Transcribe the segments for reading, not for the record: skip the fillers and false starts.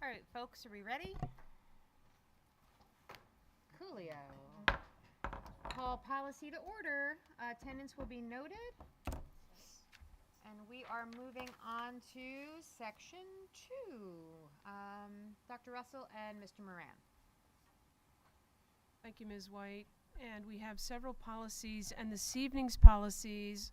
All right, folks, are we ready? Coolio. Call policy to order. Attendance will be noted. And we are moving on to section 2. Dr. Russell and Mr. Moran. Thank you, Ms. White. And we have several policies, and this evening's policies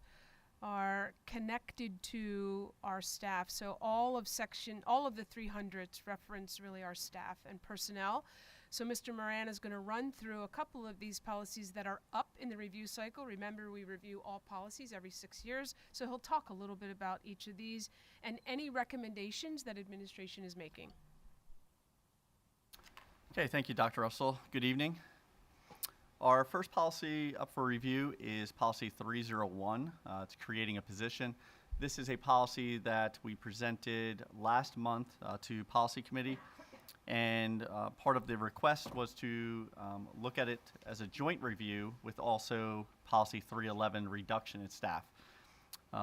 are connected to our staff. So all of the 300s reference really our staff and personnel. So Mr. Moran is going to run through a couple of these policies that are up in the review cycle. Remember, we review all policies every 6 years. So he'll talk a little bit about each of these and any recommendations that administration is making. Okay, thank you, Dr. Russell. Good evening. Our first policy up for review is policy 301. It's creating a position. This is a policy that we presented last month to policy committee, and part of the request was to look at it as a joint review with also policy 311 reduction in staff.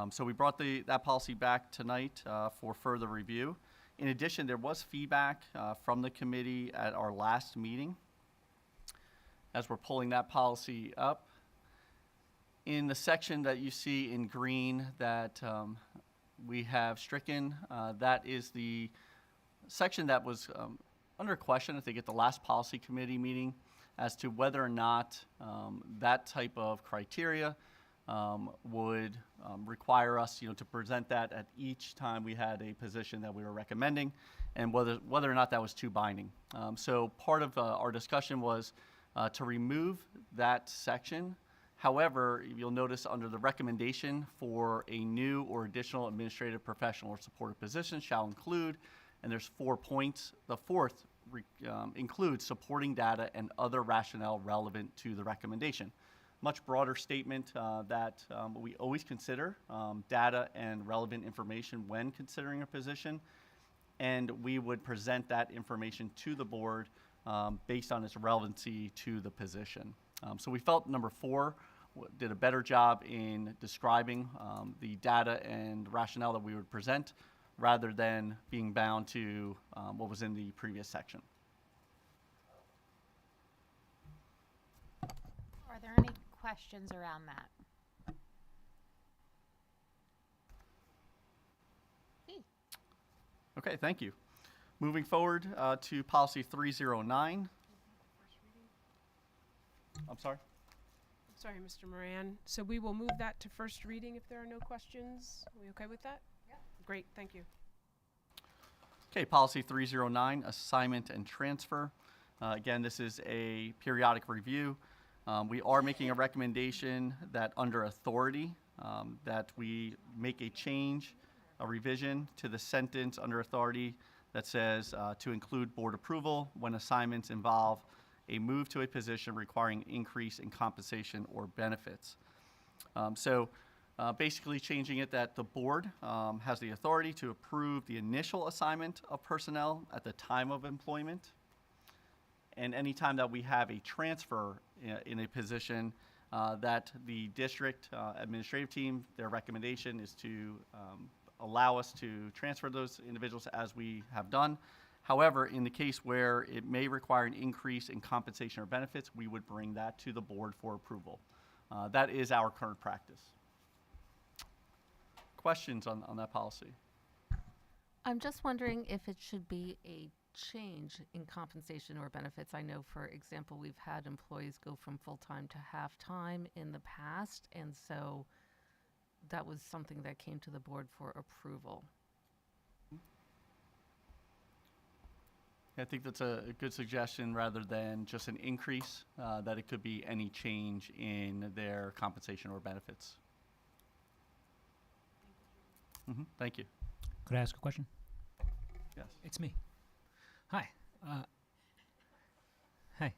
So we brought that policy back tonight for further review. In addition, there was feedback from the committee at our last meeting. As we're pulling that policy up, in the section that you see in green that we have stricken, that is the section that was under question, I think, at the last policy committee meeting as to whether or not that type of criteria would require us, to present that at each time we had a position that we were recommending, and whether or not that was too binding. So part of our discussion was to remove that section. However, you'll notice under the recommendation for a new or additional administrative, professional, or supportive position shall include, and there's 4 points. The fourth includes supporting data and other rationale relevant to the recommendation. Much broader statement that we always consider data and relevant information when considering a position, and we would present that information to the board based on its relevancy to the position. So we felt number 4 did a better job in describing the data and rationale that we would present rather than being bound to what was in the previous section. Are there any questions around that? Okay, thank you. Moving forward to policy 309. I'm sorry? Sorry, Mr. Moran. So we will move that to first reading if there are no questions. Are we okay with that? Yep. Great, thank you. Okay, policy 309, assignment and transfer. Again, this is a periodic review. We are making a recommendation that under authority, that we make a change, a revision to the sentence under authority that says to include board approval when assignments involve a move to a position requiring increase in compensation or benefits. Basically changing it that the board has the authority to approve the initial assignment of personnel at the time of employment, and any time that we have a transfer in a position that the district administrative team, their recommendation is to allow us to transfer those individuals as we have done. However, in the case where it may require an increase in compensation or benefits, we would bring that to the board for approval. That is our current practice. Questions on that policy? I'm just wondering if it should be a change in compensation or benefits. I know, for example, we've had employees go from full-time to half-time in the past, and so that was something that came to the board for approval. I think that's a good suggestion rather than just an increase, that it could be any change in their compensation or benefits. Thank you. Could I ask a question? Yes. It's me. Hi. Hi.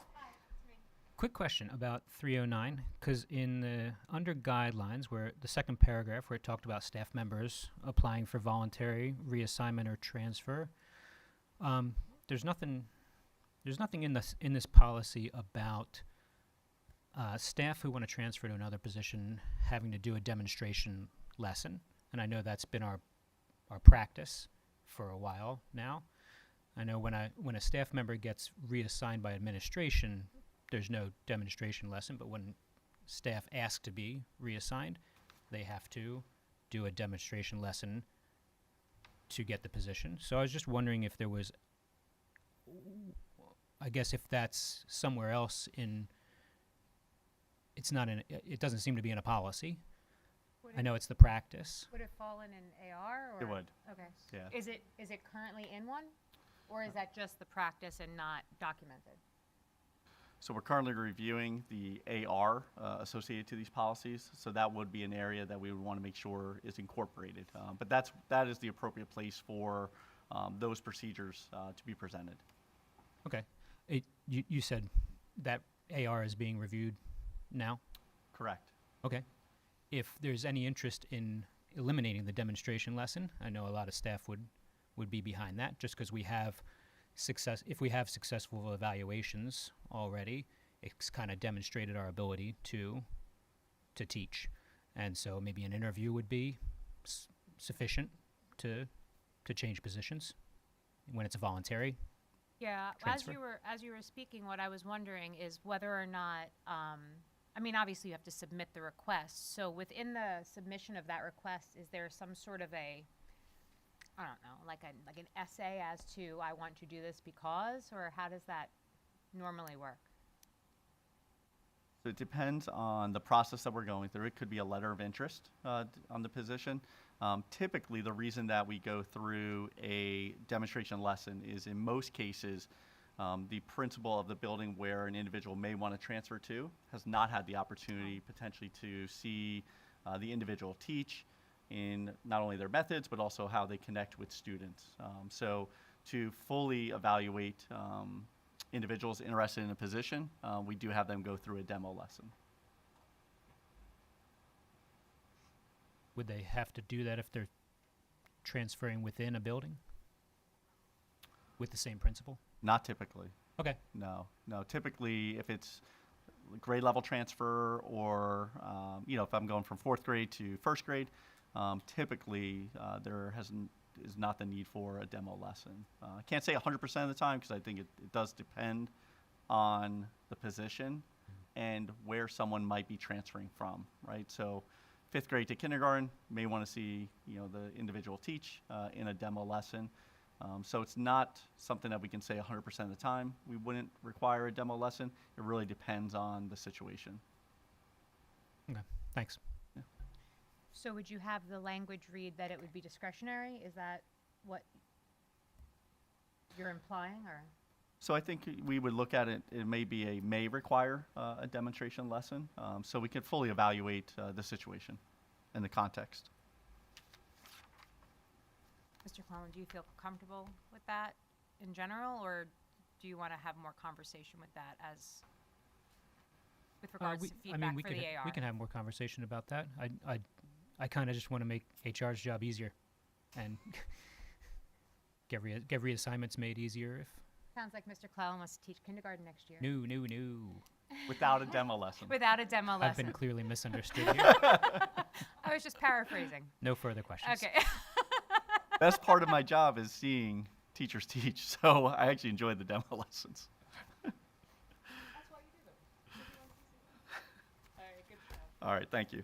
Quick question about 309, because in the under guidelines, where the second paragraph where it talked about staff members applying for voluntary reassignment or transfer, there's nothing in this policy about staff who want to transfer to another position having to do a demonstration lesson, and I know that's been our practice for a while now. I know when a staff member gets reassigned by administration, there's no demonstration lesson, but when staff ask to be reassigned, they have to do a demonstration lesson to get the position. So I was just wondering if there was, I guess if that's somewhere else in, it's not in, it doesn't seem to be in a policy. Would I it- know it's the practice. Would it fall in an AR or? It would, Okay. yeah. Is it currently in one? Or is that just the practice and not documented? So we're currently reviewing the AR associated to these policies, so that would be an area that we would want to make sure is incorporated. But that is the appropriate place for those procedures to be presented. Okay. You said that AR is being reviewed now? Correct. Okay. If there's any interest in eliminating the demonstration lesson, I know a lot of staff would be behind that, just because we have if we have successful evaluations already, it's kind of demonstrated our ability to teach. And so maybe an interview would be sufficient to change positions when it's voluntary. Yeah, Transfer. as you were speaking, what I was wondering is whether or not, I mean, obviously you have to submit the request. So within the submission of that request, is there some sort of a, I don't know, like an essay as to I want to do this because, or how does that normally work? So it depends on the process that we're going through. It could be a letter of interest on the position. Typically, the reason that we go through a demonstration lesson is in most cases, the principal of the building where an individual may want to transfer to has not had the opportunity potentially to see the individual teach in not only their methods, but also how they connect with students. So to fully evaluate individuals interested in a position, we do have them go through a demo lesson. Would they have to do that if they're transferring within a building with the same principal? Not typically. Okay. No. Typically, if it's grade level transfer or, if I'm going from 4th grade to 1st grade, typically there is not the need for a demo lesson. I can't say 100% of the time because I think it does depend on the position and where someone might be transferring from, right? So 5th grade to kindergarten may want to see, the individual teach in a demo lesson. So it's not something that we can say 100% of the time we wouldn't require a demo lesson. It really depends on the situation. Okay. Thanks. So would you have the language read that it would be discretionary? Is that what you're implying, or? So I think we would look at it, it may require a demonstration lesson, so we can fully evaluate the situation and the context. Mr. Clellan, do you feel comfortable with that in general, or do you want to have more conversation with that with regards to feedback for the AR? We can have more conversation about that. I kind of just want to make HR's job easier and get reassignments made easier. Sounds like Mr. Clellan wants to teach kindergarten next year. No. Without a demo lesson. Without a demo lesson. I've been clearly misunderstood here. I was just paraphrasing. No further questions. Okay. Best part of my job is seeing teachers teach, so I actually enjoy the demo lessons. That's why you do them. All right, good job. All right, thank you.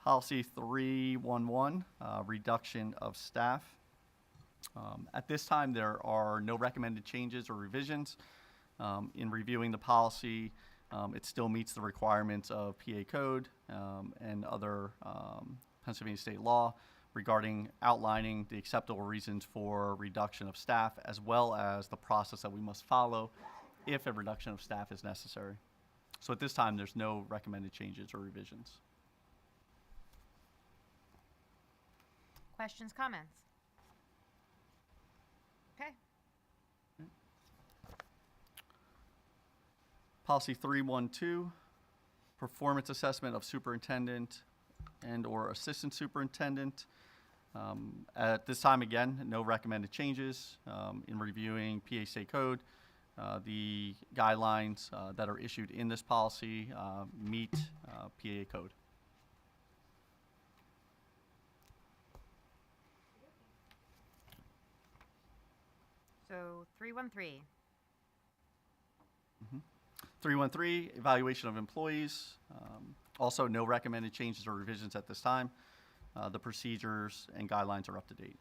Policy 311, reduction of staff. At this time, there are no recommended changes or revisions. In reviewing the policy, it still meets the requirements of PA code and other Pennsylvania state law regarding outlining the acceptable reasons for reduction of staff, as well as the process that we must follow if a reduction of staff is necessary. So at this time, there's no recommended changes or revisions. Questions, comments? Okay. Policy 312, performance assessment of superintendent and/or assistant superintendent. At this time, again, no recommended changes. In reviewing PA State Code, the guidelines that are issued in this policy meet PA Code. So 313. 313, evaluation of employees. Also, no recommended changes or revisions at this time. The procedures and guidelines are up to date.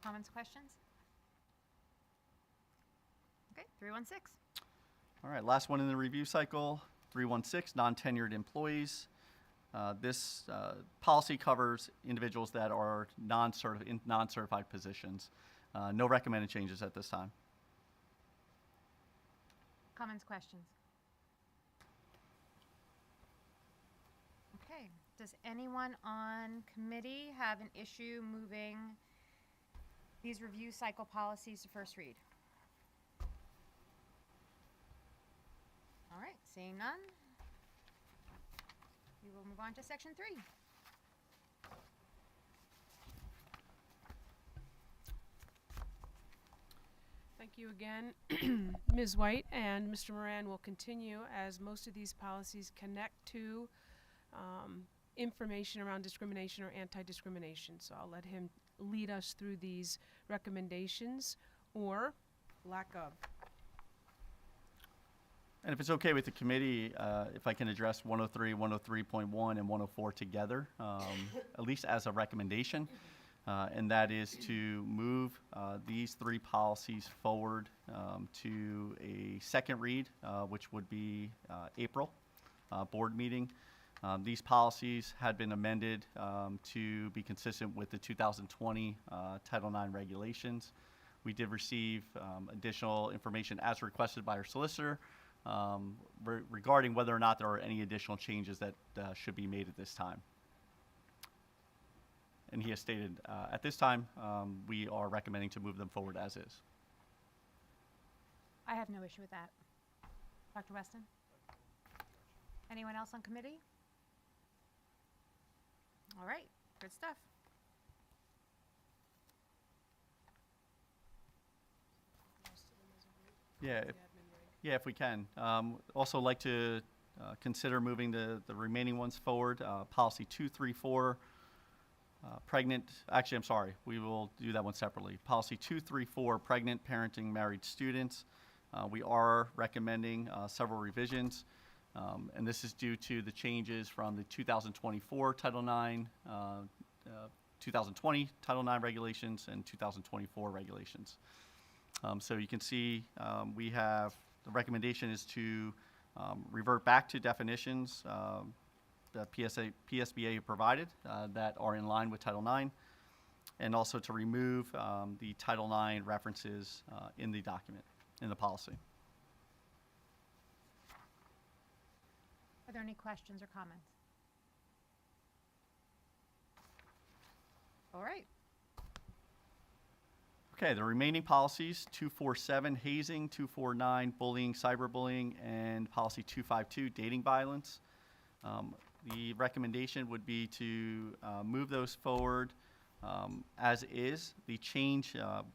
Comments, questions? Okay, 316. All right, last one in the review cycle, 316, non-tenured employees. This policy covers individuals that are in non-certified positions. No recommended changes at this time. Comments, questions? Okay, does anyone on committee have an issue moving these review cycle policies to first read? All right, seeing none, we will move on to section 3. Thank you again, Ms. White, and Mr. Moran will continue as most of these policies connect to information around discrimination or anti-discrimination. So I'll let him lead us through these recommendations or lack of. And if it's okay with the committee, if I can address 103, 103.1, and 104 together, at least as a recommendation, and that is to move these 3 policies forward to a second read, which would be April board meeting. These policies had been amended to be consistent with the 2020 Title IX regulations. We did receive additional information as requested by our solicitor regarding whether or not there are any additional changes that should be made at this time. And he has stated at this time we are recommending to move them forward as is. I have no issue with that. Dr. Weston? Anyone else on committee? All right, good stuff. Yeah, if we can. Also like to consider moving the remaining ones forward. Policy 234, pregnant, actually, I'm sorry, we will do that one separately. Policy 234, pregnant, parenting, married students. We are recommending several revisions, and this is due to the changes from the 2024 Title IX, 2020 Title IX regulations, and 2024 regulations. So you can see we have, the recommendation is to revert back to definitions that PSBA provided that are in line with Title IX, and also to remove the Title IX references in the document, in the policy. Are there any questions or comments? All right. Okay, the remaining policies, 247, hazing, 249, bullying, cyberbullying, and policy 252, dating violence. The recommendation would be to move those forward as is. The change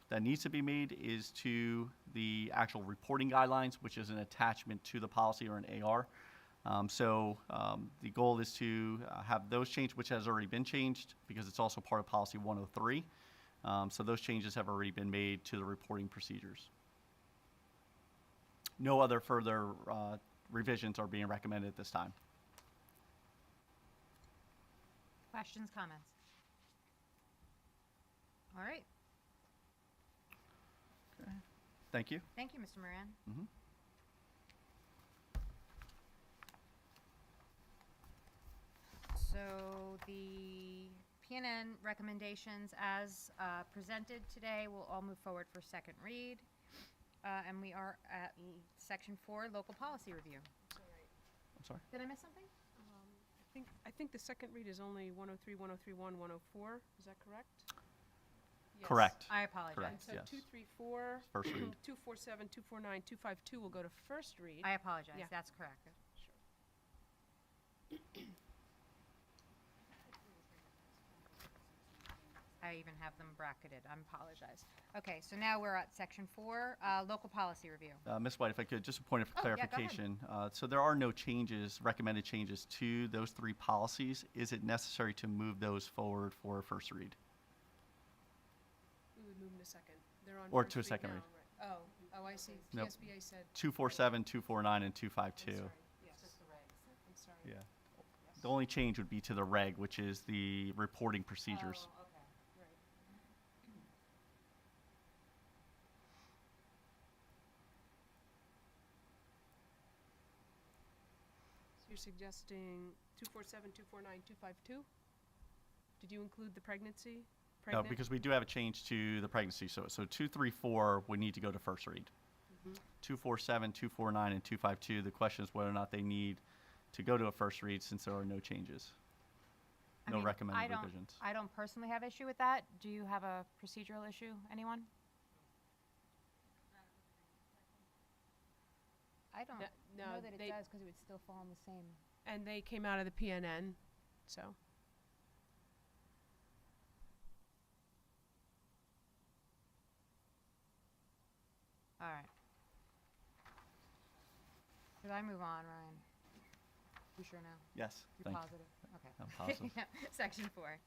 that needs to be made is to the actual reporting guidelines, which is an attachment to the policy or an AR. The goal is to have those changed, which has already been changed because it's also part of policy 103. So those changes have already been made to the reporting procedures. No other further revisions are being recommended at this time. Questions, comments? All right. Okay. Thank you. Thank you, Mr. Moran. Mhm. So the PNN recommendations as presented today will all move forward for second read. And we are at section 4, local policy review. I'm sorry. Did I miss something? I think the second read is only 103, 103.1, 104. Is that correct? Yes. Correct. I apologize. And Correct. so Yes. 234, First read. 247, 249, 252 will go to first read. I apologize. Yeah. That's correct. I even have them bracketed. I apologize. Okay, so now we're at section 4, local policy review. Ms. White, if I could, just a point of Oh, yeah, go ahead. clarification. So there are no changes, recommended changes to those 3 policies. Is it necessary to move those forward for a first read? We would move to second. They're on Or first to a read second now, read. right. Oh, I see. Nope. PSBA said. 247, 249, and 252. I'm sorry. Yes. Just the regs. I'm sorry. Yeah. Yes. The only change would be to the reg, which is the reporting procedures. Oh, okay. Right. So you're suggesting 247, 249, 252? Did you include the pregnancy? No, Pregnant? because we do have a change to the pregnancy. So 234 would need to go to first read. Mhm. 247, 249, and 252, the question is whether or not they need to go to a first read since there are no changes. I No mean, recommended revisions. I don't personally have issue with that. Do you have a procedural issue? Anyone? I don't No, know that it they- does because it would still fall in the same. And they came out of the PNN, so. All right. Should I move on, Ryan? You sure now? Yes, You're thank you. positive? Okay. I'm positive. Yeah, Section 4.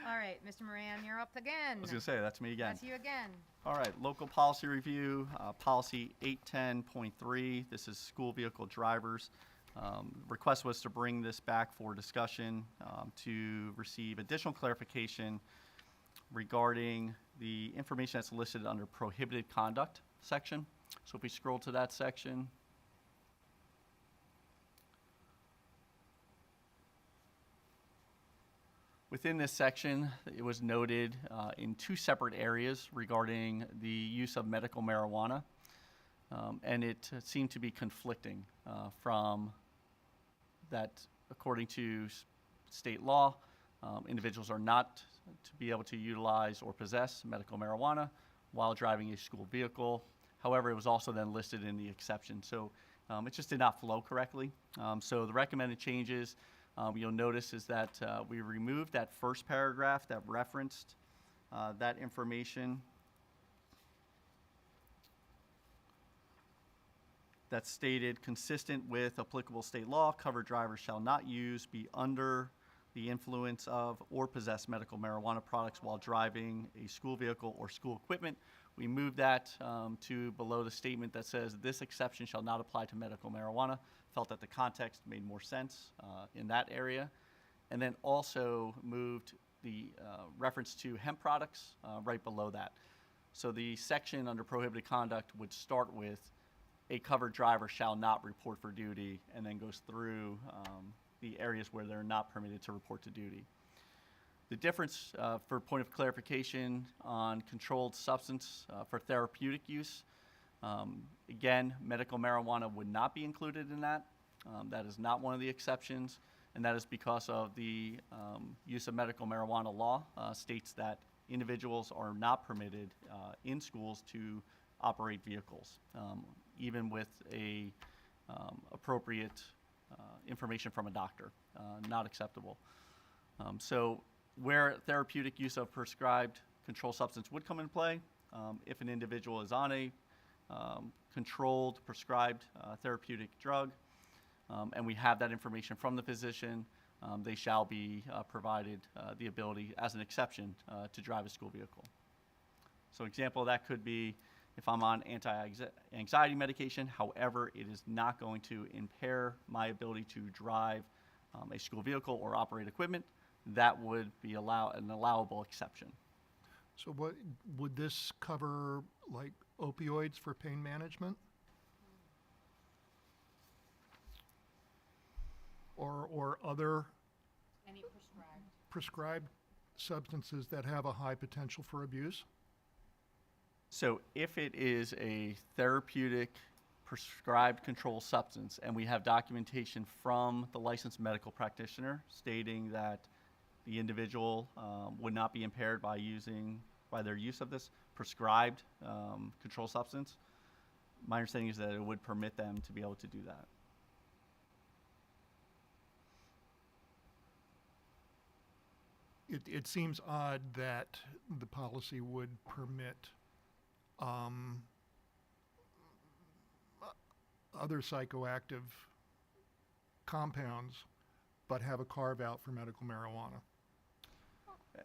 All right, Mr. Moran, you're up again. I was going to say, that's me again. That's you again. All right, local policy review, policy 810.3. This is school vehicle drivers. Request was to bring this back for discussion to receive additional clarification regarding the information that's listed under prohibited conduct section. So if we scroll to that section. Within this section, it was noted in two separate areas regarding the use of medical marijuana, and it seemed to be conflicting from that, according to state law, individuals are not to be able to utilize or possess medical marijuana while driving a school vehicle. However, it was also then listed in the exception, so it just did not flow correctly. So the recommended changes you'll notice is that we removed that first paragraph that referenced that information. That stated, consistent with applicable state law, covered drivers shall not use, be under the influence of, or possess medical marijuana products while driving a school vehicle or school equipment. We moved that to below the statement that says this exception shall not apply to medical marijuana. Felt that the context made more sense in that area. And then also moved the reference to hemp products right below that. So the section under prohibited conduct would start with a covered driver shall not report for duty, and then goes through the areas where they're not permitted to report to duty. The difference, for point of clarification, on controlled substance for therapeutic use, again, medical marijuana would not be included in that. That is not one of the exceptions, and that is because of the use of medical marijuana law states that individuals are not permitted in schools to operate vehicles, even with a appropriate information from a doctor, not acceptable. So where therapeutic use of prescribed controlled substance would come in play, if an individual is on a controlled prescribed therapeutic drug, and we have that information from the physician, they shall be provided the ability as an exception to drive a school vehicle. So example of that could be if I'm on anti-anxiety medication, however, it is not going to impair my ability to drive a school vehicle or operate equipment, that would be an allowable exception. So what, would this cover like opioids for pain management? Or other Any prescribed. prescribed substances that have a high potential for abuse? So if it is a therapeutic prescribed controlled substance and we have documentation from the licensed medical practitioner stating that the individual would not be impaired by their use of this prescribed controlled substance, my understanding is that it would permit them to be able to do that. It seems odd that the policy would permit other psychoactive compounds, but have a carve-out for medical marijuana.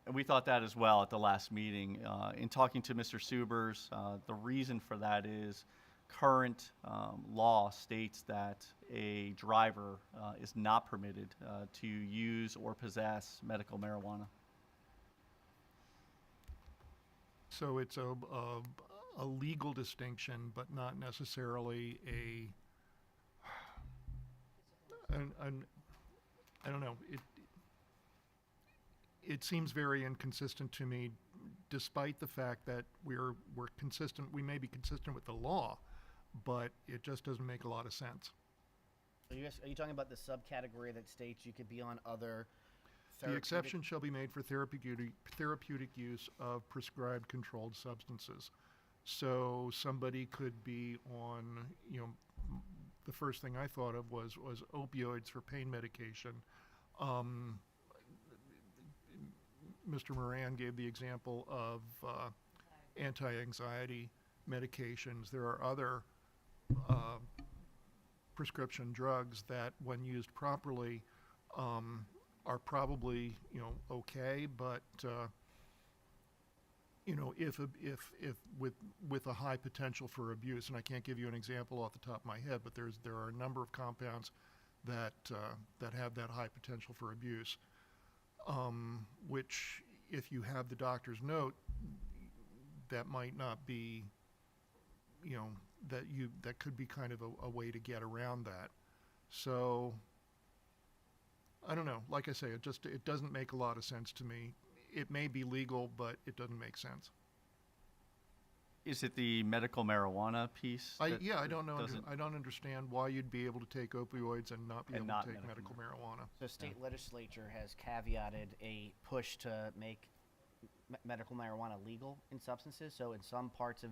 And we thought that as well at the last meeting. In talking to Mr. Subers, the reason for that is current law states that a driver is not permitted to use or possess medical marijuana. So it's a legal distinction, but not necessarily I don't know. It seems very inconsistent to me, despite the fact that we're consistent. We may be consistent with the law, but it just doesn't make a lot of sense. Are you talking about the subcategory that states you could be on other The therapeutic- exception shall be made for therapeutic use of prescribed controlled substances. So somebody could be on, the first thing I thought of was opioids for pain medication. Mr. Moran gave the example of anti-anxiety medications. There are other prescription drugs that, when used properly, are probably okay, but if with a high potential for abuse, and I can't give you an example off the top of my head, but there are a number of compounds that have that high potential for abuse, which, if you have the doctor's note, that might not be, that could be kind of a way to get around that. So I don't know. Like I say, it doesn't make a lot of sense to me. It may be legal, but it doesn't make sense. Is it the medical marijuana piece? I that don't know. doesn't- I don't understand why you'd be able to take opioids and not be And able not to take medical medical marijuana. The state legislature has caveated a push to make medical marijuana legal in substances. So in some parts of,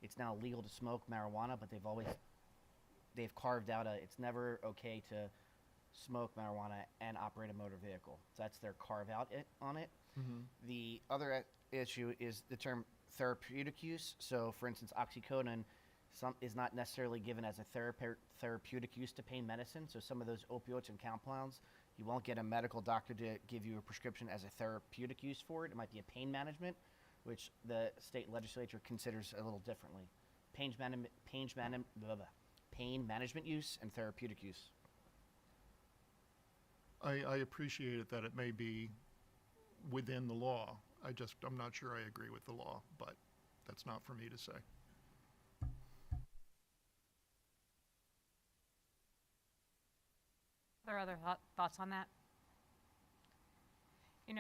it's now legal to smoke marijuana, but they've carved out it's never okay to smoke marijuana and operate a motor vehicle. So that's their carve out on it. Mm-hmm. The other issue is the term therapeutic use. So, for instance, oxycodone is not necessarily given as a therapeutic use to pain medicine. So some of those opioids and compounds, you won't get a medical doctor to give you a prescription as a therapeutic use for it. It might be a pain management, which the state legislature considers a little differently. Pain management use and therapeutic use. I appreciate it that it may be within the law. I'm not sure I agree with the law, but that's not for me to say. Are there other thoughts on that?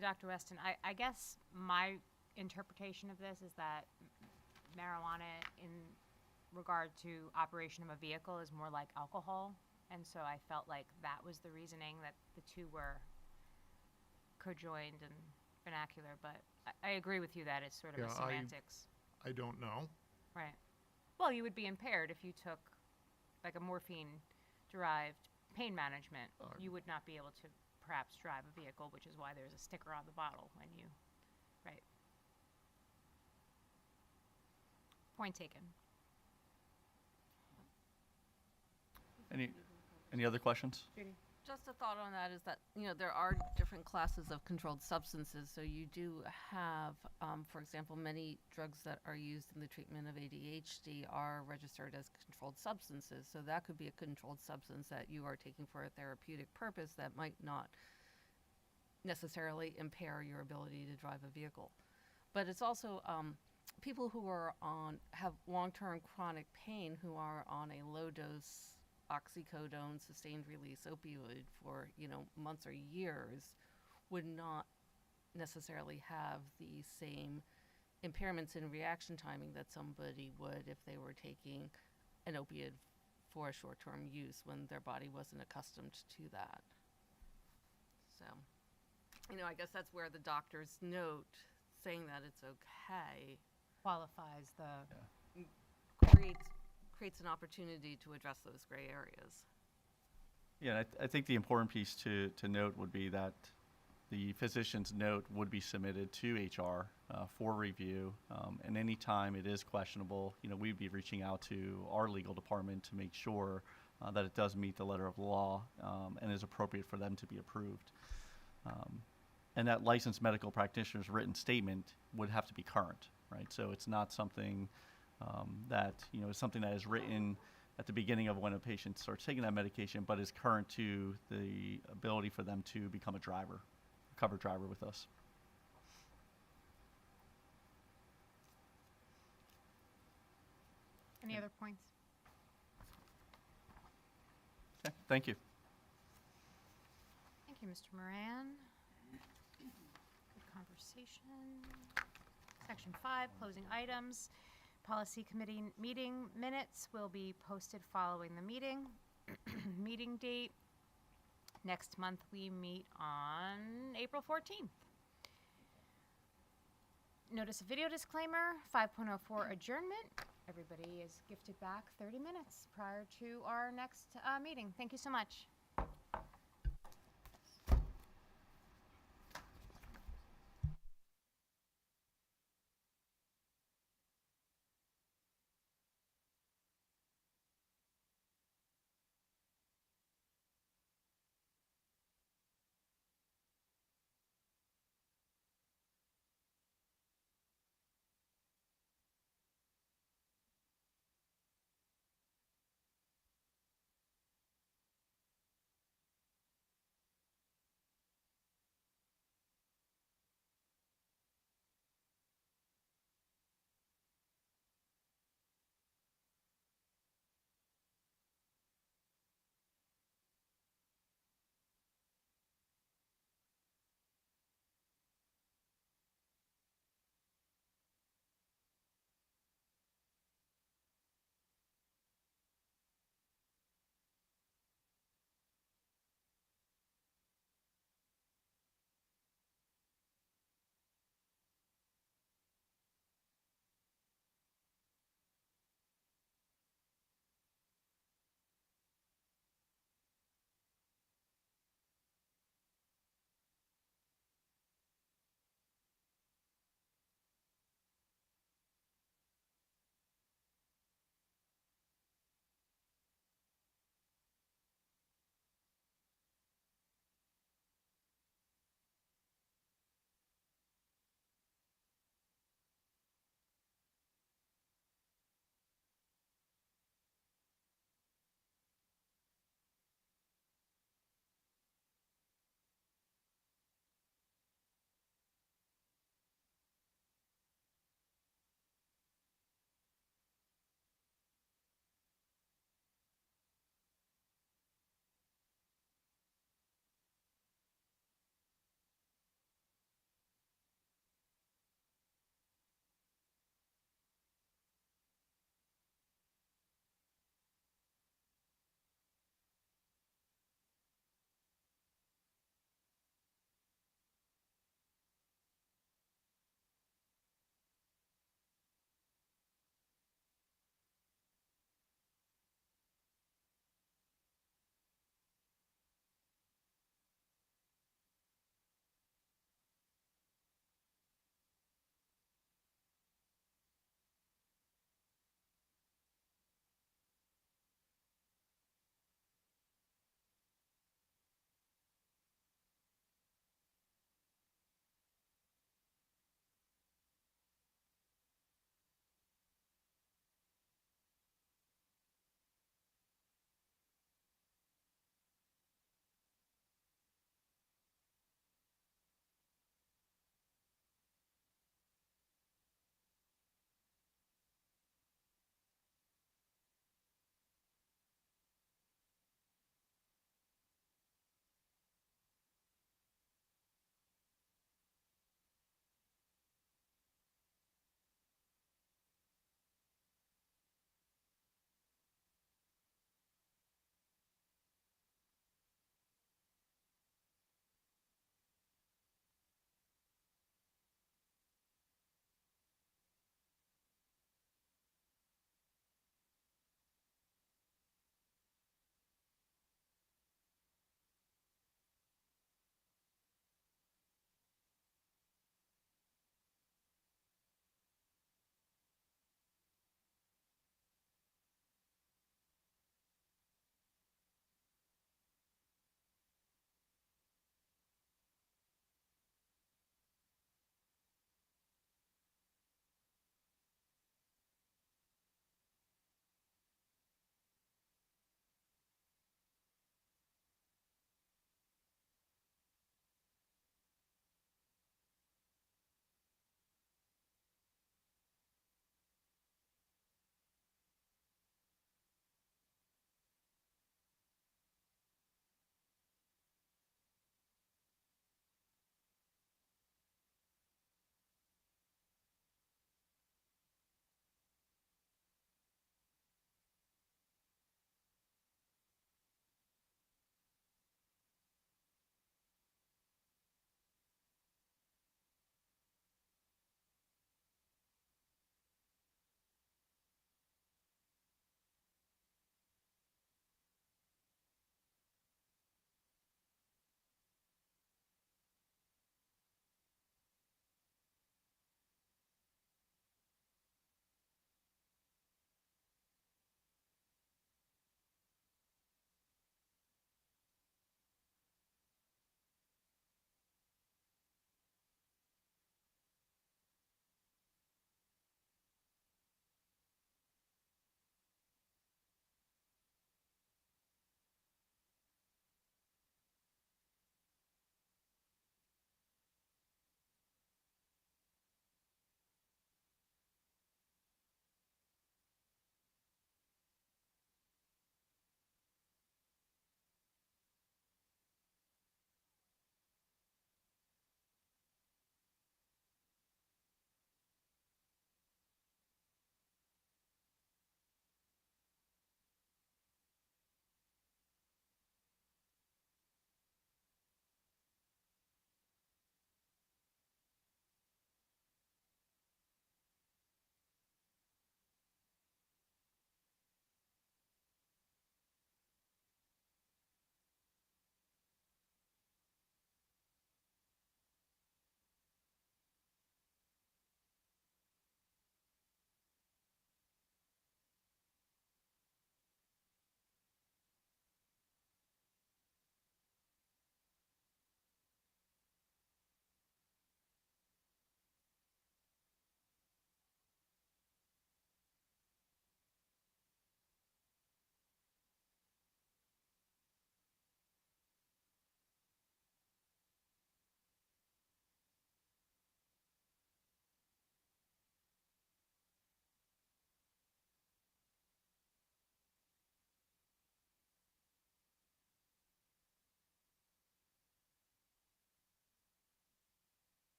Dr. Weston, I guess my interpretation of this is that marijuana in regard to operation of a vehicle is more like alcohol. And so I felt like that was the reasoning, that the two were cojoined and vernacular. But I agree with you that it's sort of a semantics. I don't know. Right. Well, you would be impaired if you took like a morphine-derived pain management. You would not be able to perhaps drive a vehicle, which is why there's a sticker on the bottle when you, right. Point taken. Any other questions? Just a thought on that is that, there are different classes of controlled substances. So you do have, for example, many drugs that are used in the treatment of ADHD are registered as controlled substances. So that could be a controlled substance that you are taking for a therapeutic purpose that might not necessarily impair your ability to drive a vehicle. But it's also people who have long-term chronic pain who are on a low-dose oxycodone sustained release opioid for months or years would not necessarily have the same impairments in reaction timing that somebody would if they were taking an opiate for a short-term use when their body wasn't accustomed to that. So I guess that's where the doctor's note saying that it's okay Qualifies the creates an opportunity to address those gray areas. Yeah, I think the important piece to note would be that the physician's note would be submitted to HR for review, and any time it is questionable, we'd be reaching out to our legal department to make sure that it does meet the letter of the law and is appropriate for them to be approved. And that licensed medical practitioner's written statement would have to be current, right? So it's not something that, is something that is written at the beginning of when a patient starts taking that medication, but is current to the ability for them to become a driver, a covered driver with us. Any other points? Okay, thank you. Thank you, Mr. Moran. Good conversation. Section 5, closing items. Policy committee meeting minutes will be posted following the meeting. Meeting date, next month we meet on April 14th. Notice of video disclaimer, 5.04 adjournment. Everybody is gifted back 30 minutes prior to our next meeting. Thank you so much.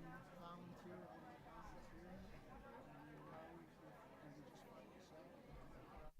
non-volunteer on volunteer? Are you colleagues with, or you just by yourself?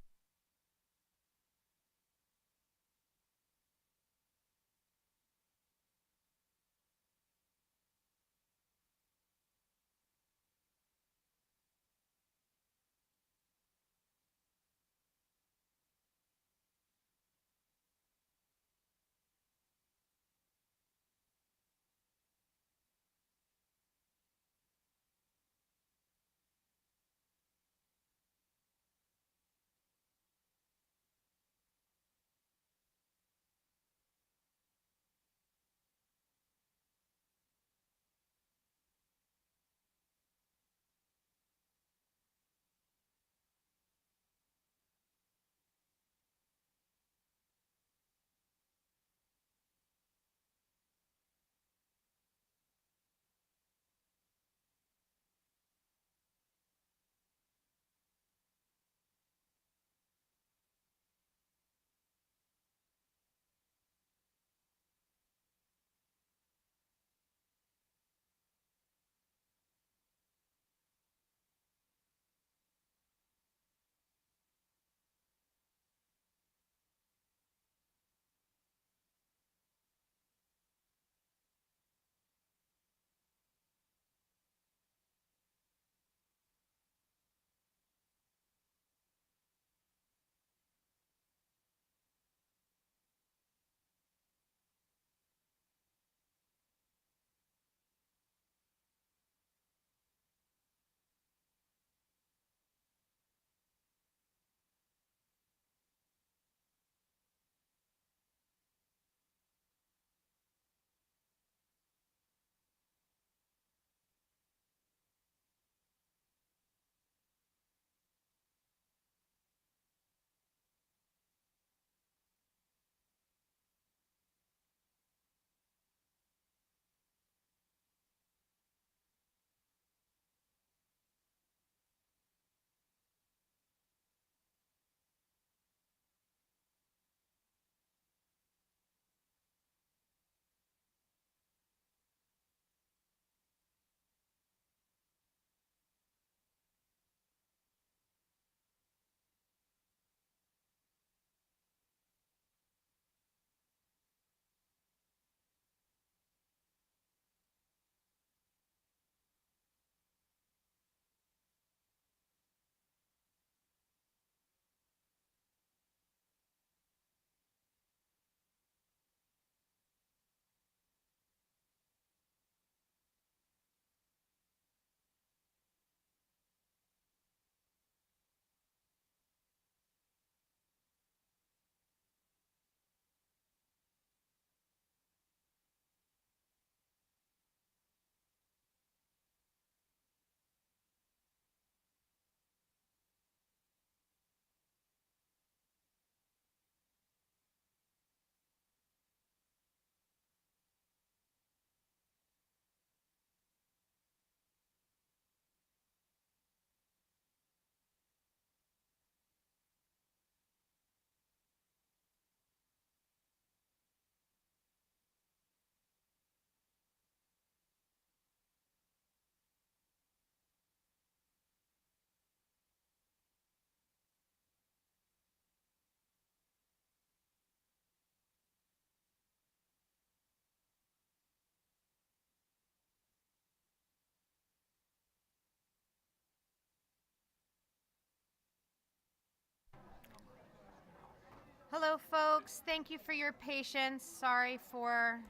Hello, folks. Thank you for your patience. Sorry for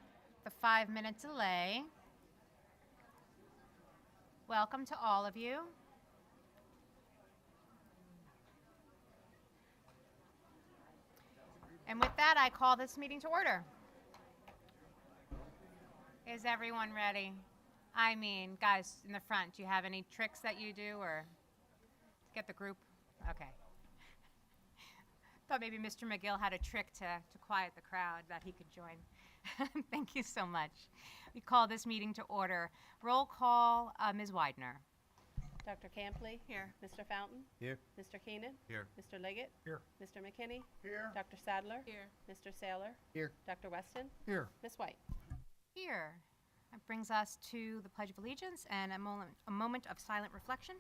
the 5-minute delay. Welcome to all of you. And with that, I call this meeting to order. Is everyone ready? I mean, guys in the front, do you have any tricks that you do or get the group? Okay. Thought maybe Mr. McGill had a trick to quiet the crowd that he could join. Thank you so much. We call this meeting to order. Roll call, Ms. Widener. Dr. Campley? Here. Mr. Fountain? Here. Mr. Keenan? Here. Mr. Liggett? Here. Mr. McKinney? Here. Dr. Sadler? Here. Mr. Saylor? Here. Dr. Weston? Here. Ms. White? Here. That brings us to the Pledge of Allegiance and a moment of silent reflection.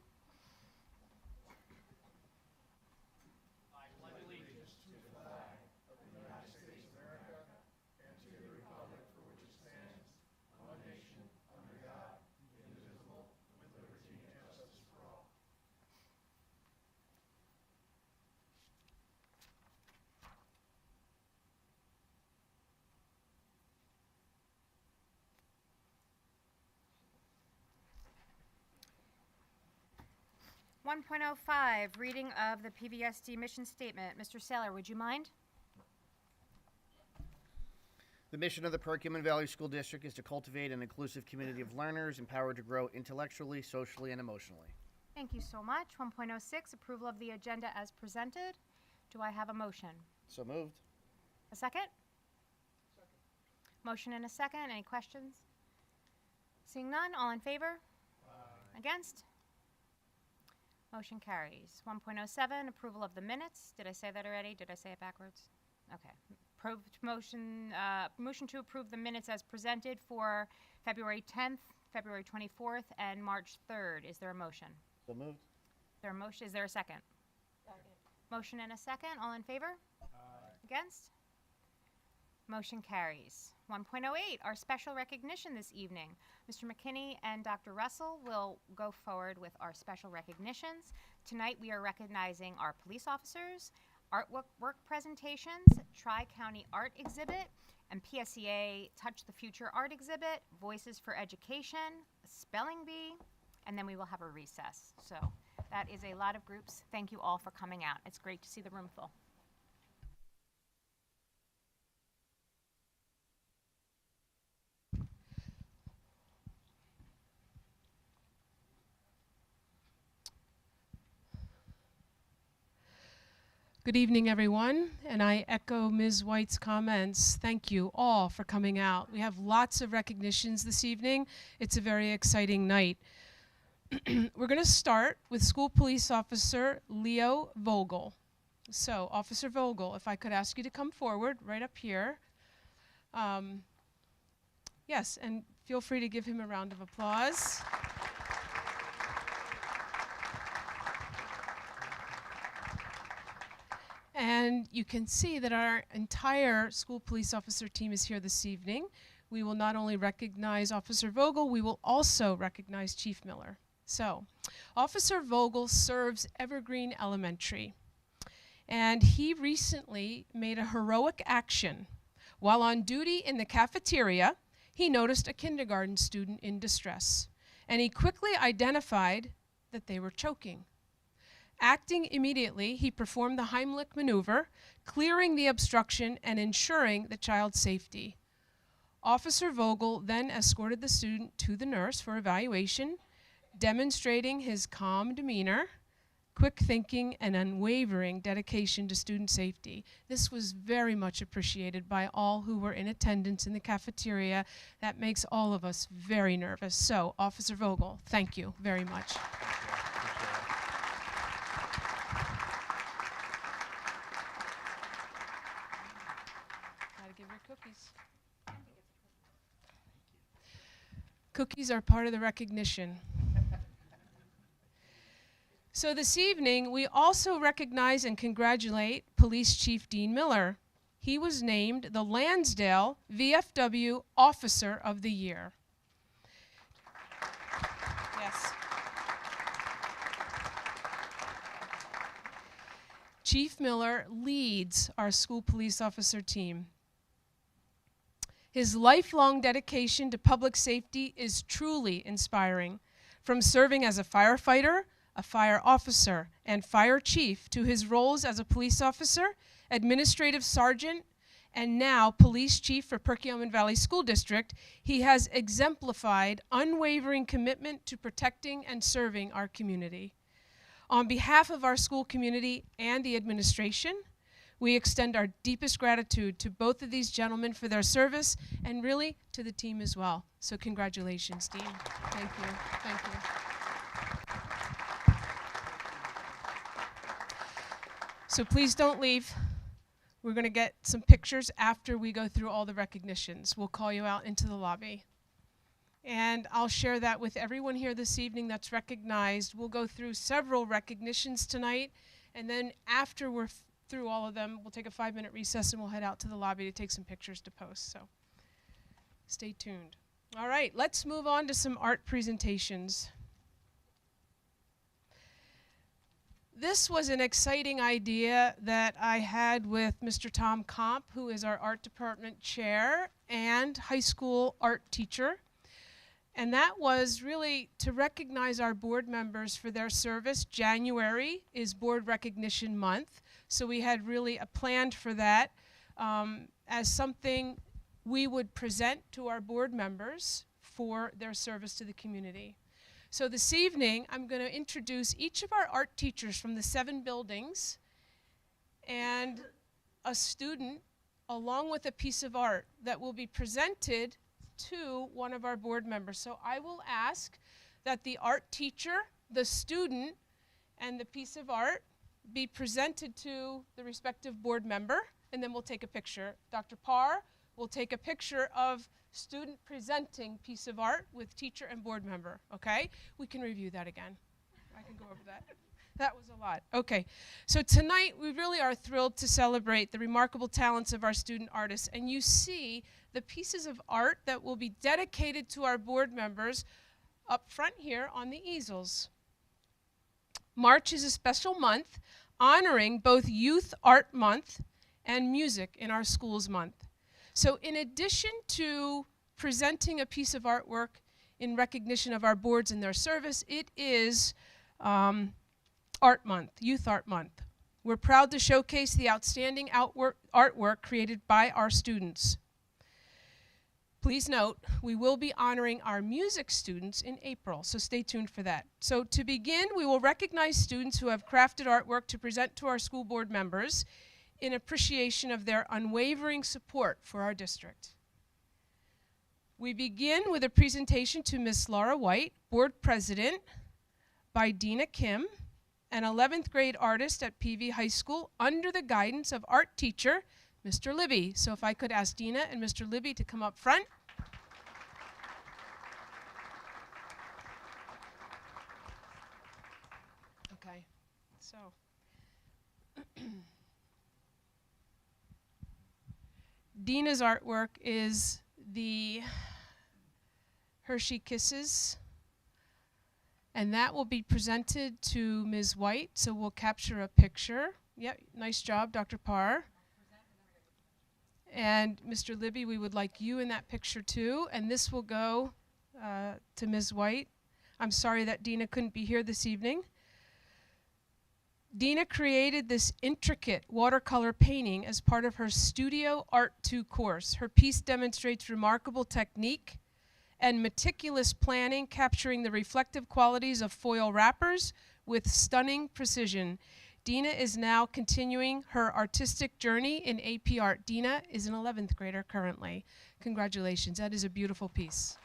One point oh five, reading of the PVSD mission statement. Mr. Saylor, would you mind? The mission of the Perkiomen Valley School District is to cultivate an inclusive community of learners empowered to grow intellectually, socially, and emotionally. Thank you so much. 1.06, approval of the agenda as presented. Do I have a motion? So moved. A second? Motion and a second. Any questions? Seeing none, all in favor? Against? Motion carries. 1.07, approval of the minutes. Did I say that already? Did I say it backwards? Okay. Motion to approve the minutes as presented for February 10th, February 24th, and March 3rd. Is there a motion? So moved. Is there a second? Motion and a second. All in favor? Against? Motion carries. 1.08, our special recognition this evening. Mr. McKinney and Dr. Russell will go forward with our special recognitions. Tonight we are recognizing our police officers, artwork presentations, Tri-County Art Exhibit, and PSEA Touch the Future Art Exhibit, Voices for Education, a Spelling Bee, and then we will have a recess. So that is a lot of groups. Thank you all for coming out. It's great to see the room full. Good evening, everyone, and I echo Ms. White's comments. Thank you all for coming out. We have lots of recognitions this evening. It's a very exciting night. We're going to start with School Police Officer Leo Vogel. So, Officer Vogel, if I could ask you to come forward right up here. Yes, and feel free to give him a round of applause. And you can see that our entire school police officer team is here this evening. We will not only recognize Officer Vogel, we will also recognize Chief Miller. So, Officer Vogel serves Evergreen Elementary, and he recently made a heroic action. While on duty in the cafeteria, he noticed a kindergarten student in distress, and he quickly identified that they were choking. Acting immediately, he performed the Heimlich maneuver, clearing the obstruction and ensuring the child's safety. Officer Vogel then escorted the student to the nurse for evaluation, demonstrating his calm demeanor, quick thinking, and unwavering dedication to student safety. This was very much appreciated by all who were in attendance in the cafeteria. That makes all of us very nervous. So, Officer Vogel, thank you very much. Give her cookies. Cookies are part of the recognition. So this evening, we also recognize and congratulate Police Chief Dean Miller. He was named the Lansdale VFW Officer of the Year. Yes. Chief Miller leads our school police officer team. His lifelong dedication to public safety is truly inspiring. From serving as a firefighter, a fire officer, and fire chief to his roles as a police officer, administrative sergeant, and now police chief for Perkiomen Valley School District, he has exemplified unwavering commitment to protecting and serving our community. On behalf of our school community and the administration, we extend our deepest gratitude to both of these gentlemen for their service and really to the team as well. So congratulations, Dean. Thank you. Thank you. So please don't leave. We're going to get some pictures after we go through all the recognitions. We'll call you out into the lobby. And I'll share that with everyone here this evening that's recognized. We'll go through several recognitions tonight, and then after we're through all of them, we'll take a 5-minute recess and we'll head out to the lobby to take some pictures to post. So stay tuned. All right, let's move on to some art presentations. This was an exciting idea that I had with Mr. Tom Komp, who is our art department chair and high school art teacher. And that was really to recognize our board members for their service. January is Board Recognition Month, so we had really a plan for that as something we would present to our board members for their service to the community. So this evening, I'm going to introduce each of our art teachers from the 7 buildings and a student along with a piece of art that will be presented to one of our board members. So I will ask that the art teacher, the student, and the piece of art be presented to the respective board member, and then we'll take a picture. Dr. Parr will take a picture of student presenting piece of art with teacher and board member, okay? We can review that again. I can go over that. That was a lot. Okay, so tonight we really are thrilled to celebrate the remarkable talents of our student artists, and you see the pieces of art that will be dedicated to our board members up front here on the easels. March is a special month honoring both Youth Art Month and Music in Our Schools Month. So in addition to presenting a piece of artwork in recognition of our boards and their service, it is Art Month, Youth Art Month. We're proud to showcase the outstanding artwork created by our students. Please note, we will be honoring our music students in April, so stay tuned for that. So to begin, we will recognize students who have crafted artwork to present to our school board members in appreciation of their unwavering support for our district. We begin with a presentation to Miss Laura White, Board President, by Dina Kim, an 11th grade artist at PV High School under the guidance of art teacher, Mr. Libby. So if I could ask Dina and Mr. Libby to come up front. Okay, so. Dina's artwork is the Hershey Kisses, and that will be presented to Ms. White, so we'll capture a picture. Yep, nice job, Dr. Parr. And Mr. Libby, we would like you in that picture too, and this will go to Ms. White. I'm sorry that Dina couldn't be here this evening. Dina created this intricate watercolor painting as part of her Studio Art 2 course. Her piece demonstrates remarkable technique and meticulous planning, capturing the reflective qualities of foil wrappers with stunning precision. Dina is now continuing her artistic journey in AP Art. Dina is an 11th grader currently. Congratulations, that is a beautiful piece.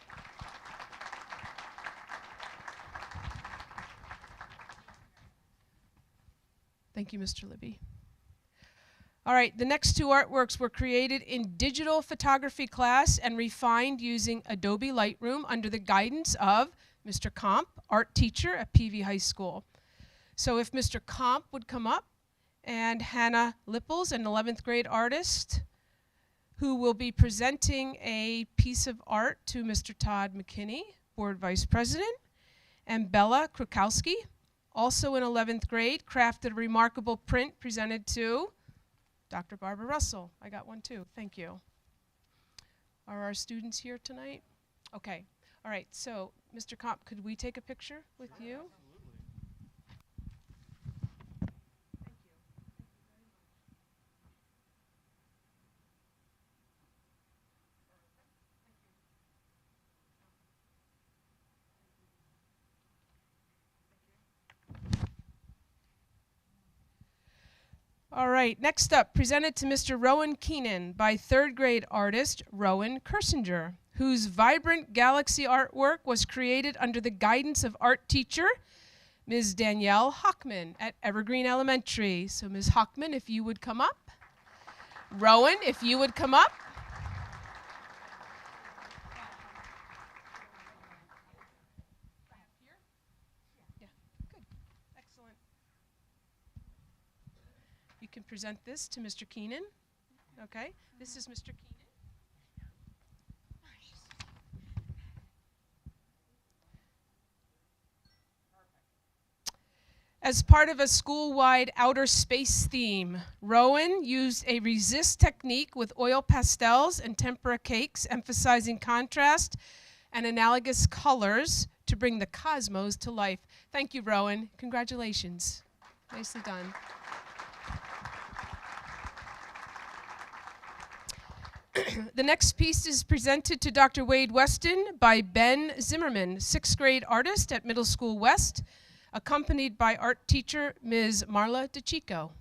Thank you, Mr. Libby. All right, the next 2 artworks were created in digital photography class and refined using Adobe Lightroom under the guidance of Mr. Komp, art teacher at PV High School. So if Mr. Komp would come up, and Hannah Lipples, an 11th grade artist, who will be presenting a piece of art to Mr. Todd McKinney, board vice president, and Bella Krukowski, also in 11th grade, crafted a remarkable print presented to Dr. Barbara Russell. I got one too, thank you. Are our students here tonight? Okay, all right, so Mr. Komp, could we take a picture with you? All right, next up, presented to Mr. Rowan Keenan by 3rd grade artist Rowan Kersinger, whose vibrant galaxy artwork was created under the guidance of art teacher Ms. Danielle Hockman at Evergreen Elementary. So Ms. Hockman, if you would come up. Rowan, if you would come up. present this to Mr. Keenan. Okay, this is Mr. Keenan. As part of a school-wide outer space theme, Rowan used a resist technique with oil pastels and tempera cakes, emphasizing contrast and analogous colors to bring the cosmos to life. Thank you, Rowan. Congratulations. Nicely done. The next piece is presented to Dr. Wade Weston by Ben Zimmerman, 6th grade artist at Middle School West, accompanied by art teacher Ms. Marla DeChico.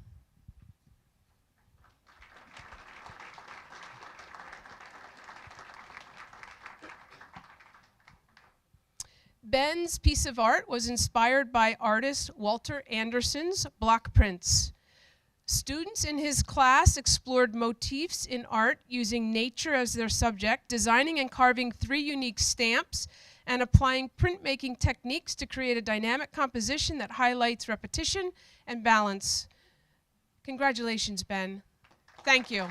Ben's piece of art was inspired by artist Walter Anderson's block prints. Students in his class explored motifs in art using nature as their subject, designing and carving 3 unique stamps, and applying printmaking techniques to create a dynamic composition that highlights repetition and balance. Congratulations, Ben. Thank you.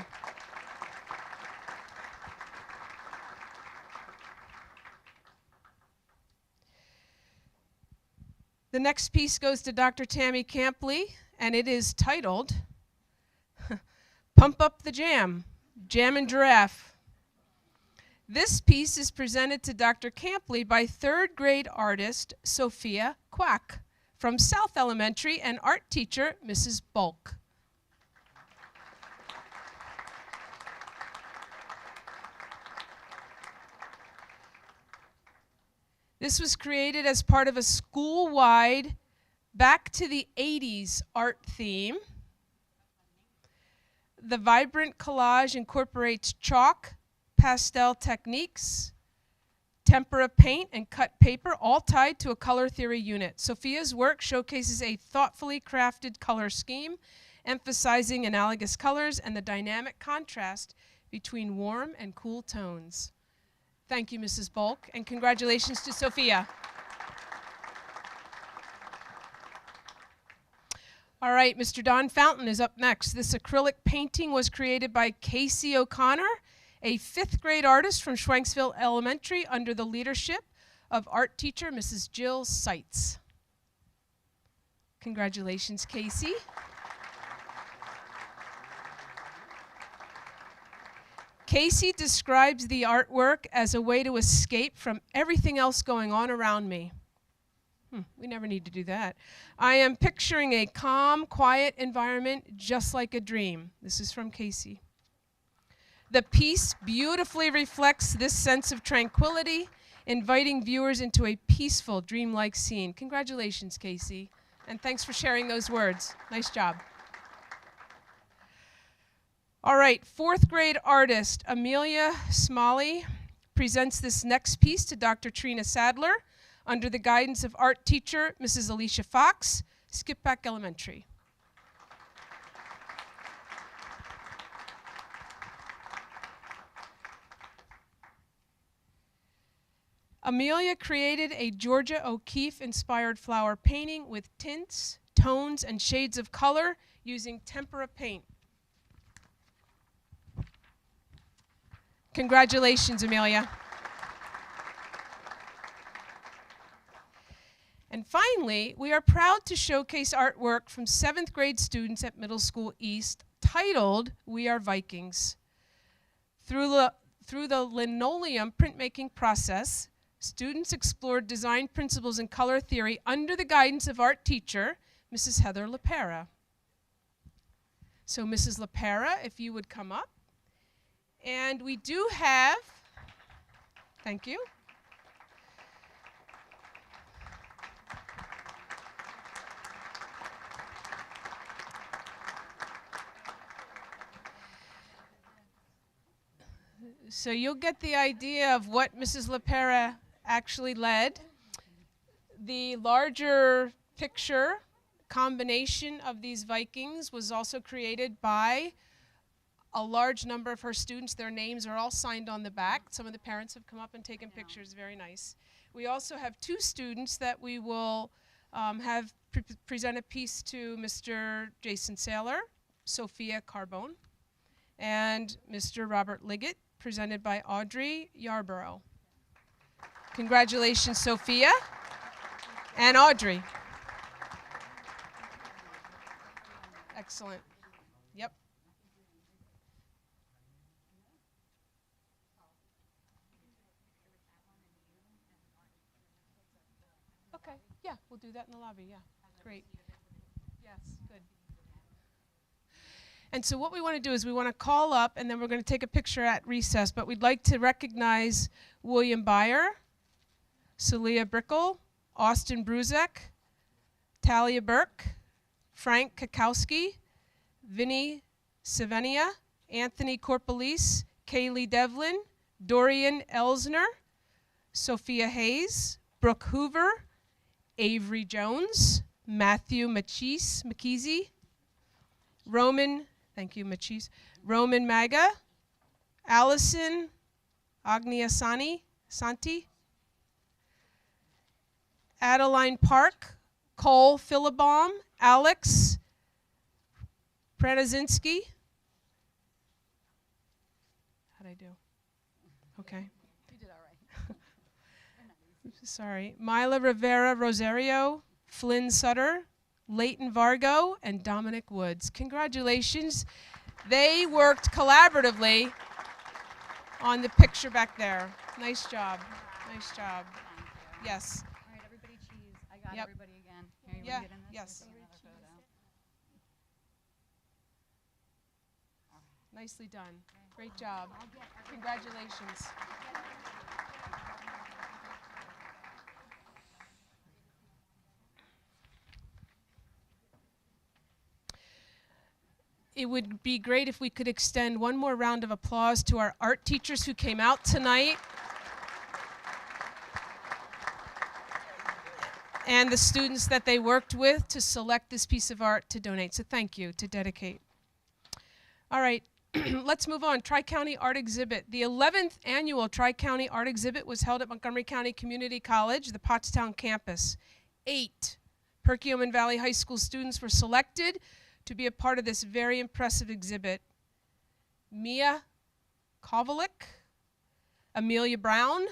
The next piece goes to Dr. Tammy Campley, and it is titled Pump Up the Jam, Jam and Giraffe. This piece is presented to Dr. Campley by 3rd grade artist Sophia Quack from South Elementary and art teacher Mrs. Bulk. This was created as part of a school-wide back to the 80s art theme. The vibrant collage incorporates chalk, pastel techniques, tempera paint, and cut paper, all tied to a color theory unit. Sophia's work showcases a thoughtfully crafted color scheme, emphasizing analogous colors and the dynamic contrast between warm and cool tones. Thank you, Mrs. Bulk, and congratulations to Sophia. All right, Mr. Don Fountain is up next. This acrylic painting was created by Casey O'Connor, a 5th grade artist from Schwenksville Elementary under the leadership of art teacher Mrs. Jill Seitz. Congratulations, Casey. Casey describes the artwork as a way to escape from everything else going on around me. We never need to do that. I am picturing a calm, quiet environment just like a dream. This is from Casey. The piece beautifully reflects this sense of tranquility, inviting viewers into a peaceful, dreamlike scene. Congratulations, Casey, and thanks for sharing those words. Nice job. All right, 4th grade artist Amelia Smalley presents this next piece to Dr. Trina Sadler under the guidance of art teacher Mrs. Alicia Fox, Skipback Elementary. Amelia created a Georgia O'Keeffe-inspired flower painting with tints, tones, and shades of color using tempera paint. Congratulations, Amelia. And finally, we are proud to showcase artwork from 7th grade students at Middle School East titled We Are Vikings. Through the linoleum printmaking process, students explored design principles and color theory under the guidance of art teacher, Mrs. Heather LaPera. So Mrs. LaPera, if you would come up. And we do have, thank you. So you'll get the idea of what Mrs. LaPera actually led. The larger picture combination of these Vikings was also created by a large number of her students. Their names are all signed on the back. Some of the parents have come up and taken pictures. Very nice. We also have 2 students that we will have present a piece to Mr. Jason Saylor Sophia Carbone, and Mr. Robert Liggett, presented by Audrey Yarborough. Congratulations, Sophia and Audrey. Excellent. Yep. Okay, yeah, we'll do that in the lobby, yeah. Great. Yes, good. And so what we want to do is we want to call up, and then we're going to take a picture at recess, but we'd like to recognize William Byer, Celia Brickle, Austin Bruzek, Talia Burke, Frank Kakowski, Vinnie Savenia, Anthony Corpelise, Kaylee Devlin, Dorian Elsner, Sophia Hayes, Brooke Hoover, Avery Jones, Matthew McKeezy, Roman, thank you, Machis, Roman Maga, Allison Santi, Adeline Park, Cole Philibaum, Alex Pranazinski. How'd I do? Okay. You did all right. Sorry. Mila Rivera Rosario, Flynn Sutter, Leighton Vargo, and Dominic Woods. Congratulations. They worked collaboratively on the picture back there. Nice job. Nice job. Thank you. Yes. All right, everybody cheese. I got Yep. everybody again. Here, you Yeah, want to get in this? yes. We'll take another photo. Nicely done. Great job. Congratulations. It would be great if we could extend one more round of applause to our art teachers who came out tonight and the students that they worked with to select this piece of art to donate. So thank you, to dedicate. All right, let's move on. Tri-County Art Exhibit. The 11th annual Tri-County Art Exhibit was held at Montgomery County Community College, the Pottstown campus. 8 Perkiomen Valley High School students were selected to be a part of this very impressive exhibit. Mia Kovalik, Amelia Brown,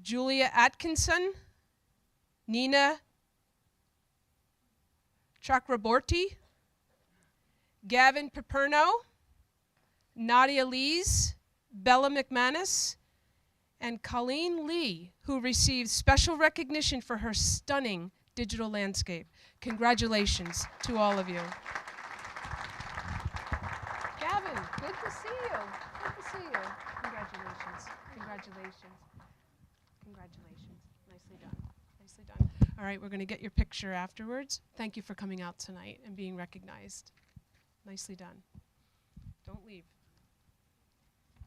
Julia Atkinson, Nina Chakraborty, Gavin Paperno, Nadia Lees, Bella McManus, and Colleen Lee, who received special recognition for her stunning digital landscape. Congratulations to all of you. Gavin, good to see you. Good to see you. Congratulations. Congratulations. Congratulations. Nicely done. Nicely done. All right, we're going to get your picture afterwards. Thank you for coming out tonight and being recognized. Nicely done. Don't leave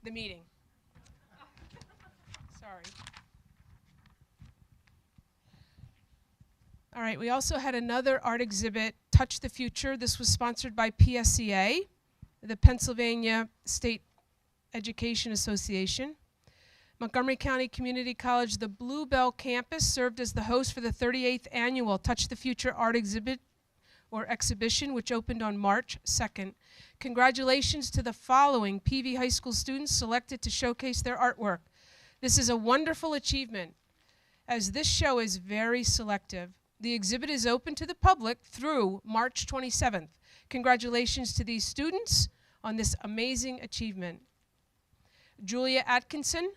the meeting. Sorry. All right, we also had another art exhibit, Touch the Future. This was sponsored by PSEA, the Pennsylvania State Education Association. Montgomery County Community College, the Bluebell campus, served as the host for the 38th annual Touch the Future art exhibit or exhibition, which opened on March 2nd. Congratulations to the following PV High School students selected to showcase their artwork. This is a wonderful achievement, as this show is very selective. The exhibit is open to the public through March 27th. Congratulations to these students on this amazing achievement. Julia Atkinson,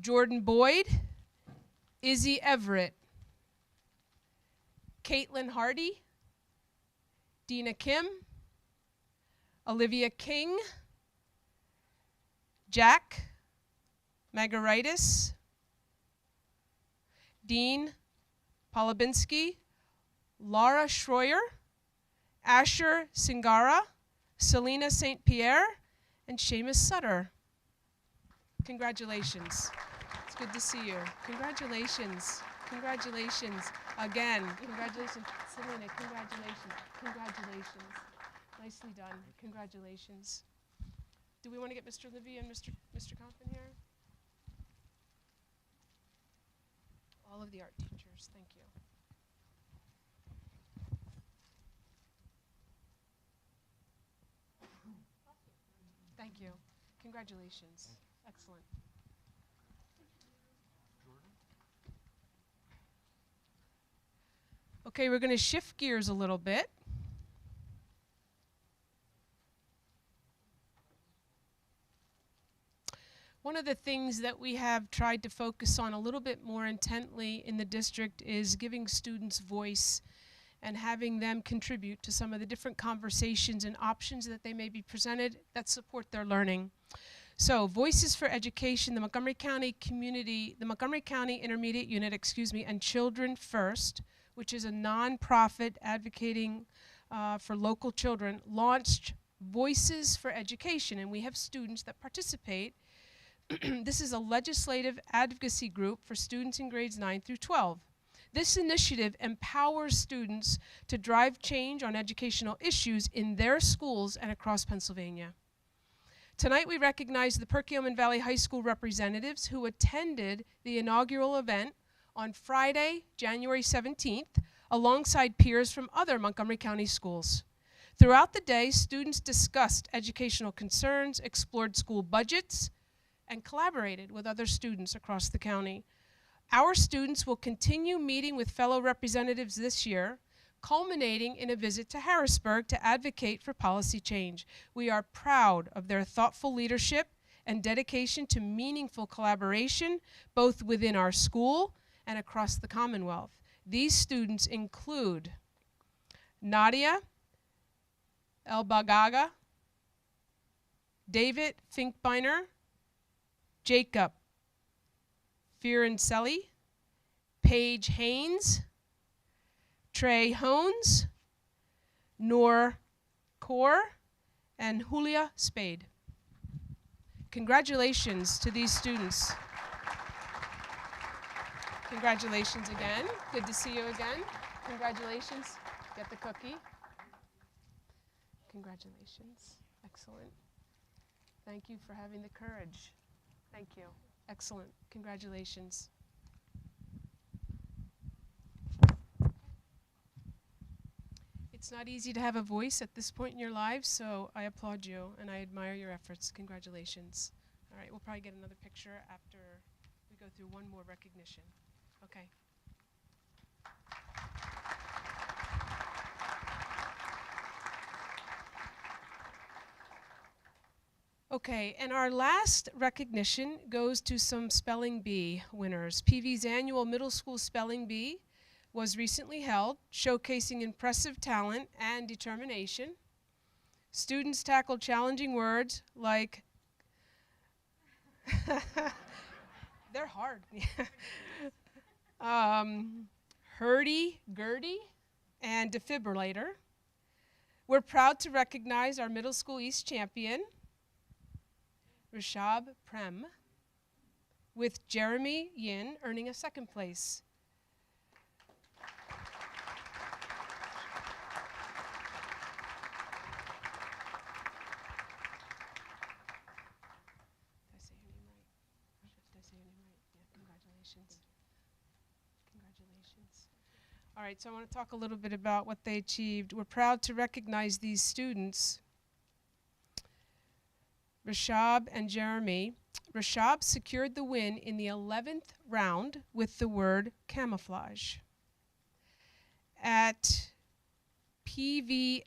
Jordan Boyd, Izzy Everett, Caitlin Hardy, Dina Kim, Olivia King, Jack Magaritis, Dean Polubinski, Laura Schroyer, Asher Singara, Selena St. Pierre, and Seamus Sutter. Congratulations. It's good to see you. Congratulations. Congratulations. Again. Congratulations. Selena, congratulations. Congratulations. Nicely done. Congratulations. Do we want to get Mr. Libby and Mr. Compton here? All all of the art teachers. Thank you. Thank you. Congratulations. Excellent. Okay, we're going to shift gears a little bit. One of the things that we have tried to focus on a little bit more intently in the district is giving students voice and having them contribute to some of the different conversations and options that they may be presented that support their learning. So, Voices for Education, the Montgomery County Intermediate Unit, and Children First, which is a nonprofit advocating for local children, launched Voices for Education, and we have students that participate. This is a legislative advocacy group for students in grades 9 through 12. This initiative empowers students to drive change on educational issues in their schools and across Pennsylvania. Tonight we recognize the Perkiomen Valley High School representatives who attended the inaugural event on Friday, January 17th, alongside peers from other Montgomery County schools. Throughout the day, students discussed educational concerns, explored school budgets, and collaborated with other students across the county. Our students will continue meeting with fellow representatives this year, culminating in a visit to Harrisburg to advocate for policy change. We are proud of their thoughtful leadership and dedication to meaningful collaboration, both within our school and across the Commonwealth. These students include Nadia Elbagaga, David Finkbeiner, Jacob Firencelli, Paige Haynes, Trey Hones, Noor Kaur, and Julia Spade. Congratulations to these students. Congratulations again. Good to see you again. Congratulations. Get the cookie. Congratulations. Excellent. Thank you for having the courage. Thank you. Excellent. Congratulations. It's not easy to have a voice at this point in your lives, so I applaud you and I admire your efforts. Congratulations. All right, we'll probably get another picture after we go through one more recognition. Okay. Okay, and our last recognition goes to some Spelling Bee winners. PV's annual middle school Spelling Bee was recently held, showcasing impressive talent and determination. Students tackled challenging words like, they're hard. Hurdy-gurdy and defibrillator. We're proud to recognize our Middle School East champion, Rishab Prem, with Jeremy Yin earning a second place. Did I say your name right? Did I say your name right? Yeah, congratulations. Congratulations. All right, so I want to talk a little bit about what they achieved. We're proud to recognize these students. Rishab and Jeremy. Rishab secured the win in the 11th round with the word camouflage. At PV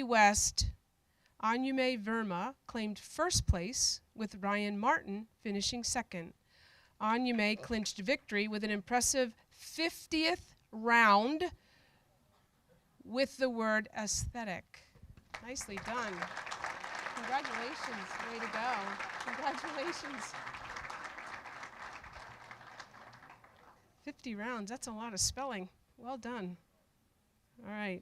West, Anyume Verma claimed first place, with Ryan Martin finishing second. Anyume clinched victory with an impressive 50th round with the word aesthetic. Nicely done. Congratulations. Way to go. Congratulations. 50 rounds. That's a lot of spelling. Well done. All right.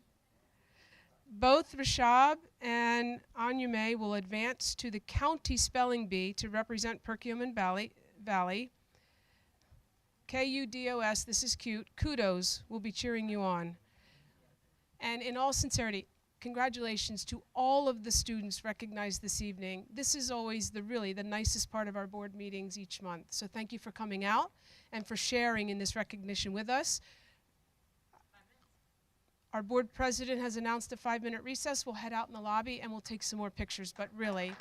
Both Rishab and Anyume will advance to the county spelling bee to represent Perkiomen Valley. KUDOS, this is cute. Kudos. We'll be cheering you on. And in all sincerity, congratulations to all of the students recognized this evening. This is always really the nicest part of our board meetings each month. So thank you for coming out and for sharing in this recognition with us. Our board president has announced a 5-minute recess. We'll head out in the lobby and we'll take some more pictures, but really,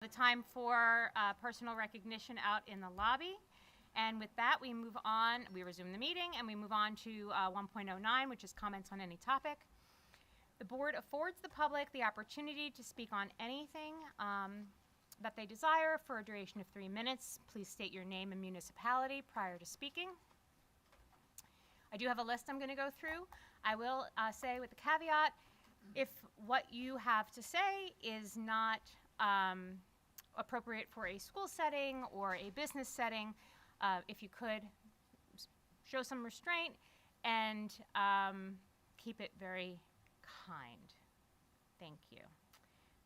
the time for personal recognition out in the lobby. And with that, we resume the meeting, and we move on to 1.09, which is comments on any topic. The board affords the public the opportunity to speak on anything that they desire for a duration of 3 minutes. Please state your name and municipality prior to speaking. I do have a list I'm going to go through. I will say with the caveat, if what you have to say is not appropriate for a school setting or a business setting, if you could show some restraint and keep it very kind. Thank you.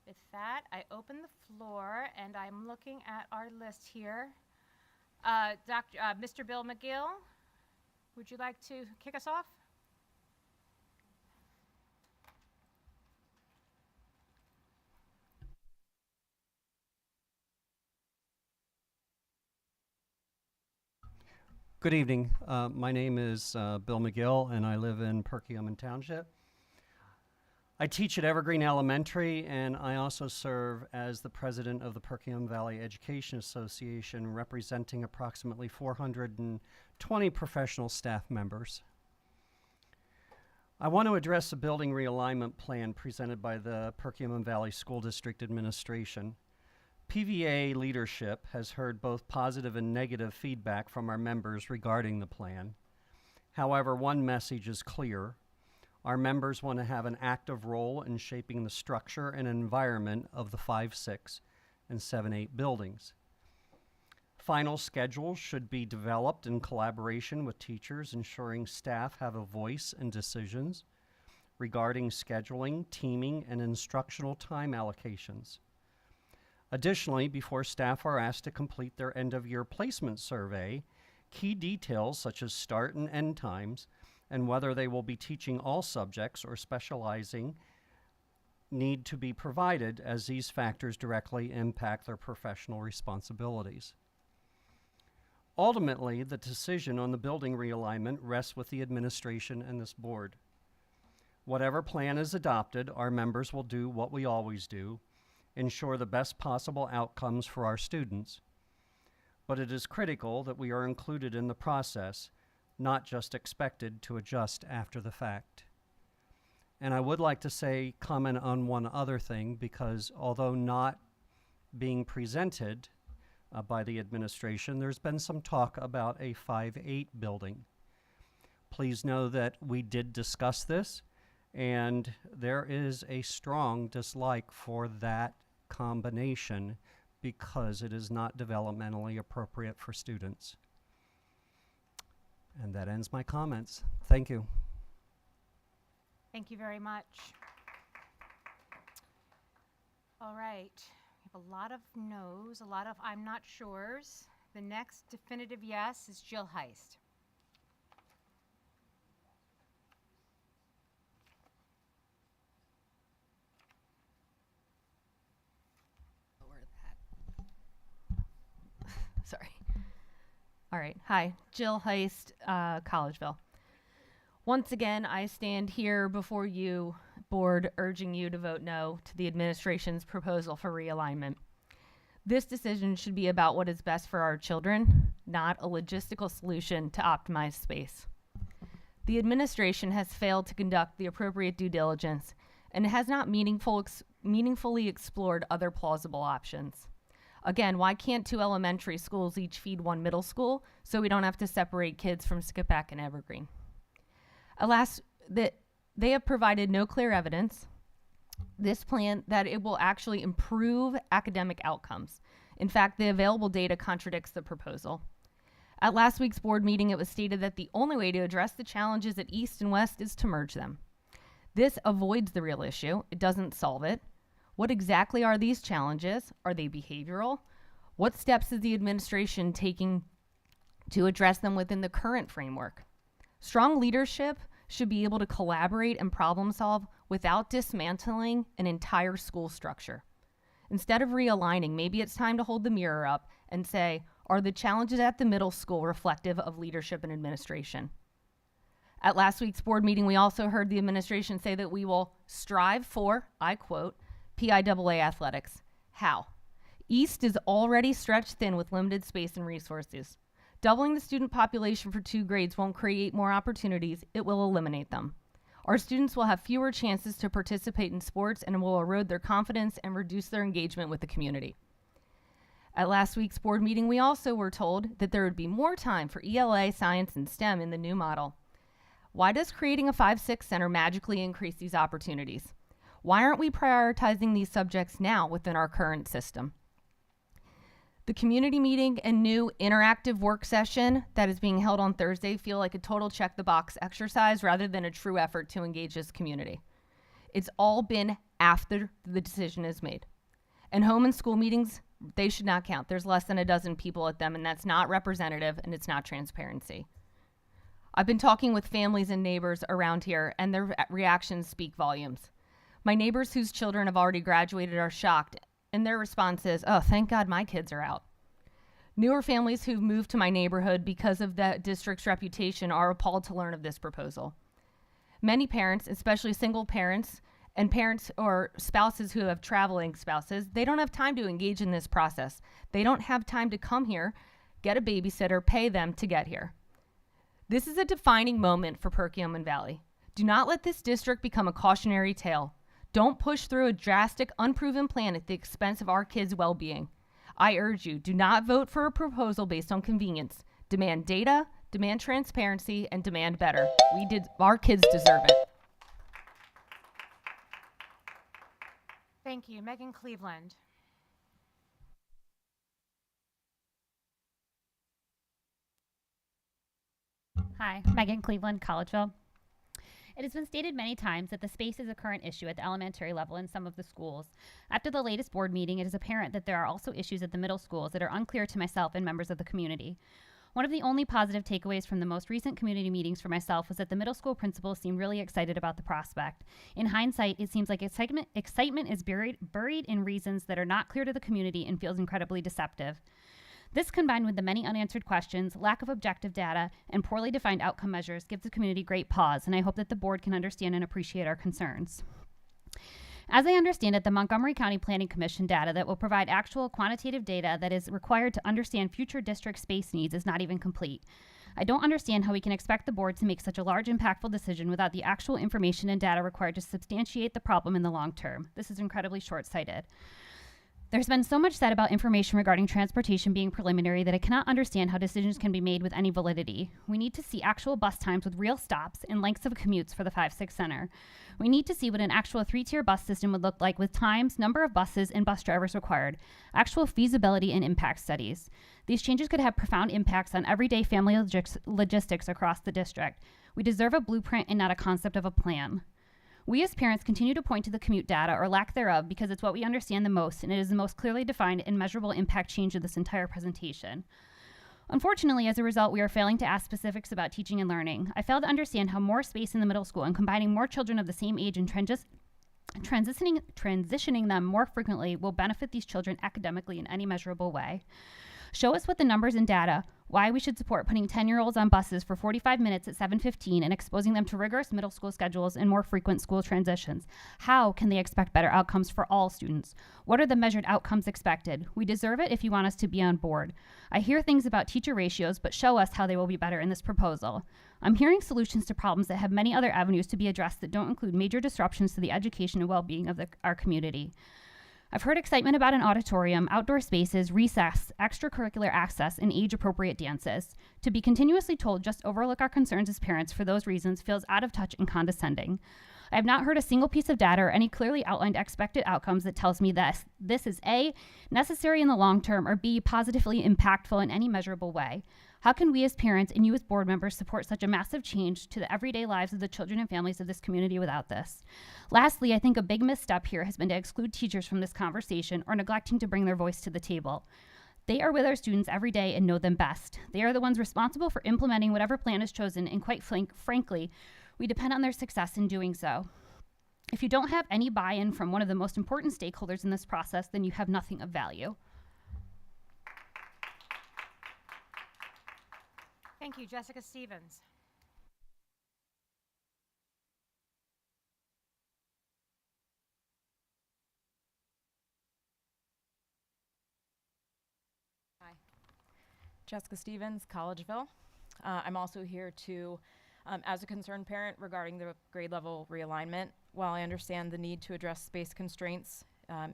With that, I open the floor, and I'm looking at our list here. Mr. Bill McGill, would you like to kick us off? Good evening. My name is Bill McGill, and I live in Perkiomen Township. I teach at Evergreen Elementary, and I also serve as the president of the Perkiomen Valley Education Association, representing approximately 420 professional staff members. I want to address a building realignment plan presented by the Perkiomen Valley School District Administration. PVA leadership has heard both positive and negative feedback from our members regarding the plan. However, one message is clear. Our members want to have an active role in shaping the structure and environment of the 5, 6, and 7, 8 buildings. Final schedules should be developed in collaboration with teachers, ensuring staff have a voice in decisions regarding scheduling, teaming, and instructional time allocations. Additionally, before staff are asked to complete their end-of-year placement survey, key details such as start and end times and whether they will be teaching all subjects or specializing need to be provided, as these factors directly impact their professional responsibilities. Ultimately, the decision on the building realignment rests with the administration and this board. Whatever plan is adopted, our members will do what we always do: ensure the best possible outcomes for our students. But it is critical that we are included in the process, not just expected to adjust after the fact. And I would like to comment on one other thing, because although not being presented by the administration, there's been some talk about a 5-8 building. Please know that we did discuss this, and there is a strong dislike for that combination because it is not developmentally appropriate for students. And that ends my comments. Thank you. Thank you very much. All right. We have a lot of no's, a lot of I'm not sure's. The next definitive yes is Jill Heist. Sorry. All right. Hi, Jill Heist, Collegeville. Once again, I stand here before you, board, urging you to vote no to the administration's proposal for realignment. This decision should be about what is best for our children, not a logistical solution to optimize space. The administration has failed to conduct the appropriate due diligence and has not meaningfully explored other plausible options. Again, why can't 2 elementary schools each feed 1 middle school so we don't have to separate kids from Skippack and Evergreen? Alas, they have provided no clear evidence, this plan, that it will actually improve academic outcomes. In fact, the available data contradicts the proposal. At last week's board meeting, it was stated that the only way to address the challenges at East and West is to merge them. This avoids the real issue. It doesn't solve it. What exactly are these challenges? Are they behavioral? What steps is the administration taking to address them within the current framework? Strong leadership should be able to collaborate and problem solve without dismantling an entire school structure. Instead of realigning, maybe it's time to hold the mirror up and say, are the challenges at the middle school reflective of leadership and administration? At last week's board meeting, we also heard the administration say that we will strive for, I quote, PIAA athletics. How? East is already stretched thin with limited space and resources. Doubling the student population for 2 grades won't create more opportunities, it will eliminate them. Our students will have fewer chances to participate in sports and will erode their confidence and reduce their engagement with the community. At last week's board meeting, we also were told that there would be more time for ELA, science, and STEM in the new model. Why does creating a 5-6 center magically increase these opportunities? Why aren't we prioritizing these subjects now within our current system? The community meeting and new interactive work session that is being held on Thursday feel like a total check the box exercise rather than a true effort to engage this community. It's all been after the decision is made. And home and school meetings, they should not count. There's less than a dozen people at them, and that's not representative and it's not transparency. I've been talking with families and neighbors around here, and their reactions speak volumes. My neighbors whose children have already graduated are shocked, and their response is, "Oh, thank God my kids are out." Newer families who've moved to my neighborhood because of the district's reputation are appalled to learn of this proposal. Many parents, especially single parents and parents or spouses who have traveling spouses, they don't have time to engage in this process. They don't have time to come here, get a babysitter, pay them to get here. This is a defining moment for Perkiomen Valley. Do not let this district become a cautionary tale. Don't push through a drastic, unproven plan at the expense of our kids' well-being. I urge you, do not vote for a proposal based on convenience. Demand data, demand transparency, and demand better. Our kids deserve it. Thank you. Megan Cleveland. Hi, Megan Cleveland, Collegeville. It has been stated many times that the space is a current issue at the elementary level in some of the schools. After the latest board meeting, it is apparent that there are also issues at the middle schools that are unclear to myself and members of the community. One of the only positive takeaways from the most recent community meetings for myself was that the middle school principals seem really excited about the prospect. In hindsight, it seems like excitement is buried in reasons that are not clear to the community and feels incredibly deceptive. This, combined with the many unanswered questions, lack of objective data, and poorly defined outcome measures, gives the community great pause, and I hope that the board can understand and appreciate our concerns. As I understand it, the Montgomery County Planning Commission data that will provide actual quantitative data that is required to understand future district space needs is not even complete. I don't understand how we can expect the board to make such a large, impactful decision without the actual information and data required to substantiate the problem in the long term. This is incredibly short-sighted. There's been so much said about information regarding transportation being preliminary that I cannot understand how decisions can be made with any validity. We need to see actual bus times with real stops and lengths of commutes for the 5-6 center. We need to see what an actual 3-tier bus system would look like with times, number of buses, and bus drivers required, actual feasibility and impact studies. These changes could have profound impacts on everyday family logistics across the district. We deserve a blueprint and not a concept of a plan. We as parents continue to point to the commute data or lack thereof because it's what we understand the most, and it is the most clearly defined and measurable impact change of this entire presentation. Unfortunately, as a result, we are failing to ask specifics about teaching and learning. I fail to understand how more space in the middle school and combining more children of the same age and transitioning them more frequently will benefit these children academically in any measurable way. Show us with the numbers and data why we should support putting 10-year-olds on buses for 45 minutes at 7:15 and exposing them to rigorous middle school schedules and more frequent school transitions. How can they expect better outcomes for all students? What are the measured outcomes expected? We deserve it if you want us to be on board. I hear things about teacher ratios, but show us how they will be better in this proposal. I'm hearing solutions to problems that have many other avenues to be addressed that don't include major disruptions to the education and well-being of our community. I've heard excitement about an auditorium, outdoor spaces, recess, extracurricular access, and age-appropriate dances. To be continuously told just overlook our concerns as parents for those reasons feels out of touch and condescending. I have not heard a single piece of data or any clearly outlined expected outcomes that tells me that this is A, necessary in the long term, or B, positively impactful in any measurable way. How can we as parents and you as board members support such a massive change to the everyday lives of the children and families of this community without this? Lastly, I think a big misstep here has been to exclude teachers from this conversation or neglecting to bring their voice to the table. They are with our students every day and know them best. They are the ones responsible for implementing whatever plan is chosen, and quite frankly, we depend on their success in doing so. If you don't have any buy-in from one of the most important stakeholders in this process, then you have nothing of value. Thank you. Jessica Stevens. Jessica Stevens, Collegeville. I'm also here to, as a concerned parent regarding the grade level realignment. While I understand the need to address space constraints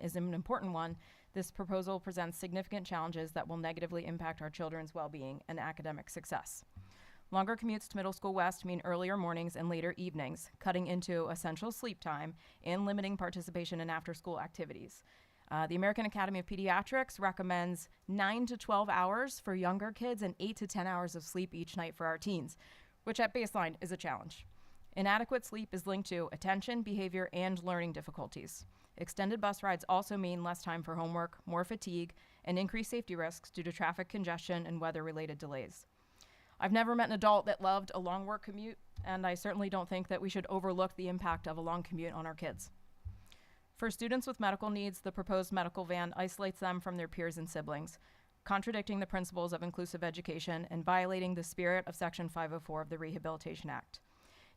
is an important one, this proposal presents significant challenges that will negatively impact our children's well-being and academic success. Longer commutes to Middle School West mean earlier mornings and later evenings, cutting into essential sleep time and limiting participation in after-school activities. The American Academy of Pediatrics recommends 9 to 12 hours for younger kids and 8 to 10 hours of sleep each night for our teens, which at baseline is a challenge. Inadequate sleep is linked to attention, behavior, and learning difficulties. Extended bus rides also mean less time for homework, more fatigue, and increased safety risks due to traffic congestion and weather-related delays. I've never met an adult that loved a long work commute, and I certainly don't think that we should overlook the impact of a long commute on our kids. For students with medical needs, the proposed medical van isolates them from their peers and siblings, contradicting the principles of inclusive education and violating the spirit of Section 504 of the Rehabilitation Act.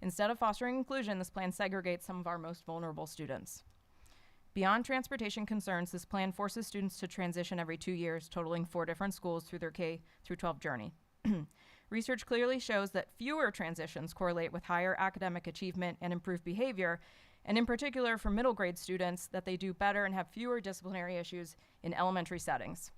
Instead of fostering inclusion, this plan segregates some of our most vulnerable students. Beyond transportation concerns, this plan forces students to transition every 2 years, totaling 4 different schools through their K-12 journey. Research clearly shows that fewer transitions correlate with higher academic achievement and improved behavior, and in particular for middle grade students, that they do better and have fewer disciplinary issues in elementary settings.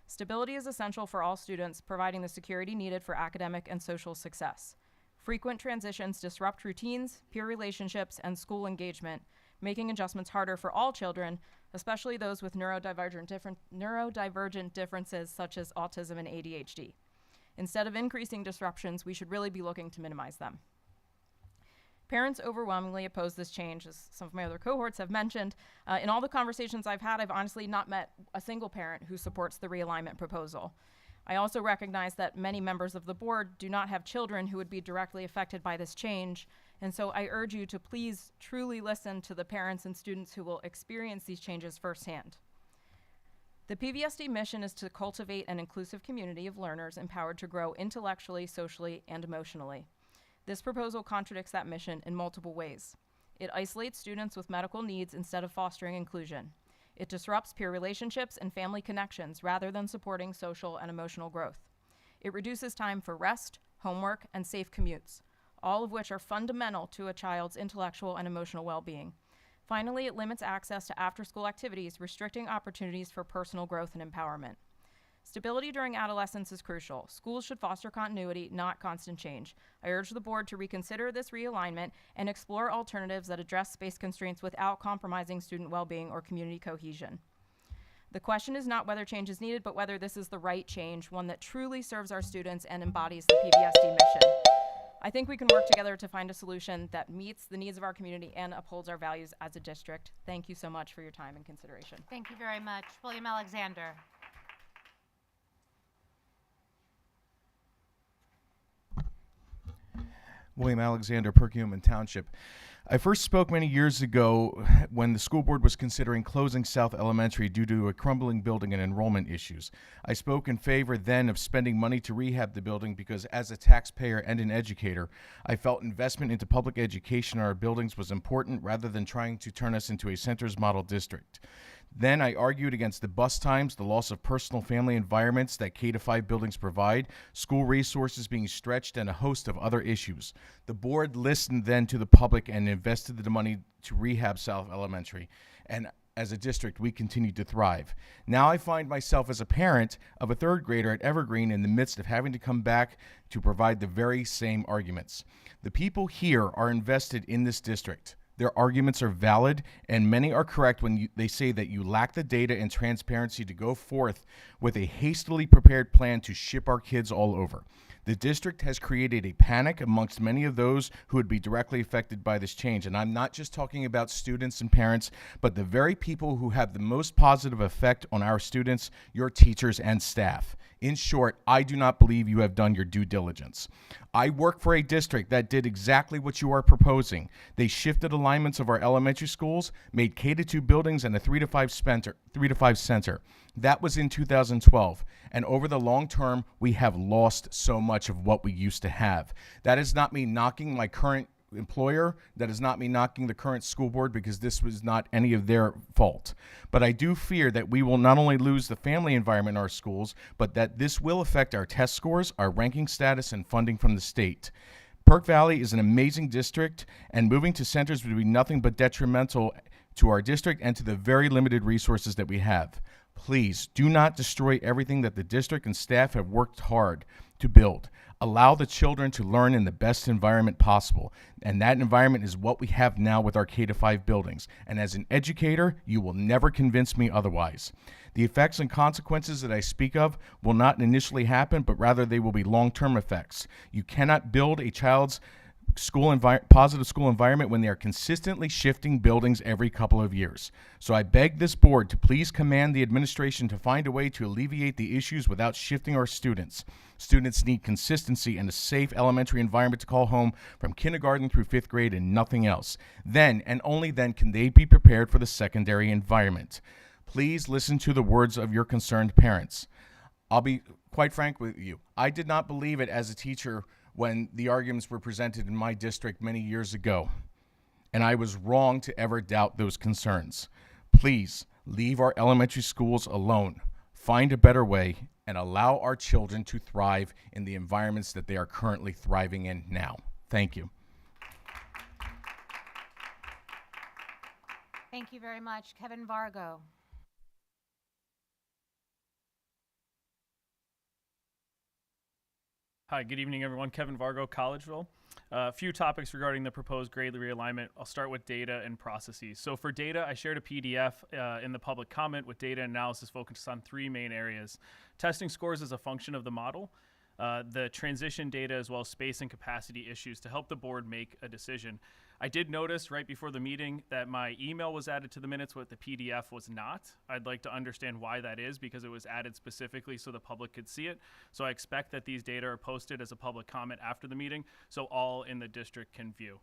Stability is essential for all students, providing the security needed for academic and social success. Frequent transitions disrupt routines, peer relationships, and school engagement, making adjustments harder for all children, especially those with neurodivergent differences such as autism and ADHD. Instead of increasing disruptions, we should really be looking to minimize them. Parents overwhelmingly oppose this change, as some of my other cohorts have mentioned. In all the conversations I've had, I've honestly not met a single parent who supports the realignment proposal. I also recognize that many members of the board do not have children who would be directly affected by this change, and so I urge you to please truly listen to the parents and students who will experience these changes firsthand. The PVSD mission is to cultivate an inclusive community of learners empowered to grow intellectually, socially, and emotionally. This proposal contradicts that mission in multiple ways. It isolates students with medical needs instead of fostering inclusion. It disrupts peer relationships and family connections rather than supporting social and emotional growth. It reduces time for rest, homework, and safe commutes, all of which are fundamental to a child's intellectual and emotional well-being. Finally, it limits access to after-school activities, restricting opportunities for personal growth and empowerment. Stability during adolescence is crucial. Schools should foster continuity, not constant change. I urge the board to reconsider this realignment and explore alternatives that address space constraints without compromising student well-being or community cohesion. The question is not whether change is needed, but whether this is the right change, one that truly serves our students and embodies the PVSD mission. I think we can work together to find a solution that meets the needs of our community and upholds our values as a district. Thank you so much for your time and consideration. Thank you very much. William Alexander. William Alexander, Perkiomen Township. I first spoke many years ago when the school board was considering closing South Elementary due to a crumbling building and enrollment issues. I spoke in favor then of spending money to rehab the building because as a taxpayer and an educator, I felt investment into public education in our buildings was important rather than trying to turn us into a centers model district. Then I argued against the bus times, the loss of personal family environments that K-5 buildings provide, school resources being stretched, and a host of other issues. The board listened then to the public and invested the money to rehab South Elementary. And as a district, we continued to thrive. Now I find myself as a parent of a third grader at Evergreen in the midst of having to come back to provide the very same arguments. The people here are invested in this district. Their arguments are valid, and many are correct when they say that you lack the data and transparency to go forth with a hastily prepared plan to ship our kids all over. The district has created a panic amongst many of those who would be directly affected by this change. And I'm not just talking about students and parents, but the very people who have the most positive effect on our students, your teachers and staff. In short, I do not believe you have done your due diligence. I work for a district that did exactly what you are proposing. They shifted alignments of our elementary schools, made K-2 buildings and a 3 to 5 center. That was in 2012. And over the long term, we have lost so much of what we used to have. That is not me knocking my current employer. That is not me knocking the current school board, because this was not any of their fault. But I do fear that we will not only lose the family environment in our schools, but that this will affect our test scores, our ranking status, and funding from the state. Perk Valley is an amazing district, and moving to centers would be nothing but detrimental to our district and to the very limited resources that we have. Please do not destroy everything that the district and staff have worked hard to build. Allow the children to learn in the best environment possible, and that environment is what we have now with our K-5 buildings. And as an educator, you will never convince me otherwise. The effects and consequences that I speak of will not initially happen, but rather they will be long-term effects. You cannot build a child's positive school environment when they are consistently shifting buildings every couple of years. So I beg this board to please command the administration to find a way to alleviate the issues without shifting our students. Students need consistency and a safe elementary environment to call home from kindergarten through 5th grade and nothing else. Then and only then can they be prepared for the secondary environment. Please listen to the words of your concerned parents. I'll be quite frank with you. I did not believe it as a teacher when the arguments were presented in my district many years ago, and I was wrong to ever doubt those concerns. Please leave our elementary schools alone, find a better way, and allow our children to thrive in the environments that they are currently thriving in now. Thank you. Thank you very much. Kevin Vargo. Hi, good evening, everyone. Kevin Vargo, Collegeville. A few topics regarding the proposed grade realignment. I'll start with data and processes. So for data, I shared a PDF in the public comment with data analysis focused on 3 main areas. Testing scores as a function of the model, the transition data, as well as space and capacity issues to help the board make a decision. I did notice right before the meeting that my email was added to the minutes, but the PDF was not. I'd like to understand why that is, because it was added specifically so the public could see it. So I expect that these data are posted as a public comment after the meeting so all in the district can view.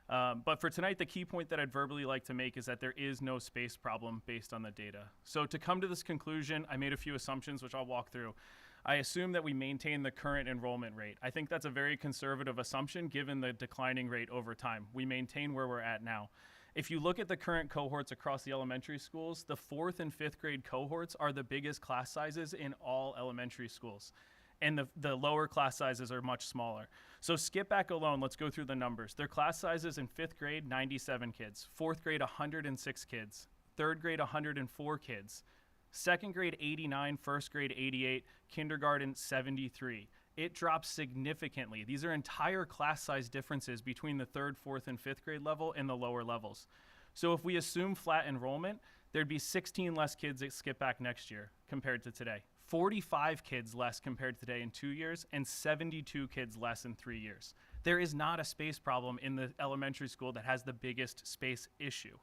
But for tonight, the key point that I'd verbally like to make is that there is no space problem based on the data. So to come to this conclusion, I made a few assumptions, which I'll walk through. I assume that we maintain the current enrollment rate. I think that's a very conservative assumption given the declining rate over time. We maintain where we're at now. If you look at the current cohorts across the elementary schools, the 4th and 5th grade cohorts are the biggest class sizes in all elementary schools. And the lower class sizes are much smaller. So skip back alone, let's go through the numbers. Their class sizes in 5th grade, 97 kids. 4th grade, 106 kids. 3rd grade, 104 kids. 2nd grade, 89, 1st grade, 88, kindergarten, 73. It drops significantly. These are entire class size differences between the 3rd, 4th, and 5th grade level and the lower levels. So if we assume flat enrollment, there'd be 16 less kids that skip back next year compared to today. 45 kids less compared to today in 2 years, and 72 kids less in 3 years. There is not a space problem in the elementary school that has the biggest space issue.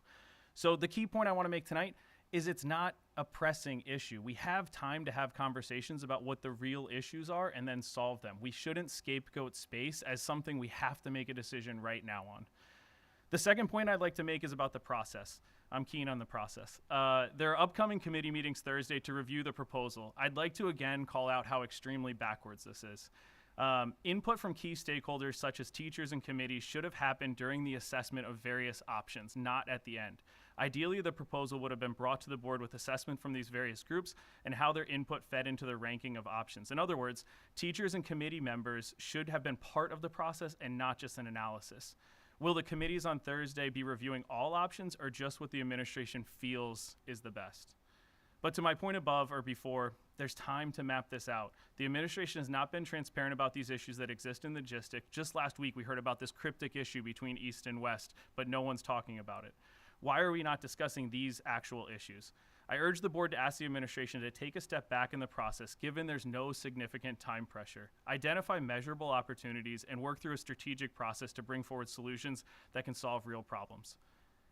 So the key point I want to make tonight is it's not a pressing issue. We have time to have conversations about what the real issues are and then solve them. We shouldn't scapegoat space as something we have to make a decision right now on. The second point I'd like to make is about the process. I'm keen on the process. There are upcoming committee meetings Thursday to review the proposal. I'd like to again call out how extremely backwards this is. Input from key stakeholders such as teachers and committees should have happened during the assessment of various options, not at the end. Ideally, the proposal would have been brought to the board with assessment from these various groups and how their input fed into the ranking of options. In other words, teachers and committee members should have been part of the process and not just an analysis. Will the committees on Thursday be reviewing all options or just what the administration feels is the best? But to my point above or before, there's time to map this out. The administration has not been transparent about these issues that exist in the district. Just last week, we heard about this cryptic issue between East and West, but no one's talking about it. Why are we not discussing these actual issues? I urge the board to ask the administration to take a step back in the process, given there's no significant time pressure. Identify measurable opportunities and work through a strategic process to bring forward solutions that can solve real problems.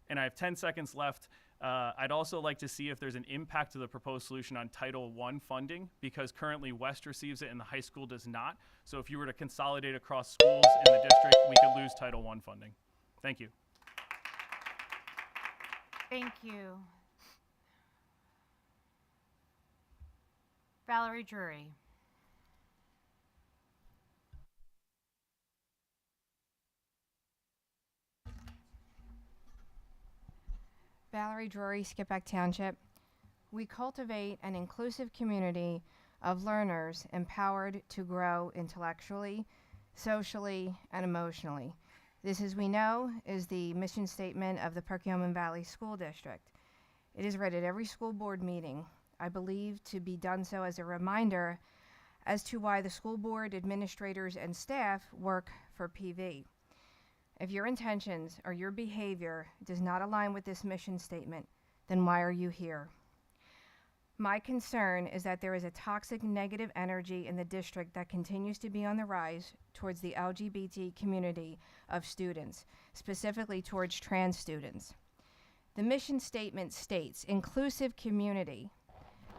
And I have 10 seconds left. I'd also like to see if there's an impact to the proposed solution on Title I funding, because currently West receives it and the high school does not. So if you were to consolidate across schools in the district, we could lose Title I funding. Thank you. Thank you. Valerie Drury. Valerie Drury, Skippack Township. We cultivate an inclusive community of learners empowered to grow intellectually, socially, and emotionally. This, as we know, is the mission statement of the Perkiomen Valley School District. It is read at every school board meeting. I believe to be done so as a reminder as to why the school board administrators and staff work for PV. If your intentions or your behavior does not align with this mission statement, then why are you here? My concern is that there is a toxic negative energy in the district that continues to be on the rise towards the LGBT community of students, specifically towards trans students. The mission statement states inclusive community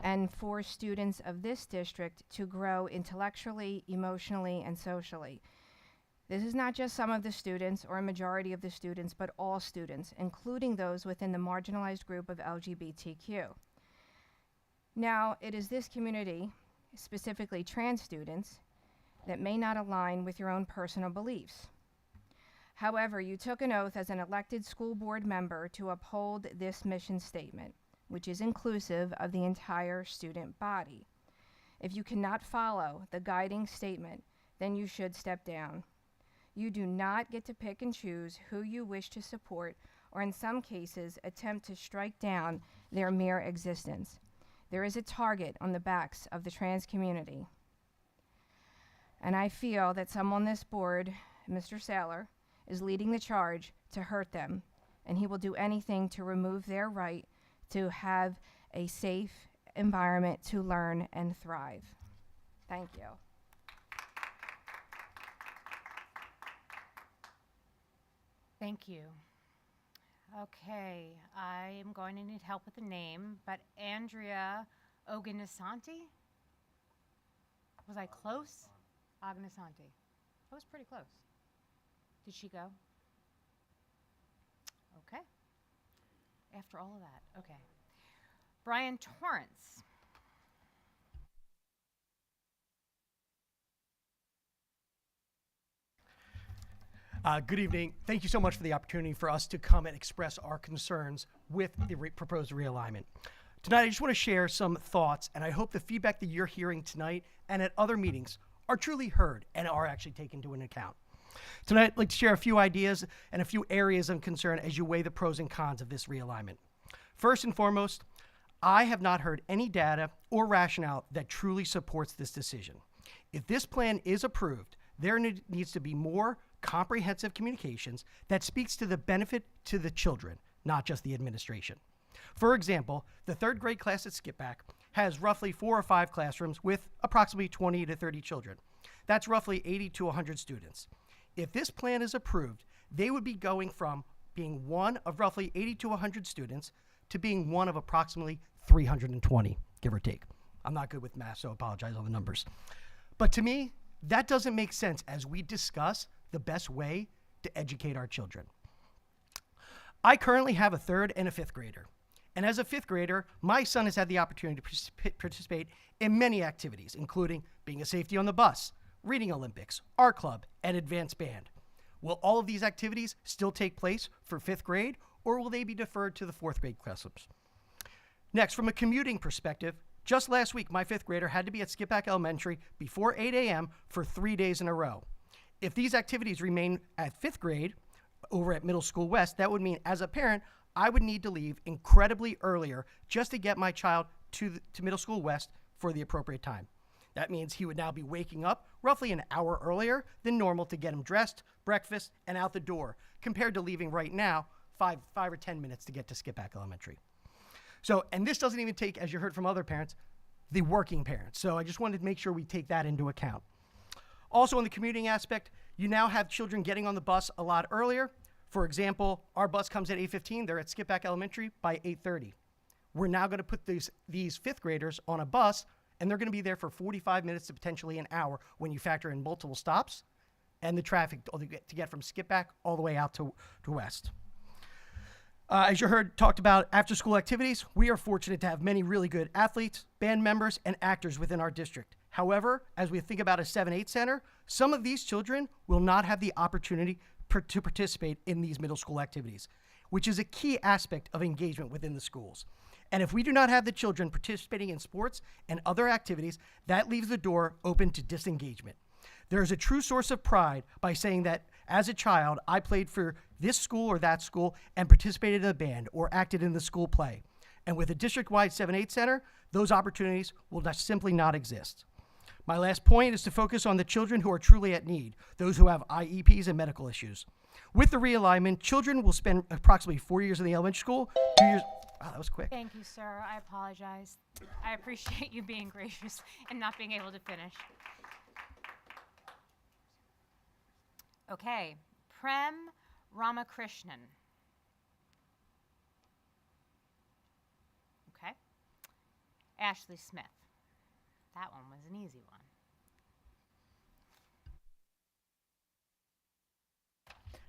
and for students of this district to grow intellectually, emotionally, and socially. This is not just some of the students or a majority of the students, but all students, including those within the marginalized group of LGBTQ. Now, it is this community, specifically trans students, that may not align with your own personal beliefs. However, you took an oath as an elected school board member to uphold this mission statement, which is inclusive of the entire student body. If you cannot follow the guiding statement, then you should step down. You do not get to pick and choose who you wish to support, or in some cases, attempt to strike down their mere existence. There is a target on the backs of the trans community. And I feel that some on this board, Mr. Saylor, is leading the charge to hurt them, and he will do anything to remove their right to have a safe environment to learn and thrive. Thank you. Thank you. Okay, I am going to need help with the name, but Andrea Oganasanti? Was I close? Oganasanti. I was pretty close. Did she go? Okay. After all of that, okay. Brian Torrance. Good evening. Thank you so much for the opportunity for us to come and express our concerns with the proposed realignment. Tonight, I just want to share some thoughts, and I hope the feedback that you're hearing tonight and at other meetings are truly heard and are actually taken into account. Tonight, I'd like to share a few ideas and a few areas of concern as you weigh the pros and cons of this realignment. First and foremost, I have not heard any data or rationale that truly supports this decision. If this plan is approved, there needs to be more comprehensive communications that speaks to the benefit to the children, not just the administration. For example, the third grade class at Skippack has roughly 4 or 5 classrooms with approximately 20 to 30 children. That's roughly 80 to 100 students. If this plan is approved, they would be going from being one of roughly 80 to 100 students to being one of approximately 320, give or take. I'm not good with math, so I apologize on the numbers. But to me, that doesn't make sense as we discuss the best way to educate our children. I currently have a 3rd and a 5th grader. And as a 5th grader, my son has had the opportunity to participate in many activities, including being a safety on the bus, reading Olympics, art club, and advanced band. Will all of these activities still take place for 5th grade, or will they be deferred to the 4th grade classrooms? Next, from a commuting perspective, just last week, my 5th grader had to be at Skippack Elementary before 8 a.m. for 3 days in a row. If these activities remain at 5th grade over at Middle School West, that would mean as a parent, I would need to leave incredibly earlier just to get my child to Middle School West for the appropriate time. That means he would now be waking up roughly an hour earlier than normal to get him dressed, breakfast, and out the door, compared to leaving right now 5 or 10 minutes to get to Skippack Elementary. So, and this doesn't even take, as you heard from other parents, the working parents. So I just wanted to make sure we take that into account. Also, in the commuting aspect, you now have children getting on the bus a lot earlier. For example, our bus comes at 8:15. They're at Skippack Elementary by 8:30. We're now going to put these 5th graders on a bus, and they're going to be there for 45 minutes to potentially an hour when you factor in multiple stops and the traffic to get from Skippack all the way out to West. As you heard talked about after-school activities, we are fortunate to have many really good athletes, band members, and actors within our district. However, as we think about a 7-8 center, some of these children will not have the opportunity to participate in these middle school activities. which is a key aspect of engagement within the schools. And if we do not have the children participating in sports and other activities, that leaves the door open to disengagement. There is a true source of pride by saying that as a child, I played for this school or that school and participated in a band or acted in the school play. And with a district-wide 7-8 center, those opportunities will simply not exist. My last point is to focus on the children who are truly at need, those who have IEPs and medical issues. With the realignment, children will spend approximately 4 years in the elementary school, 2 years. Wow, that was quick. Thank you, sir. I apologize. I appreciate you being gracious and not being able to finish. Okay, Prem Ramakrishnan. Okay. Ashley Smith. That one was an easy one.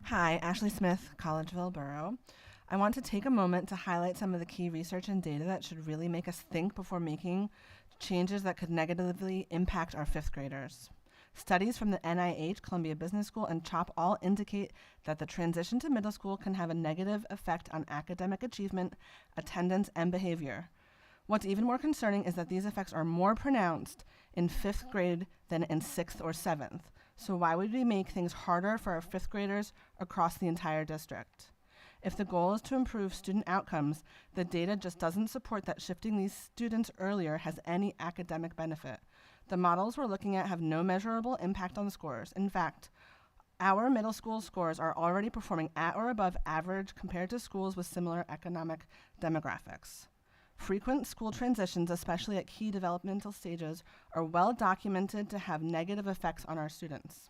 Hi, Ashley Smith, Collegeville Borough. I want to take a moment to highlight some of the key research and data that should really make us think before making changes that could negatively impact our fifth graders. Studies from the NIH, Columbia Business School, and CHOP all indicate that the transition to middle school can have a negative effect on academic achievement, attendance, and behavior. What's even more concerning is that these effects are more pronounced in fifth grade than in sixth or seventh. So why would we make things harder for our fifth graders across the entire district? If the goal is to improve student outcomes, the data just doesn't support that shifting these students earlier has any academic benefit. The models we're looking at have no measurable impact on the scores. In fact, our middle school scores are already performing at or above average compared to schools with similar economic demographics. Frequent school transitions, especially at key developmental stages, are well documented to have negative effects on our students.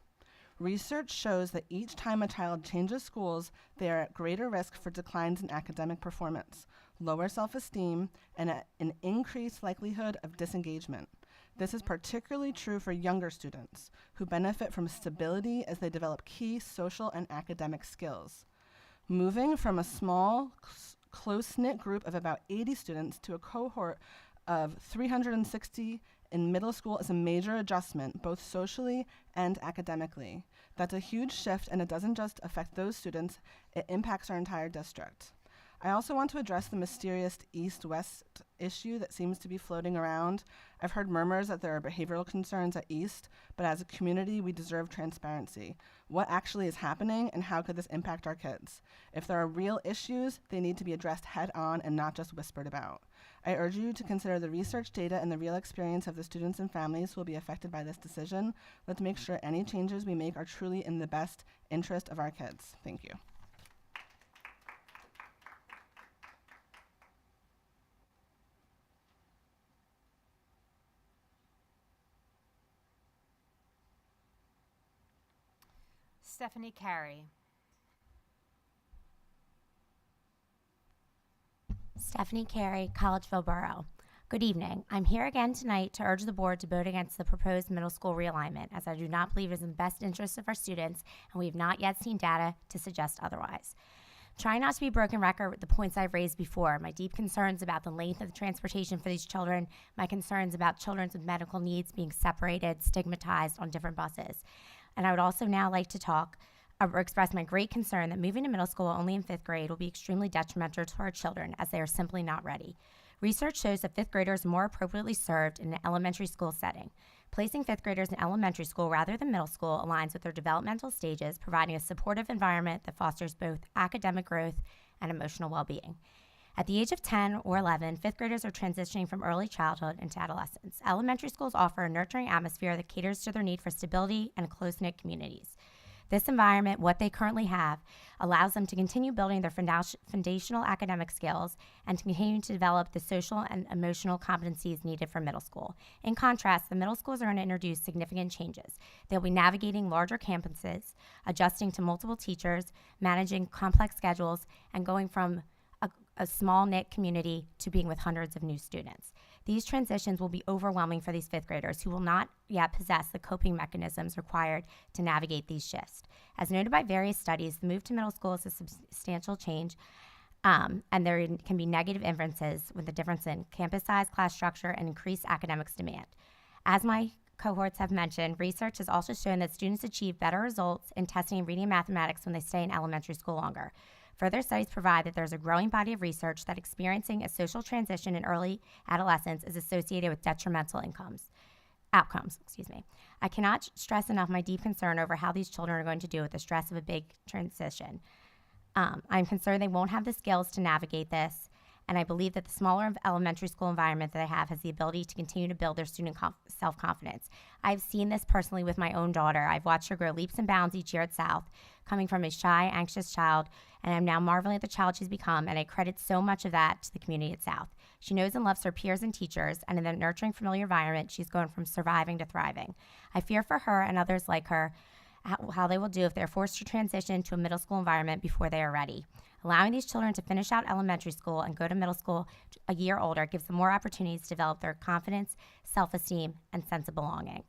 Research shows that each time a child changes schools, they are at greater risk for declines in academic performance, lower self-esteem, and an increased likelihood of disengagement. This is particularly true for younger students, who benefit from stability as they develop key social and academic skills. Moving from a small, close-knit group of about 80 students to a cohort of 360 in middle school is a major adjustment, both socially and academically. That's a huge shift, and it doesn't just affect those students, it impacts our entire district. I also want to address the mysterious East-West issue that seems to be floating around. I've heard murmurs that there are behavioral concerns at East, but as a community, we deserve transparency. What actually is happening, and how could this impact our kids? If there are real issues, they need to be addressed head-on and not just whispered about. I urge you to consider the research data and the real experience of the students and families who will be affected by this decision. Let's make sure any changes we make are truly in the best interest of our kids. Thank you. Stephanie Carey. Stephanie Carey, Collegeville Borough. Good evening. I'm here again tonight to urge the board to vote against the proposed middle school realignment, as I do not believe it is in the best interest of our students, and we have not yet seen data to suggest otherwise. Trying not to be a broken record with the points I've raised before, my deep concerns about the length of the transportation for these children, my concerns about children with medical needs being separated, stigmatized on different buses. And I would also now like to talk or express my great concern that moving to middle school only in fifth grade will be extremely detrimental to our children, as they are simply not ready. Research shows that fifth graders are more appropriately served in an elementary school setting. Placing fifth graders in elementary school rather than middle school aligns with their developmental stages, providing a supportive environment that fosters both academic growth and emotional well-being. At the age of 10 or 11, fifth graders are transitioning from early childhood into adolescence. Elementary schools offer a nurturing atmosphere that caters to their need for stability and close-knit communities. This environment, what they currently have, allows them to continue building their foundational academic skills and to continue to develop the social and emotional competencies needed for middle school. In contrast, the middle schools are going to introduce significant changes. They'll be navigating larger campuses, adjusting to multiple teachers, managing complex schedules, and going from a small-knit community to being with hundreds of new students. These transitions will be overwhelming for these fifth graders who will not yet possess the coping mechanisms required to navigate these shifts. As noted by various studies, the move to middle school is a substantial change, and there can be negative inferences with the difference in campus size, class structure, and increased academics demand. As my cohorts have mentioned, research has also shown that students achieve better results in testing and reading and mathematics when they stay in elementary school longer. Further studies provide that there's a growing body of research that experiencing a social transition in early adolescence is associated with detrimental outcomes. I cannot stress enough my deep concern over how these children are going to deal with the stress of a big transition. I'm concerned they won't have the skills to navigate this, and I believe that the smaller elementary school environment that they have has the ability to continue to build their student self-confidence. I've seen this personally with my own daughter. I've watched her grow leaps and bounds each year at South, coming from a shy, anxious child, and I'm now marveling at the child she's become, and I credit so much of that to the community at South. She knows and loves her peers and teachers, and in the nurturing, familiar environment, she's gone from surviving to thriving. I fear for her and others like her how they will do if they're forced to transition to a middle school environment before they are ready. Allowing these children to finish out elementary school and go to middle school a year older gives them more opportunities to develop their confidence, self-esteem, and sense of belonging.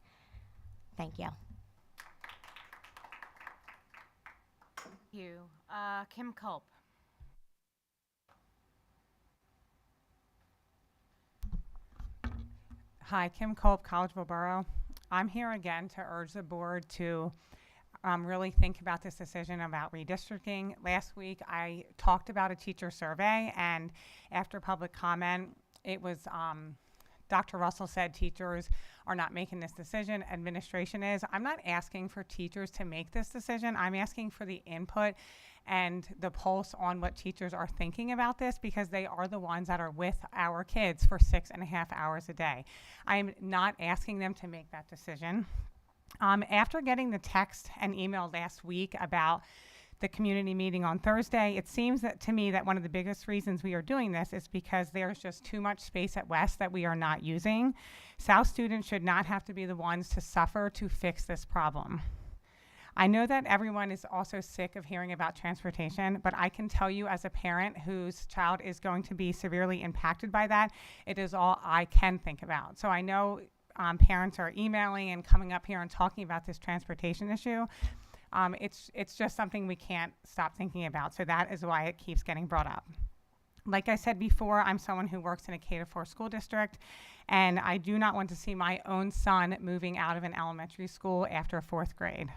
Thank you. Thank you. Kim Culp. Hi, Kim Culp, Collegeville Borough. I'm here again to urge the board to really think about this decision about redistricting. Last week, I talked about a teacher survey, and after public comment, it was Dr. Russell said teachers are not making this decision, administration is. I'm not asking for teachers to make this decision. I'm asking for the input and the pulse on what teachers are thinking about this, because they are the ones that are with our kids for 6.5 hours a day. I'm not asking them to make that decision. After getting the text and email last week about the community meeting on Thursday, it seems that to me that one of the biggest reasons we are doing this is because there's just too much space at West that we are not using. South students should not have to be the ones to suffer to fix this problem. I know that everyone is also sick of hearing about transportation, but I can tell you as a parent whose child is going to be severely impacted by that, it is all I can think about. So I know parents are emailing and coming up here and talking about this transportation issue. It's just something we can't stop thinking about. So that is why it keeps getting brought up. Like I said before, I'm someone who works in a K-4 school district, and I do not want to see my own son moving out of an elementary school after 4th grade.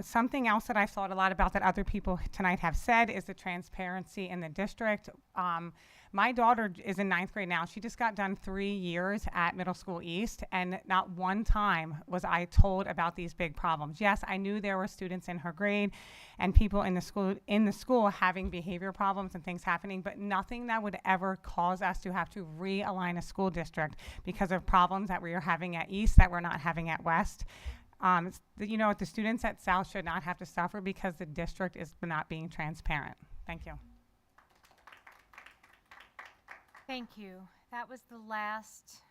Something else that I've thought a lot about that other people tonight have said is the transparency in the district. My daughter is in 9th grade now. She just got done 3 years at Middle School East, and not one time was I told about these big problems. Yes, I knew there were students in her grade and people in the school having behavior problems and things happening, but nothing that would ever cause us to have to realign a school district because of problems that we are having at East that we're not having at West. You know, the students at South should not have to suffer because the district is not being transparent. Thank you. Thank you. That was the last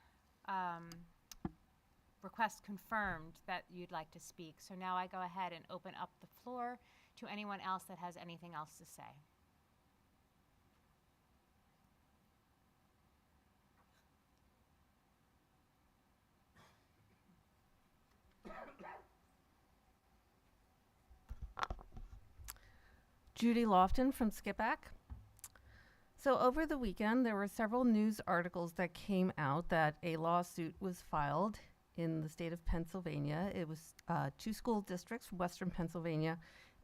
request confirmed that you'd like to speak. So now I go ahead and open up the floor to anyone else that has anything else to say. Judy Lofton from Skipback. So over the weekend, there were several news articles that came out that a lawsuit was filed in the state of Pennsylvania. It was 2 school districts from Western Pennsylvania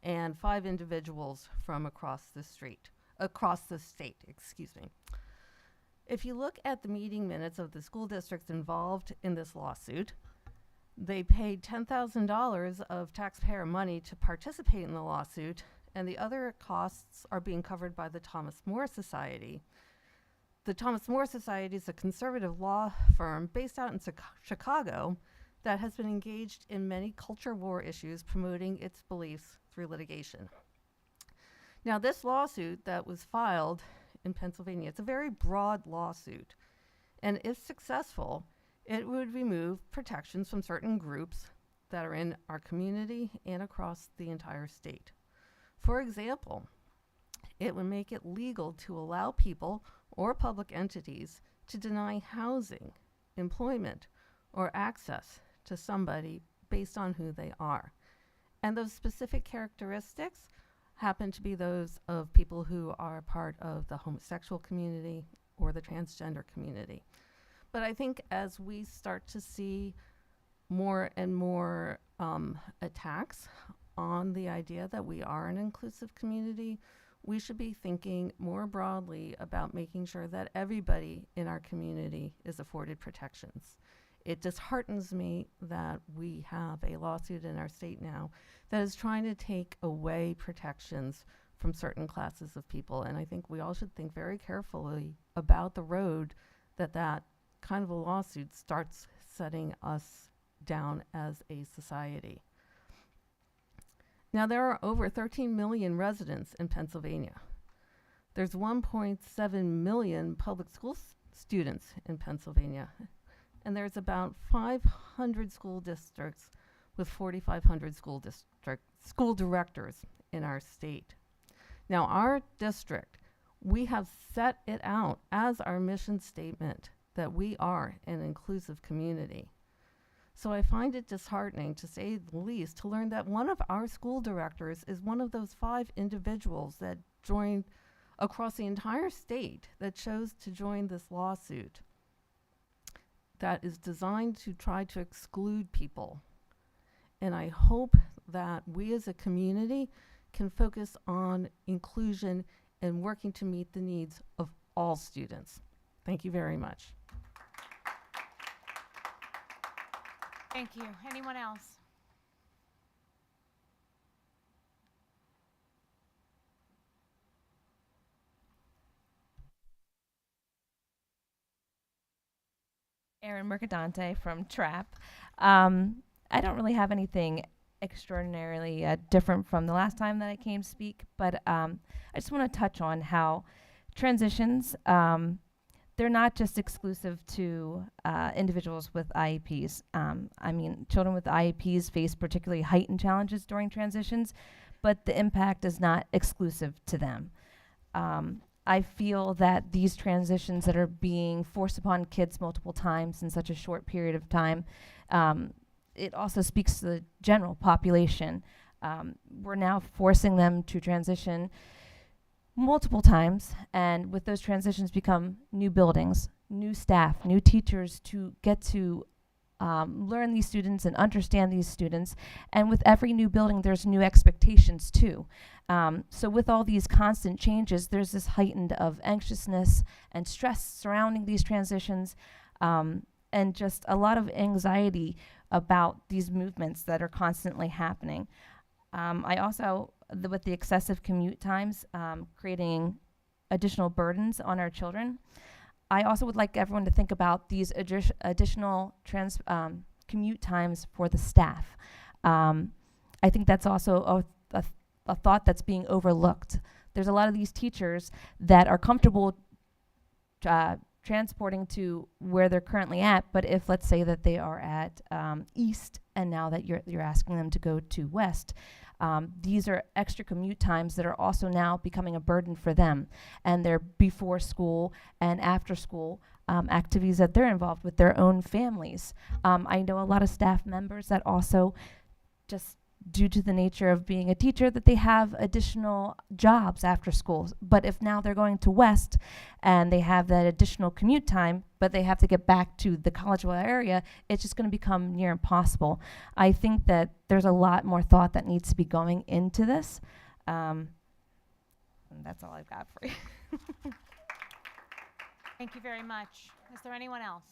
and 5 individuals from across the state, excuse me. If you look at the meeting minutes of the school districts involved in this lawsuit, they paid $10,000 of taxpayer money to participate in the lawsuit, and the other costs are being covered by the Thomas More Society. The Thomas More Society is a conservative law firm based out in Chicago that has been engaged in many culture war issues, promoting its beliefs through litigation. Now, this lawsuit that was filed in Pennsylvania, it's a very broad lawsuit, and if successful, it would remove protections from certain groups that are in our community and across the entire state. For example, it would make it legal to allow people or public entities to deny housing, employment, or access to somebody based on who they are. And those specific characteristics happen to be those of people who are part of the homosexual community or the transgender community. But I think as we start to see more and more attacks on the idea that we are an inclusive community, we should be thinking more broadly about making sure that everybody in our community is afforded protections. It disheartens me that we have a lawsuit in our state now that is trying to take away protections from certain classes of people. And I think we all should think very carefully about the road that that kind of a lawsuit starts setting us down as a society. Now, there are over 13 million residents in Pennsylvania. There's 1.7 million public school students in Pennsylvania. And there's about 500 school districts with 4,500 school directors in our state. Now, our district, we have set it out as our mission statement that we are an inclusive community. So I find it disheartening, to say the least, to learn that one of our school directors is one of those 5 individuals that joined across the entire state that chose to join this lawsuit that is designed to try to exclude people. And I hope that we as a community can focus on inclusion and working to meet the needs of all students. Thank you very much. Thank you. Anyone else? Erin Mercadante from TRAP. I don't really have anything extraordinarily different from the last time that I came to speak, but I just want to touch on how transitions, they're not just exclusive to individuals with IEPs. I mean, children with IEPs face particularly heightened challenges during transitions, but the impact is not exclusive to them. I feel that these transitions that are being forced upon kids multiple times in such a short period of time, it also speaks to the general population. We're now forcing them to transition multiple times, and with those transitions become new buildings, new staff, new teachers to get to learn these students and understand these students. And with every new building, there's new expectations too. So with all these constant changes, there's this heightened of anxiousness and stress surrounding these transitions, and just a lot of anxiety about these movements that are constantly happening. I also, with the excessive commute times, creating additional burdens on our children, I also would like everyone to think about these additional commute times for the staff. I think that's also a thought that's being overlooked. There's a lot of these teachers that are comfortable transporting to where they're currently at, but if let's say that they are at East and now that you're asking them to go to West, these are extra commute times that are also now becoming a burden for them, and their before school and after school activities that they're involved with their own families. I know a lot of staff members that also, just due to the nature of being a teacher, that they have additional jobs after school. But if now they're going to West and they have that additional commute time, but they have to get back to the Collegeville area, it's just going to become near impossible. I think that there's a lot more thought that needs to be going into this. And that's all I've got for you. Thank you very much. Is there anyone else?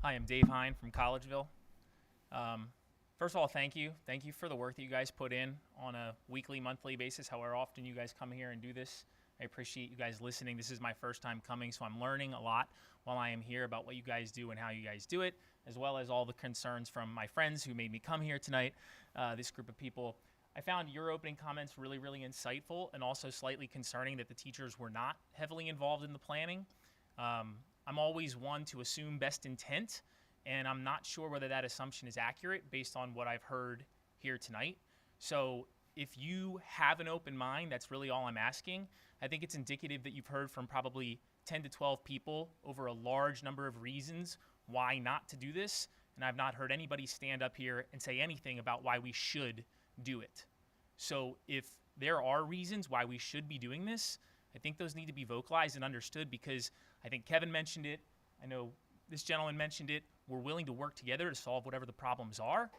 Hi, I'm Dave Hine from Collegeville. First of all, thank you. Thank you for the work that you guys put in on a weekly, monthly basis, however often you guys come here and do this. I appreciate you guys listening. This is my first time coming, so I'm learning a lot while I am here about what you guys do and how you guys do it, as well as all the concerns from my friends who made me come here tonight, this group of people. I found your opening comments really, really insightful and also slightly concerning that the teachers were not heavily involved in the planning. I'm always one to assume best intent, and I'm not sure whether that assumption is accurate based on what I've heard here tonight. So if you have an open mind, that's really all I'm asking. I think it's indicative that you've heard from probably 10 to 12 people over a large number of reasons why not to do this, and I've not heard anybody stand up here and say anything about why we should do it. So if there are reasons why we should be doing this, I think those need to be vocalized and understood, because I think Kevin mentioned it. I know this gentleman mentioned it, we're willing to work together to solve whatever the problems are.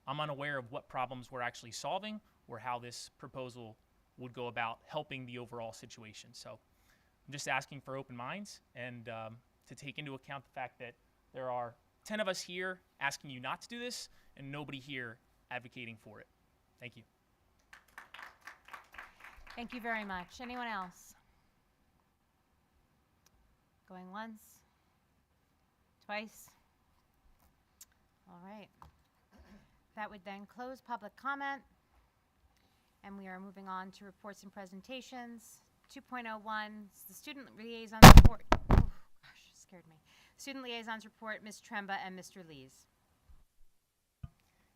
I'm unaware of what problems we're actually solving or how this proposal would go about helping the overall situation. So I'm just asking for open minds and to take into account the fact that there are 10 of us here asking you not to do this and nobody here advocating for it. Thank you. Thank you very much. Anyone else? Going once? Twice? All right. That would then close public comment. And we are moving on to reports and presentations. 2.01 is the student liaisons report. Oh, gosh, scared me. Student liaisons report, Ms. Tremba and Mr. Lees.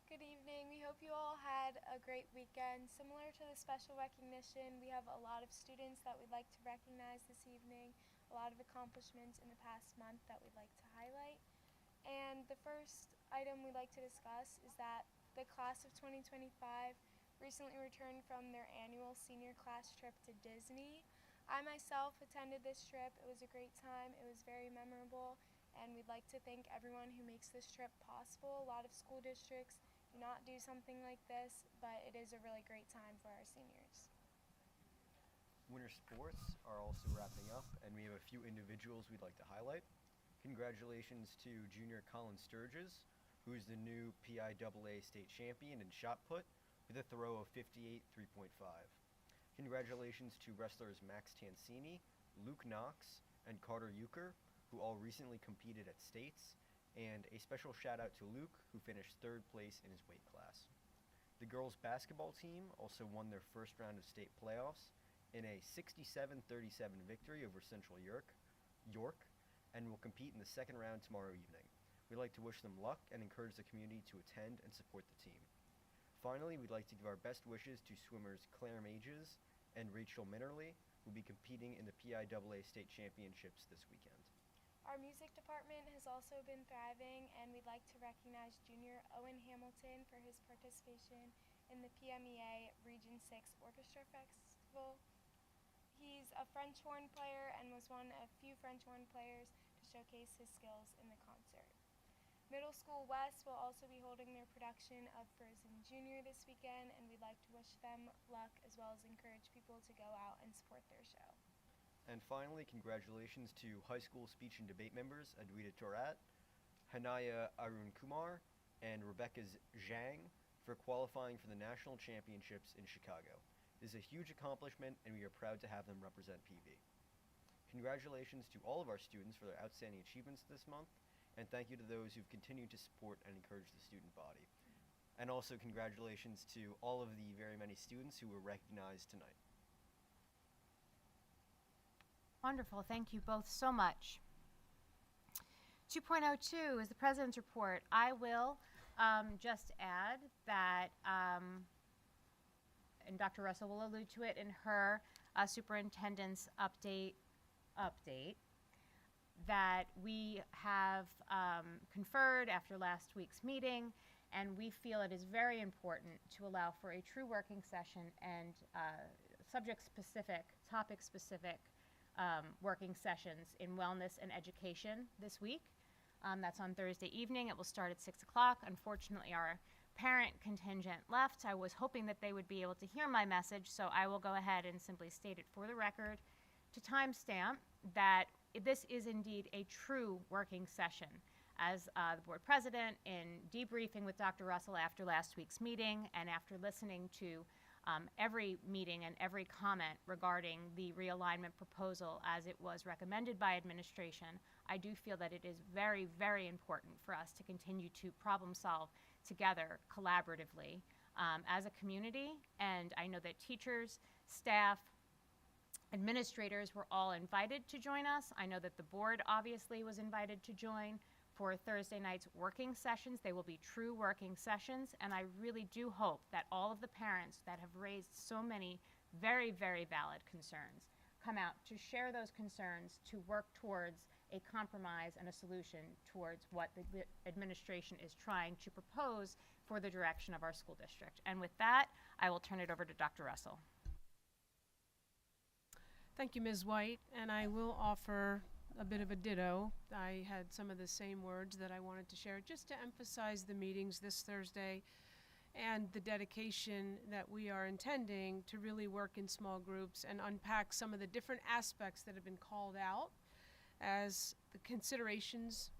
Good evening. We hope you all had a great weekend. Similar to the special recognition, we have a lot of students that we'd like to recognize this evening, a lot of accomplishments in the past month that we'd like to highlight. And the first item we'd like to discuss is that the class of 2025 recently returned from their annual senior class trip to Disney. I myself attended this trip. It was a great time. It was very memorable, and we'd like to thank everyone who makes this trip possible. A lot of school districts do not do something like this, but it is a really great time for our seniors. Winter sports are also wrapping up, and we have a few individuals we'd like to highlight. Congratulations to junior Colin Sturges, who is the new PIAA state champion in shot put with a throw of 58 3.5. Congratulations to wrestlers Max Tansini, Luke Knox, and Carter Euchre, who all recently competed at states, and a special shout out to Luke, who finished 3rd place in his weight class. The girls basketball team also won their first round of state playoffs in a 67-37 victory over Central York, and will compete in the second round tomorrow evening. We'd like to wish them luck and encourage the community to attend and support the team. Finally, we'd like to give our best wishes to swimmers Claire Mages and Rachel Minnerly, who will be competing in the PIAA state championships this weekend. Our music department has also been thriving, and we'd like to recognize junior Owen Hamilton for his participation in the PMEA Region 6 Orchestra Festival. He's a French horn player and was one of few French horn players to showcase his skills in the concert. Middle School West will also be holding their production of Frozen Junior this weekend, and we'd like to wish them luck as well as encourage people to go out and support their show. And finally, congratulations to high school speech and debate members Adwaita Torat, Hanaya Arun Kumar, and Rebecca Zhang for qualifying for the national championships in Chicago. This is a huge accomplishment, and we are proud to have them represent PV. Congratulations to all of our students for their outstanding achievements this month, and thank you to those who've continued to support and encourage the student body. And also congratulations to all of the very many students who were recognized tonight. Wonderful. Thank you both so much. 2.02 is the President's Report. I will just add that, and Dr. Russell will allude to it in her superintendent's update, that we have conferred after last week's meeting, and we feel it is very important to allow for a true working session and subject-specific, topic-specific working sessions in wellness and education this week. That's on Thursday evening. It will start at 6 o'clock. Unfortunately, our parent contingent left. I was hoping that they would be able to hear my message, so I will go ahead and simply state it for the record to timestamp that this is indeed a true working session. As the board president, in debriefing with Dr. Russell after last week's meeting and after listening to every meeting and every comment regarding the realignment proposal as it was recommended by administration, I do feel that it is very, very important for us to continue to problem solve together collaboratively as a community. And I know that teachers, staff, administrators were all invited to join us. I know that the board obviously was invited to join for Thursday night's working sessions. They will be true working sessions, and I really do hope that all of the parents that have raised so many very, very valid concerns come out to share those concerns, to work towards a compromise and a solution towards what the administration is trying to propose for the direction of our school district. And with that, I will turn it over to Dr. Russell. Thank you, Ms. White, and I will offer a bit of a ditto. I had some of the same words that I wanted to share just to emphasize the meetings this Thursday and the dedication that we are intending to really work in small groups and unpack some of the different aspects that have been called out as the considerations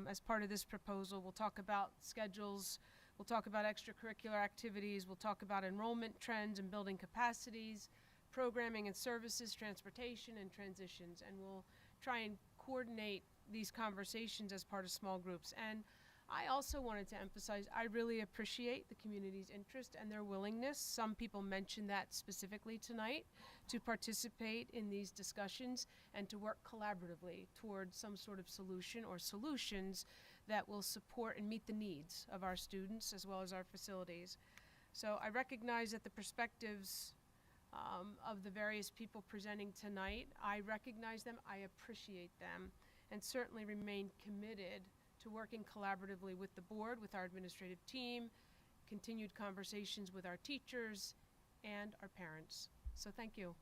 as part of this proposal. We'll talk about schedules, we'll talk about extracurricular activities, we'll talk about enrollment trends and building capacities, programming and services, transportation and transitions, and we'll try and coordinate these conversations as part of small groups. And I also wanted to emphasize, I really appreciate the community's interest and their willingness. Some people mentioned that specifically tonight, to participate in these discussions and to work collaboratively towards some sort of solution or solutions that will support and meet the needs of our students as well as our facilities. So I recognize that the perspectives of the various people presenting tonight, I recognize them, I appreciate them, and certainly remain committed to working collaboratively with the board, with our administrative team, continued conversations with our teachers and our parents. So thank you.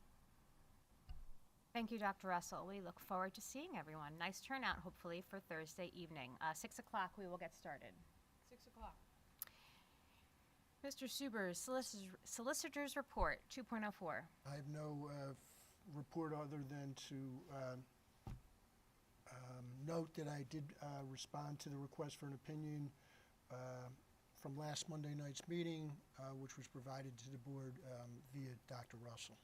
Thank you, Dr. Russell. We look forward to seeing everyone. Nice turnout, hopefully, for Thursday evening. 6 o'clock, we will get started. 6 o'clock. Mr. Subers, Solicitor's Report 2.04. I have no report other than to note that I did respond to the request for an opinion from last Monday night's meeting, which was provided to the board via Dr. Russell.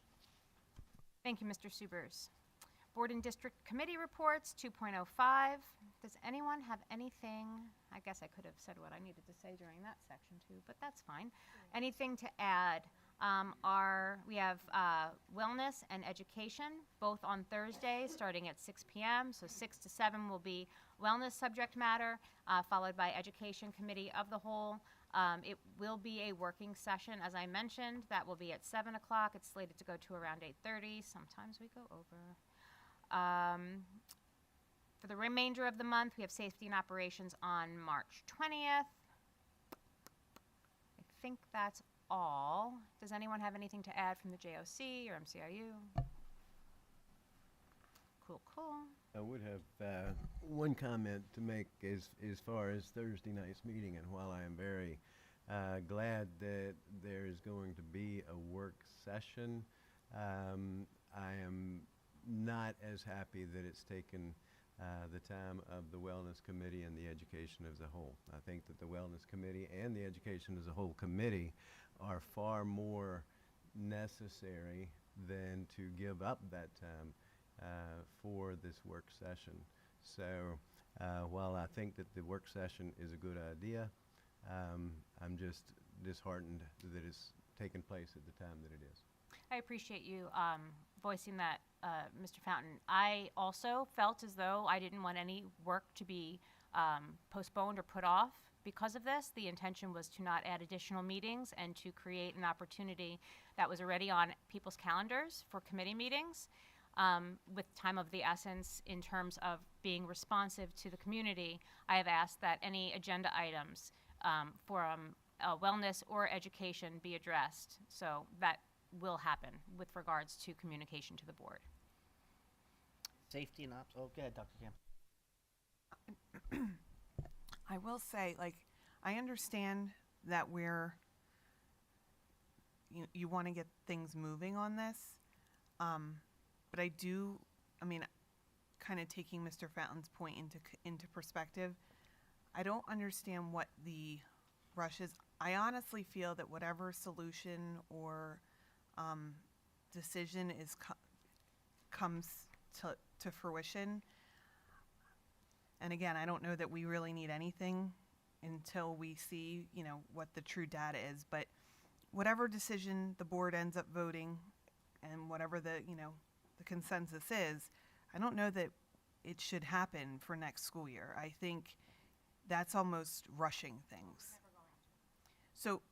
Thank you, Mr. Subers. Board and District Committee Reports 2.05. Does anyone have anything? I guess I could have said what I needed to say during that section too, but that's fine. Anything to add? We have wellness and education, both on Thursday, starting at 6 p.m. So 6 to 7 will be wellness subject matter, followed by Education Committee of the Whole. It will be a working session, as I mentioned. That will be at 7 o'clock. It's slated to go to around 8:30. Sometimes we go over. For the remainder of the month, we have safety and operations on March 20th. I think that's all. Does anyone have anything to add from the JOC or MCIU? Cool, cool. I would have one comment to make as far as Thursday night's meeting, and while I am very glad that there is going to be a work session, I am not as happy that it's taken the time of the Wellness Committee and the Education as a whole. I think that the Wellness Committee and the Education as a whole committee are far more necessary than to give up that time for this work session. So while I think that the work session is a good idea, I'm just disheartened that it's taken place at the time that it is. I appreciate you voicing that, Mr. Fountain. I also felt as though I didn't want any work to be postponed or put off because of this. The intention was to not add additional meetings and to create an opportunity that was already on people's calendars for committee meetings, with time of the essence in terms of being responsive to the community. I have asked that any agenda items for wellness or education be addressed. So that will happen with regards to communication to the board. Safety and ops. Oh, go ahead, Dr. Camp. I will say, like, I understand that you want to get things moving on this, but I mean, kind of taking Mr. Fountain's point into perspective, I don't understand what the rush is. I honestly feel that whatever solution or decision comes to fruition, and again, I don't know that we really need anything until we see, what the true data is, but whatever decision the board ends up voting and whatever the consensus is, I don't know that it should happen for next school year. I think that's almost rushing things. So,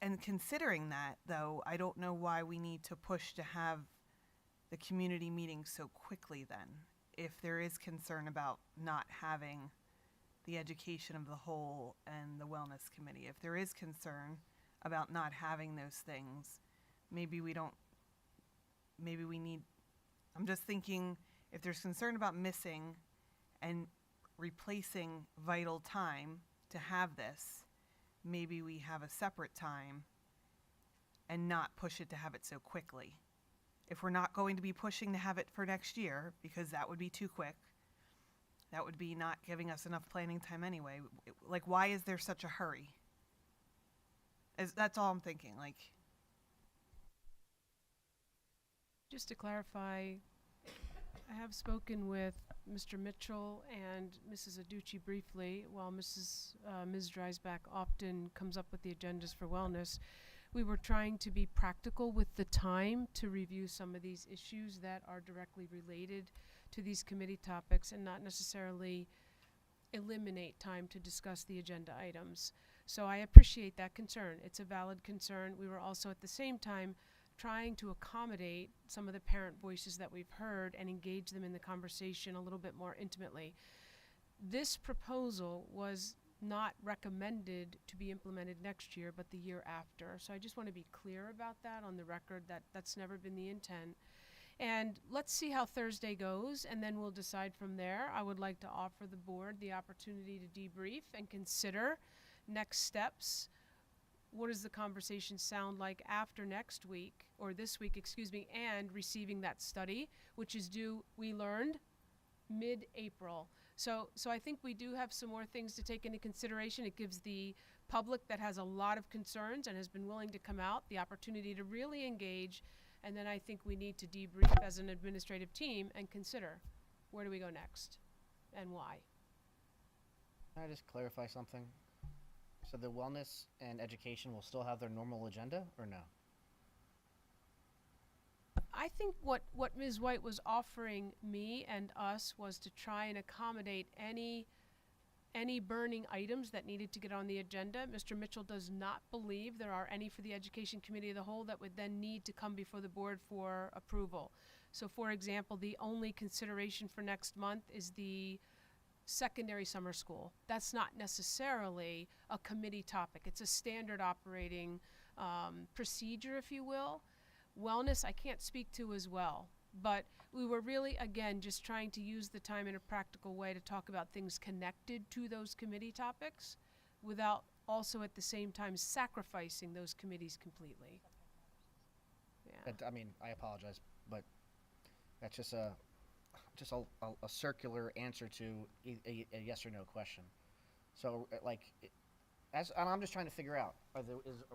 and considering that, though, I don't know why we need to push to have the community meeting so quickly then, if there is concern about not having the Education of the Whole and the Wellness Committee. If there is concern about not having those things, maybe we need, I'm just thinking if there's concern about missing and replacing vital time to have this, maybe we have a separate time and not push it to have it so quickly. If we're not going to be pushing to have it for next year, because that would be too quick, that would be not giving us enough planning time anyway. Like, why is there such a hurry? That's all I'm thinking. Like, Just to clarify, I have spoken with Mr. Mitchell and Mrs. Aducci briefly, while Ms. Dreisbach often comes up with the agendas for wellness. We were trying to be practical with the time to review some of these issues that are directly related to these committee topics and not necessarily eliminate time to discuss the agenda items. So I appreciate that concern. It's a valid concern. We were also at the same time trying to accommodate some of the parent voices that we've heard and engage them in the conversation a little bit more intimately. This proposal was not recommended to be implemented next year, but the year after. So I just want to be clear about that on the record, that that's never been the intent. And let's see how Thursday goes, and then we'll decide from there. I would like to offer the board the opportunity to debrief and consider next steps. What does the conversation sound like after next week, or this week, excuse me, and receiving that study, which is due, we learned, mid-April. So I think we do have some more things to take into consideration. It gives the public that has a lot of concerns and has been willing to come out the opportunity to really engage. And then I think we need to debrief as an administrative team and consider, where do we go next and why? Can I just clarify something? So the wellness and education will still have their normal agenda, or no? I think what Ms. White was offering me and us was to try and accommodate any burning items that needed to get on the agenda. Mr. Mitchell does not believe there are any for the Education Committee of the Whole that would then need to come before the board for approval. So for example, the only consideration for next month is the secondary summer school. That's not necessarily a committee topic. It's a standard operating procedure, if you will. Wellness, I can't speak to as well. But we were really, again, just trying to use the time in a practical way to talk about things connected to those committee topics without also at the same time sacrificing those committees completely. Yeah. I mean, I apologize, but that's just a circular answer to a yes or no question. So, and I'm just trying to figure out, are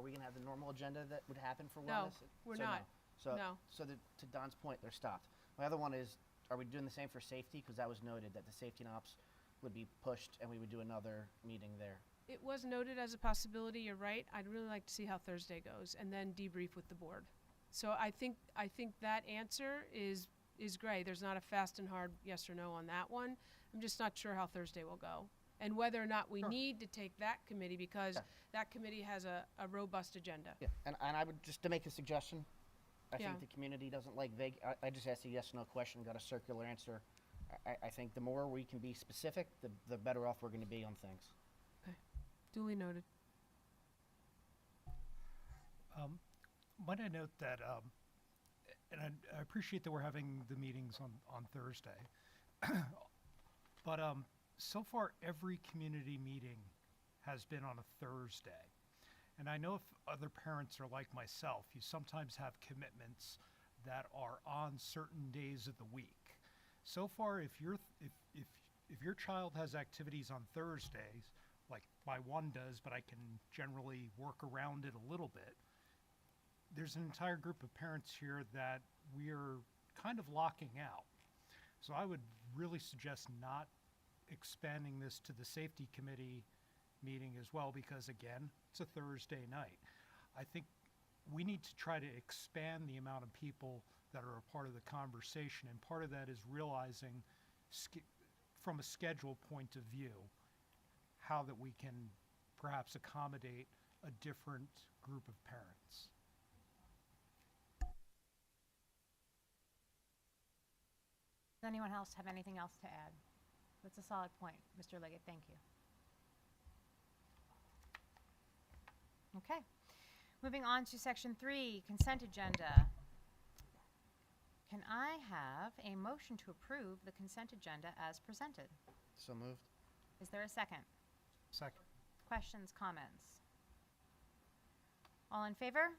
we going to have the normal agenda that would happen for wellness? We're not. No. So to Don's point, they're stopped. My other one is, are we doing the same for safety? Because that was noted that the safety and ops would be pushed and we would do another meeting there. It was noted as a possibility, you're right. I'd really like to see how Thursday goes and then debrief with the board. So I think that answer is gray. There's not a fast and hard yes or no on that one. I'm just not sure how Thursday will go. And whether or not we need to take that committee, because that committee has a robust agenda. Yeah, and I would, just to make a suggestion, I Yeah. think the community doesn't like vague. I just asked a yes no question, got a circular answer. I think the more we can be specific, the better off we're going to be on things. Okay, duly noted. Might I note that, and I appreciate that we're having the meetings on Thursday, but so far every community meeting has been on a Thursday. And I know if other parents are like myself, you sometimes have commitments that are on certain days of the week. So far, if your child has activities on Thursdays, like my one does, but I can generally work around it a little bit, there's an entire group of parents here that we're kind of locking out. So I would really suggest not expanding this to the safety committee meeting as well, because again, it's a Thursday night. I think we need to try to expand the amount of people that are a part of the conversation, and part of that is realizing from a schedule point of view how that we can perhaps accommodate a different group of parents. Does anyone else have anything else to add? That's a solid point, Mr. Liggett. Thank you. Okay. Moving on to section 3, consent agenda. Can I have a motion to approve the consent agenda as presented? So moved. Is there a second? Second. Questions, comments? All in favor?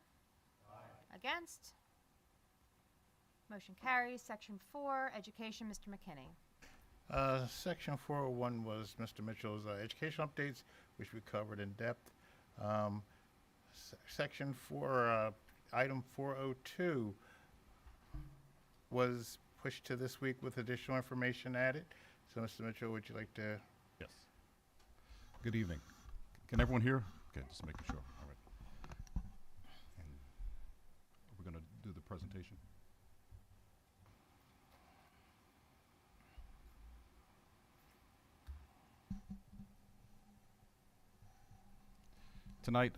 Aye. Against? Motion carries. Section 4, Education, Mr. McKinney. Section 401 was Mr. Mitchell's educational updates, which we covered in depth. Section 4, item 402 was pushed to this week with additional information added. So, Mr. Mitchell, would you like to? Yes. Good evening. Can everyone hear? Okay, just making sure. All right. And we're going to do the presentation. Tonight,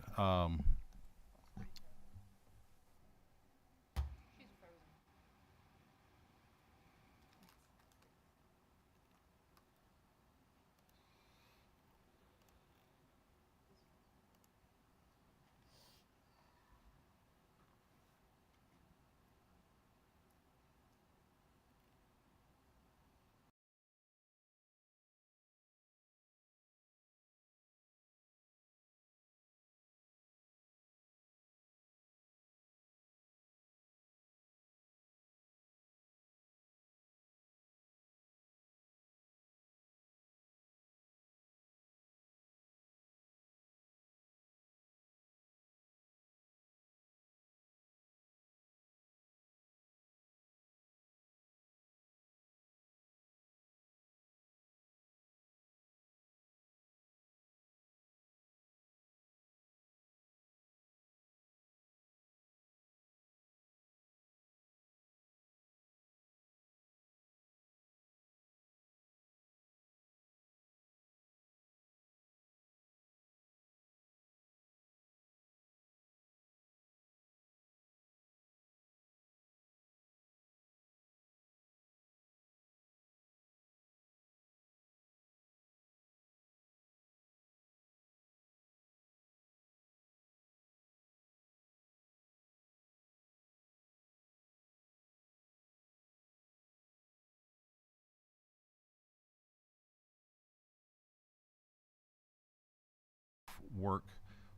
work,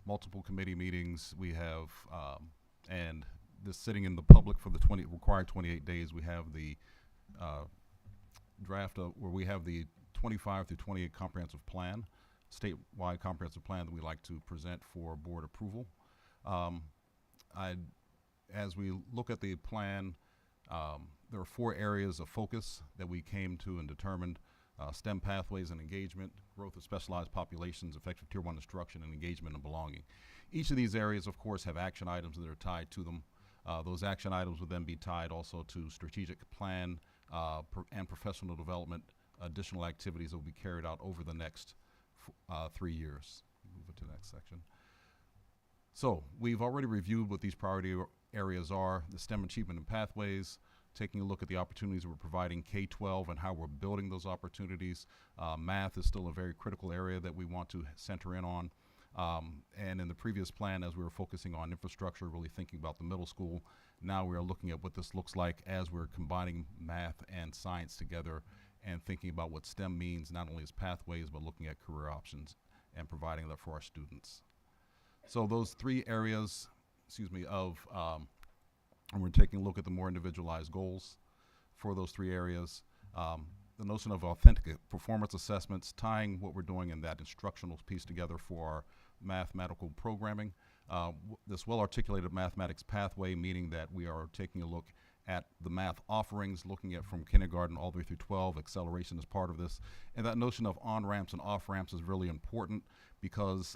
multiple committee meetings. We have, and this sitting in the public for the required 28 days. We have the draft where we have the 25 through 28 comprehensive plan, statewide comprehensive plan that we like to present for board approval. As we look at the plan, there are 4 areas of focus that we came to and determined: STEM pathways and engagement, growth of specialized populations, effective Tier 1 instruction, and engagement and belonging. Each of these areas, of course, have action items that are tied to them. Those action items would then be tied also to strategic plan and professional development, additional activities that will be carried out over the next 3 years. Move it to the next section. So we've already reviewed what these priority areas are: the STEM achievement and pathways, taking a look at the opportunities that we're providing K-12 and how we're building those opportunities. Math is still a very critical area that we want to center in on. And in the previous plan, as we were focusing on infrastructure, really thinking about the middle school, now we are looking at what this looks like as we're combining math and science together and thinking about what STEM means, not only as pathways, but looking at career options and providing that for our students. So those 3 areas, and we're taking a look at the more individualized goals for those 3 areas. The notion of authentic performance assessments, tying what we're doing in that instructional piece together for our mathematical programming. This well-articulated mathematics pathway, meaning that we are taking a look at the math offerings, looking at from kindergarten all the way through 12, acceleration is part of this. And that notion of on-ramps and off-ramps is really important because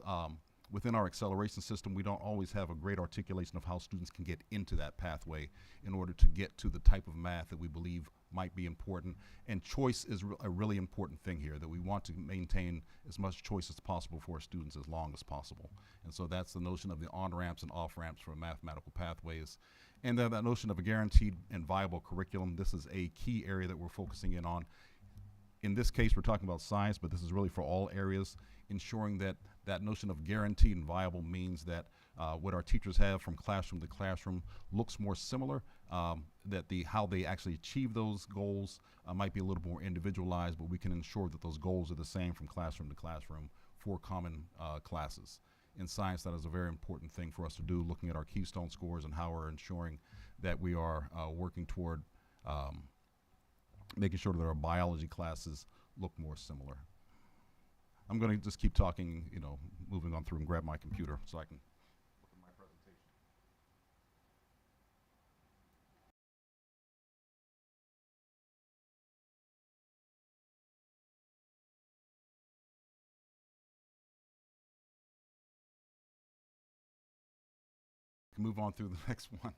within our acceleration system, we don't always have a great articulation of how students can get into that pathway in order to get to the type of math that we believe might be important. And choice is a really important thing here, that we want to maintain as much choice as possible for our students as long as possible. And so that's the notion of the on-ramps and off-ramps for mathematical pathways. And then that notion of a guaranteed and viable curriculum. This is a key area that we're focusing in on. In this case, we're talking about science, but this is really for all areas, ensuring that that notion of guaranteed and viable means that what our teachers have from classroom to classroom looks more similar, that how they actually achieve those goals might be a little more individualized, but we can ensure that those goals are the same from classroom to classroom for common classes. In science, that is a very important thing for us to do, looking at our Keystone scores and how we're ensuring that we are working toward making sure that our biology classes look more similar. I'm going to just keep talking, moving on through and grab my computer so I can look at my presentation. Move on through the next one.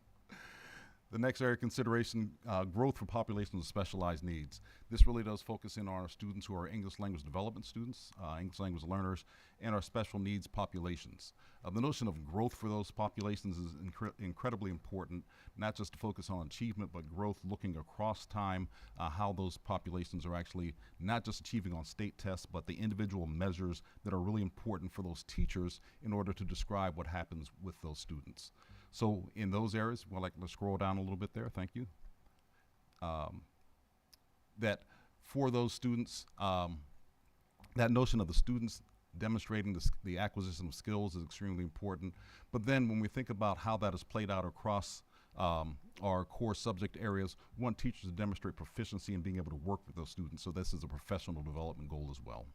The next area of consideration, growth for populations with specialized needs. This really does focus in on our students who are English language development students, English language learners, and our special needs populations. The notion of growth for those populations is incredibly important, not just to focus on achievement, but growth looking across time, how those populations are actually not just achieving on state tests, but the individual measures that are really important for those teachers in order to describe what happens with those students. So in those areas, let's scroll down a little bit there, thank you. That for those students, that notion of the students demonstrating the acquisition of skills is extremely important. But then when we think about how that is played out across our core subject areas, we want teachers to demonstrate proficiency in being able to work with those students. So this is a professional development goal as well.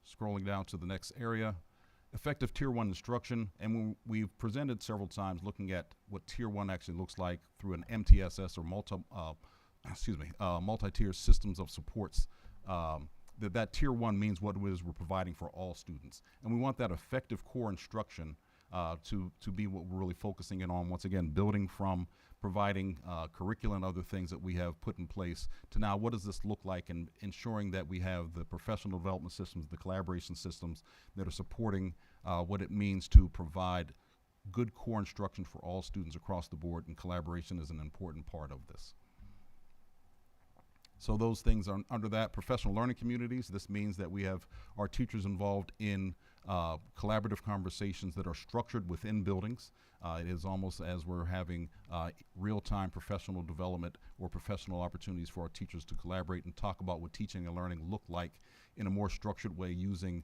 Scrolling down to the next area. Effective Tier 1 instruction, and we've presented several times looking at what Tier 1 actually looks like through an MTSS or multi-tier systems of supports. That Tier 1 means what it is we're providing for all students. And we want that effective core instruction to be what we're really focusing in on, once again, building from providing curriculum and other things that we have put in place to now what does this look like, and ensuring that we have the professional development systems, the collaboration systems that are supporting what it means to provide good core instruction for all students across the board, and collaboration is an important part of this. So those things are under that. Professional learning communities, this means that we have our teachers involved in collaborative conversations that are structured within buildings. It is almost as we're having real-time professional development or professional opportunities for our teachers to collaborate and talk about what teaching and learning look like in a more structured way using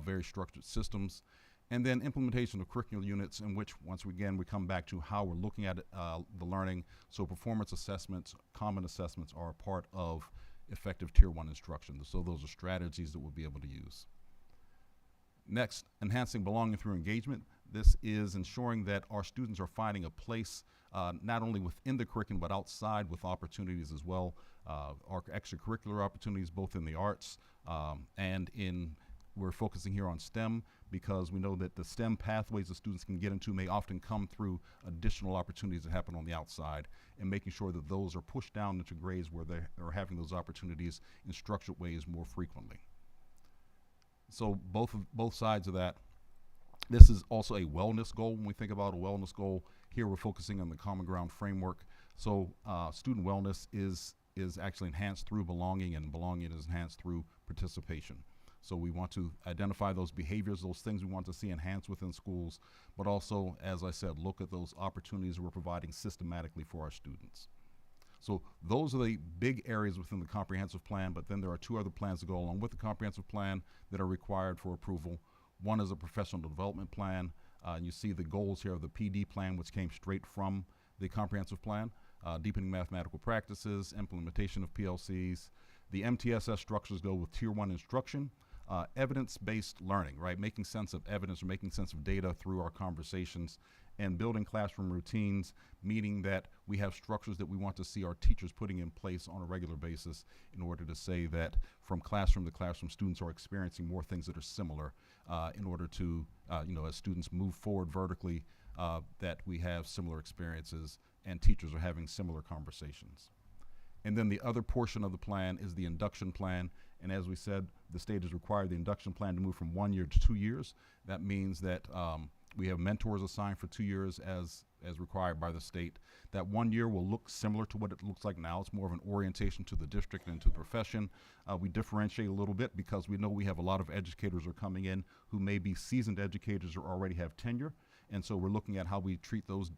very structured systems. And then implementation of curriculum units, in which, once again, we come back to how we're looking at the learning. So performance assessments, common assessments are a part of effective Tier 1 instruction. So those are strategies that we'll be able to use. Next, enhancing belonging through engagement. This is ensuring that our students are finding a place not only within the curriculum but outside with opportunities as well. Our extracurricular opportunities both in the arts and we're focusing here on STEM, because we know that the STEM pathways that students can get into may often come through additional opportunities that happen on the outside, and making sure that those are pushed down into grades where they are having those opportunities in structured ways more frequently. So both sides of that. This is also a wellness goal. When we think about a wellness goal, here we're focusing on the Common Ground framework. So student wellness is actually enhanced through belonging, and belonging is enhanced through participation. So we want to identify those behaviors, those things we want to see enhanced within schools, but also, as I said, look at those opportunities we're providing systematically for our students. So those are the big areas within the comprehensive plan, but then there are two other plans that go along with the comprehensive plan that are required for approval. One is a professional development plan. You see the goals here of the PD plan, which came straight from the comprehensive plan, deepening mathematical practices, implementation of PLCs. The MTSS structures go with Tier 1 instruction. Evidence-based learning, right? Making sense of evidence or making sense of data through our conversations, and building classroom routines, meaning that we have structures that we want to see our teachers putting in place on a regular basis in order to say that from classroom to classroom, students are experiencing more things that are similar in order to, as students move forward vertically, that we have similar experiences and teachers are having similar conversations. And then the other portion of the plan is the induction plan. And as we said, the state has required the induction plan to move from 1 year to 2 years. That means that we have mentors assigned for 2 years as required by the state. That 1 year will look similar to what it looks like now. It's more of an orientation to the district and to the profession. We differentiate a little bit because we know we have a lot of educators who are coming in who may be seasoned educators or already have tenure. And so we're looking at how we treat those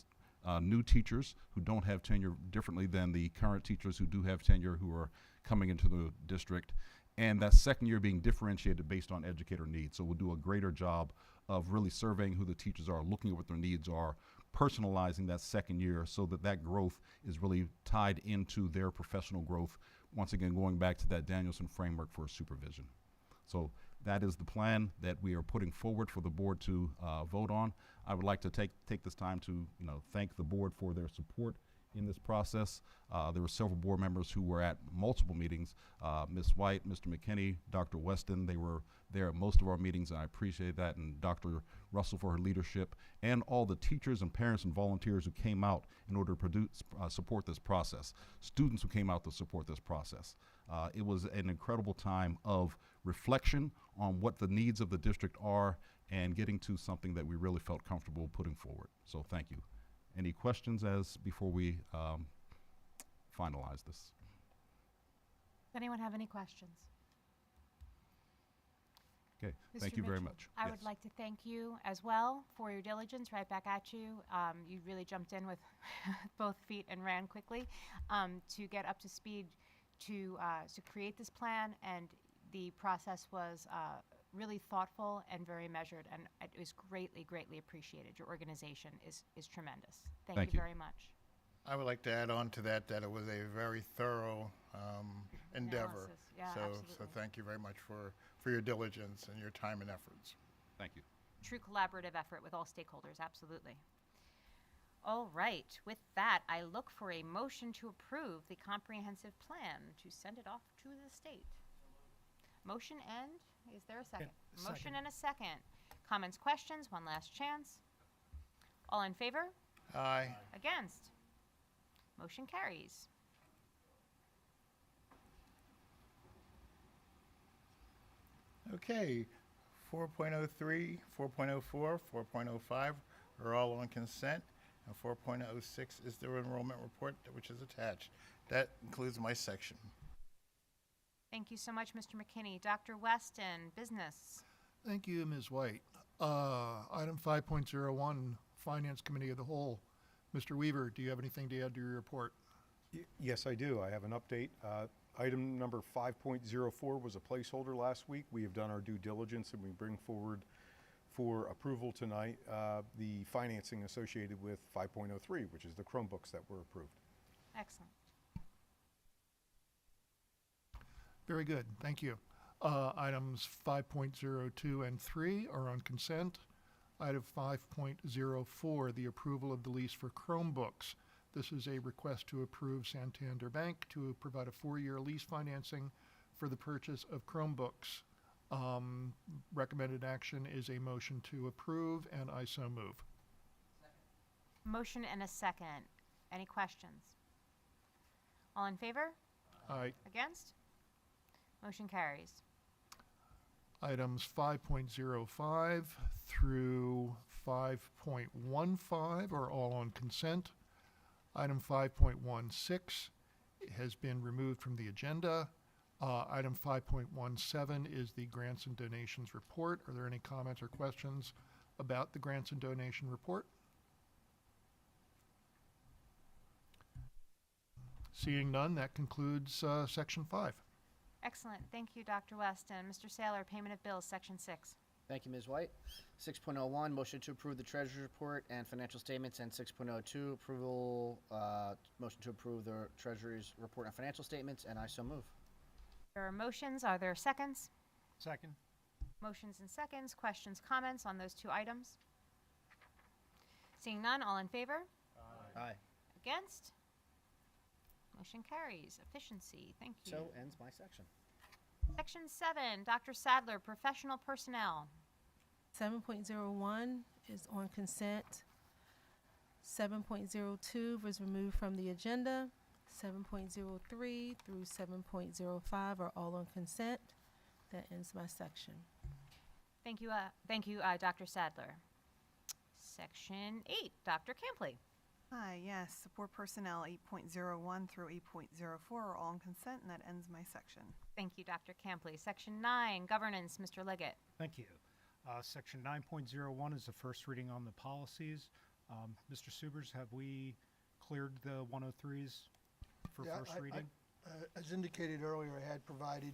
new teachers who don't have tenure differently than the current teachers who do have tenure who are coming into the district. And that second year being differentiated based on educator needs. So we'll do a greater job of really surveying who the teachers are, looking at what their needs are, personalizing that second year so that that growth is really tied into their professional growth. Once again, going back to that Danielson framework for supervision. So that is the plan that we are putting forward for the board to vote on. I would like to take this time to thank the board for their support in this process. There were several board members who were at multiple meetings. Ms. White, Mr. McKinney, Dr. Weston, they were there at most of our meetings, and I appreciate that, and Dr. Russell for her leadership, and all the teachers and parents and volunteers who came out in order to support this process, students who came out to support this process. It was an incredible time of reflection on what the needs of the district are and getting to something that we really felt comfortable putting forward. So thank you. Any questions before we finalize this? Does anyone have any questions? Okay, Mr. thank you very Mitchell, much. I Yes. would like to thank you as well for your diligence, right back at you. You really jumped in with both feet and ran quickly to get up to speed to create this plan, and the process was really thoughtful and very measured, and it was greatly, greatly appreciated. Your organization is tremendous. Thank you very much. I would like to add on to that it was a very thorough endeavor. Analysis. Yeah, so absolutely. thank you very much for your diligence and your time and efforts. Thank you. True collaborative effort with all stakeholders, absolutely. All right, with that, I look for a motion to approve the comprehensive plan to send it off to the state. Motion and, is there a second? Motion and a second. Comments, questions, one last chance. All in favor? Aye. Against? Motion carries. Okay, 4.03, 4.04, 4.05 are all on consent, and 4.06 is the enrollment report which is attached. That includes my section. Thank you so much, Mr. McKinney. Dr. Weston, business. Thank you, Ms. White. Item 5.01, Finance Committee of the Whole. Mr. Weaver, do you have anything to add to your report? Yes, I do. I have an update. Item number 5.04 was a placeholder last week. We have done our due diligence, and we bring forward for approval tonight the financing associated with 5.03, which is the Chromebooks that were approved. Excellent. Very good, thank you. Items 5.02 and 3 are on consent. Item 5.04, the approval of the lease for Chromebooks. This is a request to approve Santander Bank to provide a 4-year lease financing for the purchase of Chromebooks. Recommended action is a motion to approve, and I so move. Motion and a second. Any questions? All in favor? Aye. Against? Motion carries. Items 5.05 through 5.15 are all on consent. Item 5.16 has been removed from the agenda. Item 5.17 is the grants and donations report. Are there any comments or questions about the grants and donation report? Seeing none, that concludes Section 5. Excellent. Thank you, Dr. Weston. Mr. Saylor, payment of bills, Section 6. Thank you, Ms. White. 6.01, motion to approve the treasurer's report and financial statements, and 6.02, approval, motion to approve the treasurer's report and financial statements, and I so move. There are motions. Are there seconds? Second. Motions and seconds. Questions, comments on those two items? Seeing none, all in favor? Aye. Against? Motion carries. Efficiency. Thank you. So ends my section. Section 7, Dr. Sadler, professional personnel. 7.01 is on consent. 7.02 was removed from the agenda. 7.03 through 7.05 are all on consent. That ends my section. Thank you, Dr. Sadler. Section 8, Dr. Campley. Hi, yes, support personnel 8.01 through 8.04 are all on consent, and that ends my section. Thank you, Dr. Campley. Section 9, governance, Mr. Liggett. Thank you. Section 9.01 is the first reading on the policies. Mr. Subers, have we cleared the 103s for first reading? As indicated earlier, I had provided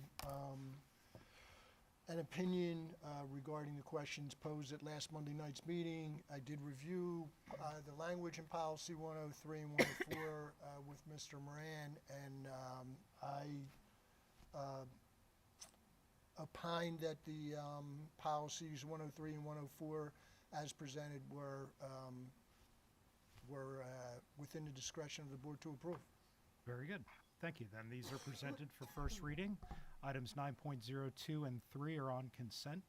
an opinion regarding the questions posed at last Monday night's meeting. I did review the language in policy 103 and 104 with Mr. Moran, and I opined that the policies 103 and 104 as presented were within the discretion of the board to approve. Very good. Thank you. Then these are presented for first reading. Items 9.02 and 3 are on consent.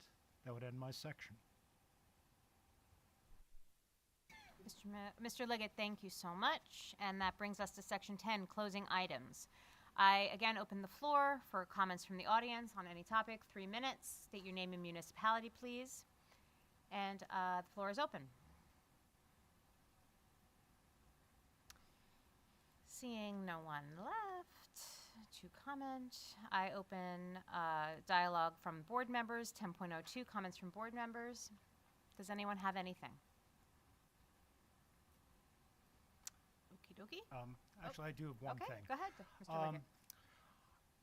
That would end my section. Mr. Liggett, thank you so much. And that brings us to Section 10, closing items. I again open the floor for comments from the audience on any topic. 3 minutes. State your name and municipality, please. And the floor is open. Seeing no one left to comment, I open dialogue from board members. 10.02, comments from board members. Does anyone have anything? Okie dokie. Actually, I do have one Okay, thing. go ahead, Mr. Liggett.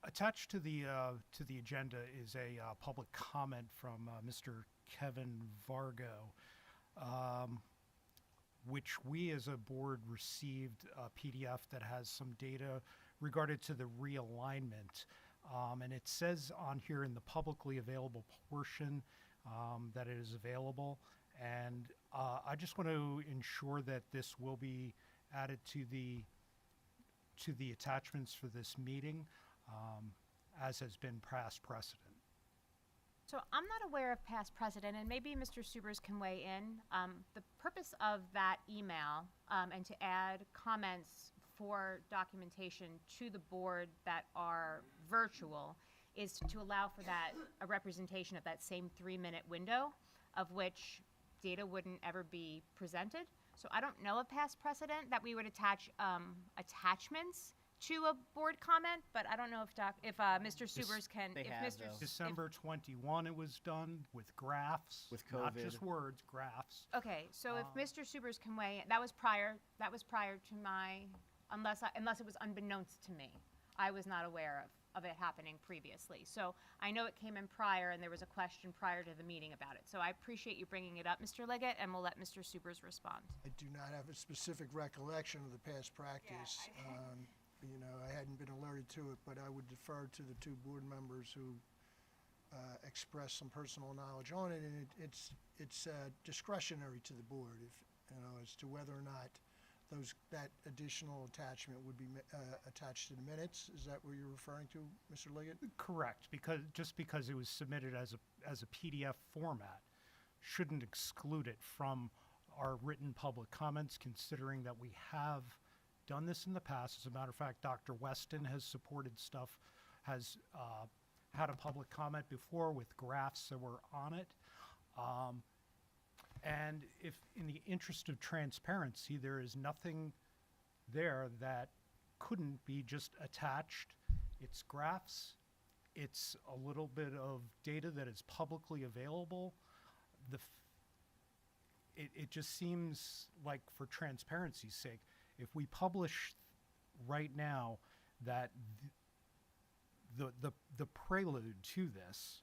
Attached to the agenda is a public comment from Mr. Kevin Vargo, which we as a board received a PDF that has some data regarding to the realignment. And it says on here in the publicly available portion that it is available. And I just want to ensure that this will be added to the attachments for this meeting, as has been past precedent. So I'm not aware of past precedent, and maybe Mr. Subers can weigh in. The purpose of that email and to add comments for documentation to the board that are virtual is to allow for that a representation of that same 3-minute window of which data wouldn't ever be presented. So I don't know of past precedent that we would attach attachments to a board comment, but I don't know if Mr. Subers can. They if have, Mr. though. December 21 it was done with graphs, With not COVID. just words, graphs. Okay, so if Mr. Subers can weigh in, that was prior to my, unless it was unbeknownst to me. I was not aware of it happening previously. So I know it came in prior, and there was a question prior to the meeting about it. So I appreciate you bringing it up, Mr. Liggett, and we'll let Mr. Subers respond. I do not have a specific recollection of the past practice. You know, I hadn't been alerted to it, but I would defer to the two board members who expressed some personal knowledge on it, and it's discretionary to the board, if you know, as to whether or not that additional attachment would be attached to the minutes. Is that what you're referring to, Mr. Liggett? Correct, because it was submitted as a PDF format shouldn't exclude it from our written public comments, considering that we have done this in the past. As a matter of fact, Dr. Weston has supported stuff, has had a public comment before with graphs that were on it. And if in the interest of transparency, there is nothing there that couldn't be just attached. It's graphs, it's a little bit of data that is publicly available. It just seems like, for transparency's sake, if we publish right now that the prelude to this,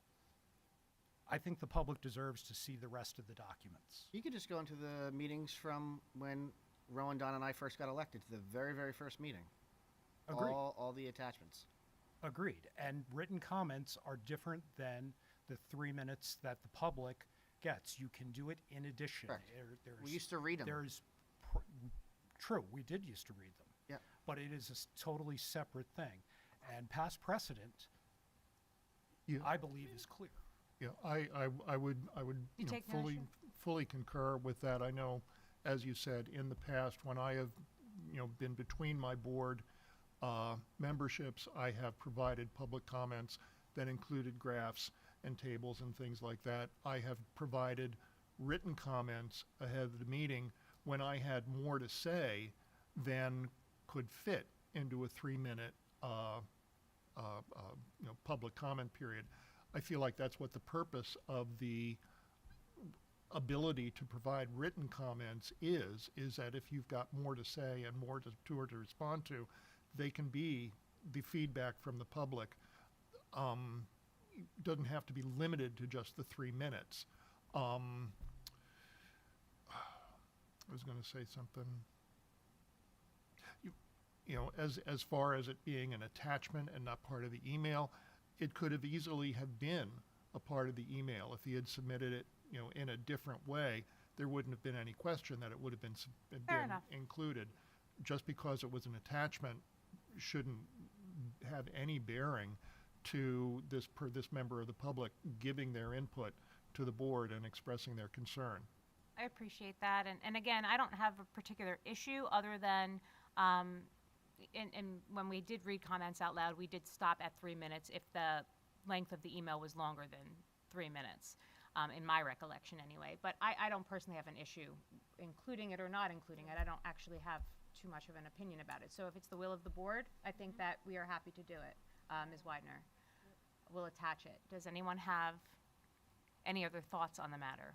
I think the public deserves to see the rest of the documents. You could just go into the meetings from when Rowan, Don, and I first got elected to the very, very first meeting. Agreed. All the attachments. Agreed. And written comments are different than the 3 minutes that the public gets. You can do it in addition. Correct. We used to read them. True, we did used to read them. Yeah. But it is a totally separate thing. And past precedent, Yeah. I believe, is clear. Yeah, I would You take no issue? fully concur with that. I know, as you said, in the past, when I have been between my board memberships, I have provided public comments that included graphs and tables and things like that. I have provided written comments ahead of the meeting when I had more to say than could fit into a 3-minute public comment period. I feel like that's what the purpose of the ability to provide written comments is that if you've got more to say and more to respond to, they can be the feedback from the public. Doesn't have to be limited to just the 3 minutes. I was going to say something. You know, as far as it being an attachment and not part of the email, it could have easily have been a part of the email. If he had submitted it, you know, in a different way, there wouldn't have been any question that it would have been included. Just because it was an attachment shouldn't have any bearing to this member of the public giving their input to the board and expressing their concern. I appreciate that. And again, I don't have a particular issue other than, and when we did read comments out loud, we did stop at 3 minutes if the length of the email was longer than 3 minutes, in my recollection anyway. But I don't personally have an issue including it or not including it. I don't actually have too much of an opinion about it. So if it's the will of the board, I think that we are happy to do it. Ms. Widener, we'll attach it. Does anyone have any other thoughts on the matter?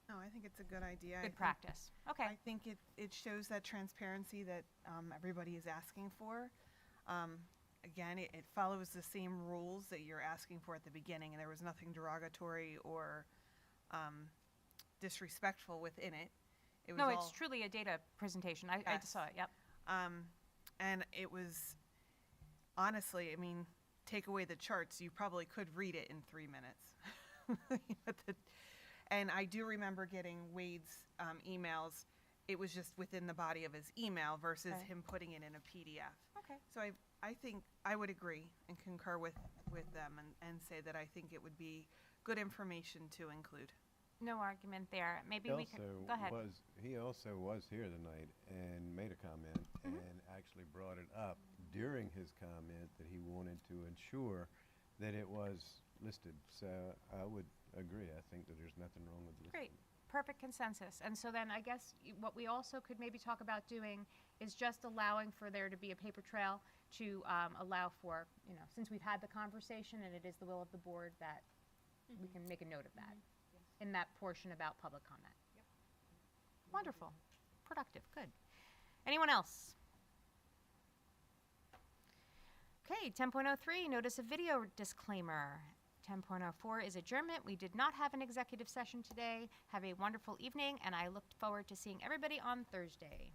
No, I think it's a good idea. Good practice. Okay. I think it shows that transparency that everybody is asking for. Again, it follows the same rules that you're asking for at the beginning, and there was nothing derogatory or disrespectful within it. It was No, all, it's truly a data presentation. I Yes. saw it, yep. and it was, honestly, I mean, take away the charts, you probably could read it in 3 minutes. And I do remember getting Wade's emails. It was just within the body of his email versus Okay. him putting it in a PDF. Okay. So I think I would agree and concur with them and say that I think it would be good information to include. No argument there. Maybe we could, go ahead. He also was here tonight and made a comment and actually brought it up during his comment that he wanted to ensure that it was listed. So I would agree. I think that there's nothing wrong with listing. Great, perfect consensus. And so then I guess what we also could maybe talk about doing is just allowing for there to be a paper trail to allow for, you know, since we've had the conversation and it is the will of the board, that we can make a note of that in that portion about public comment. Yep. Wonderful, productive, good. Anyone else? Okay, 10.03, notice of video disclaimer. 10.04 is adjournment. We did not have an executive session today. Have a wonderful evening, and I look forward to seeing everybody on Thursday.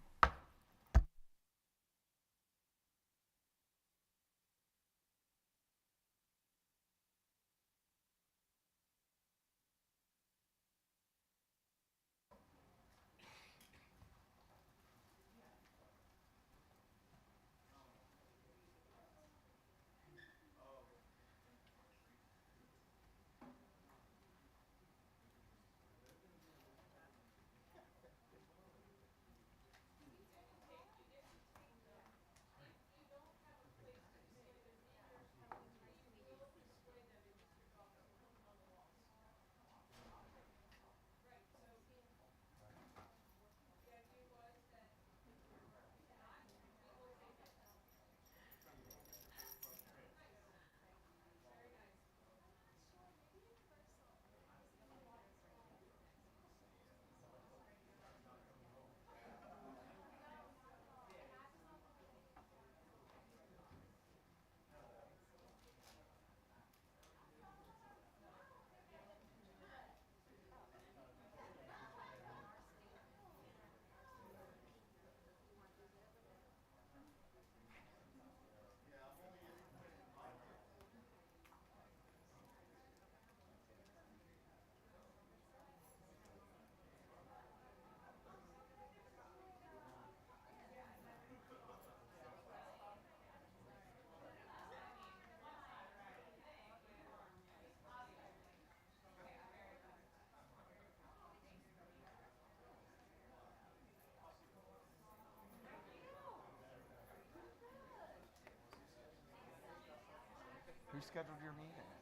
Who scheduled your meeting?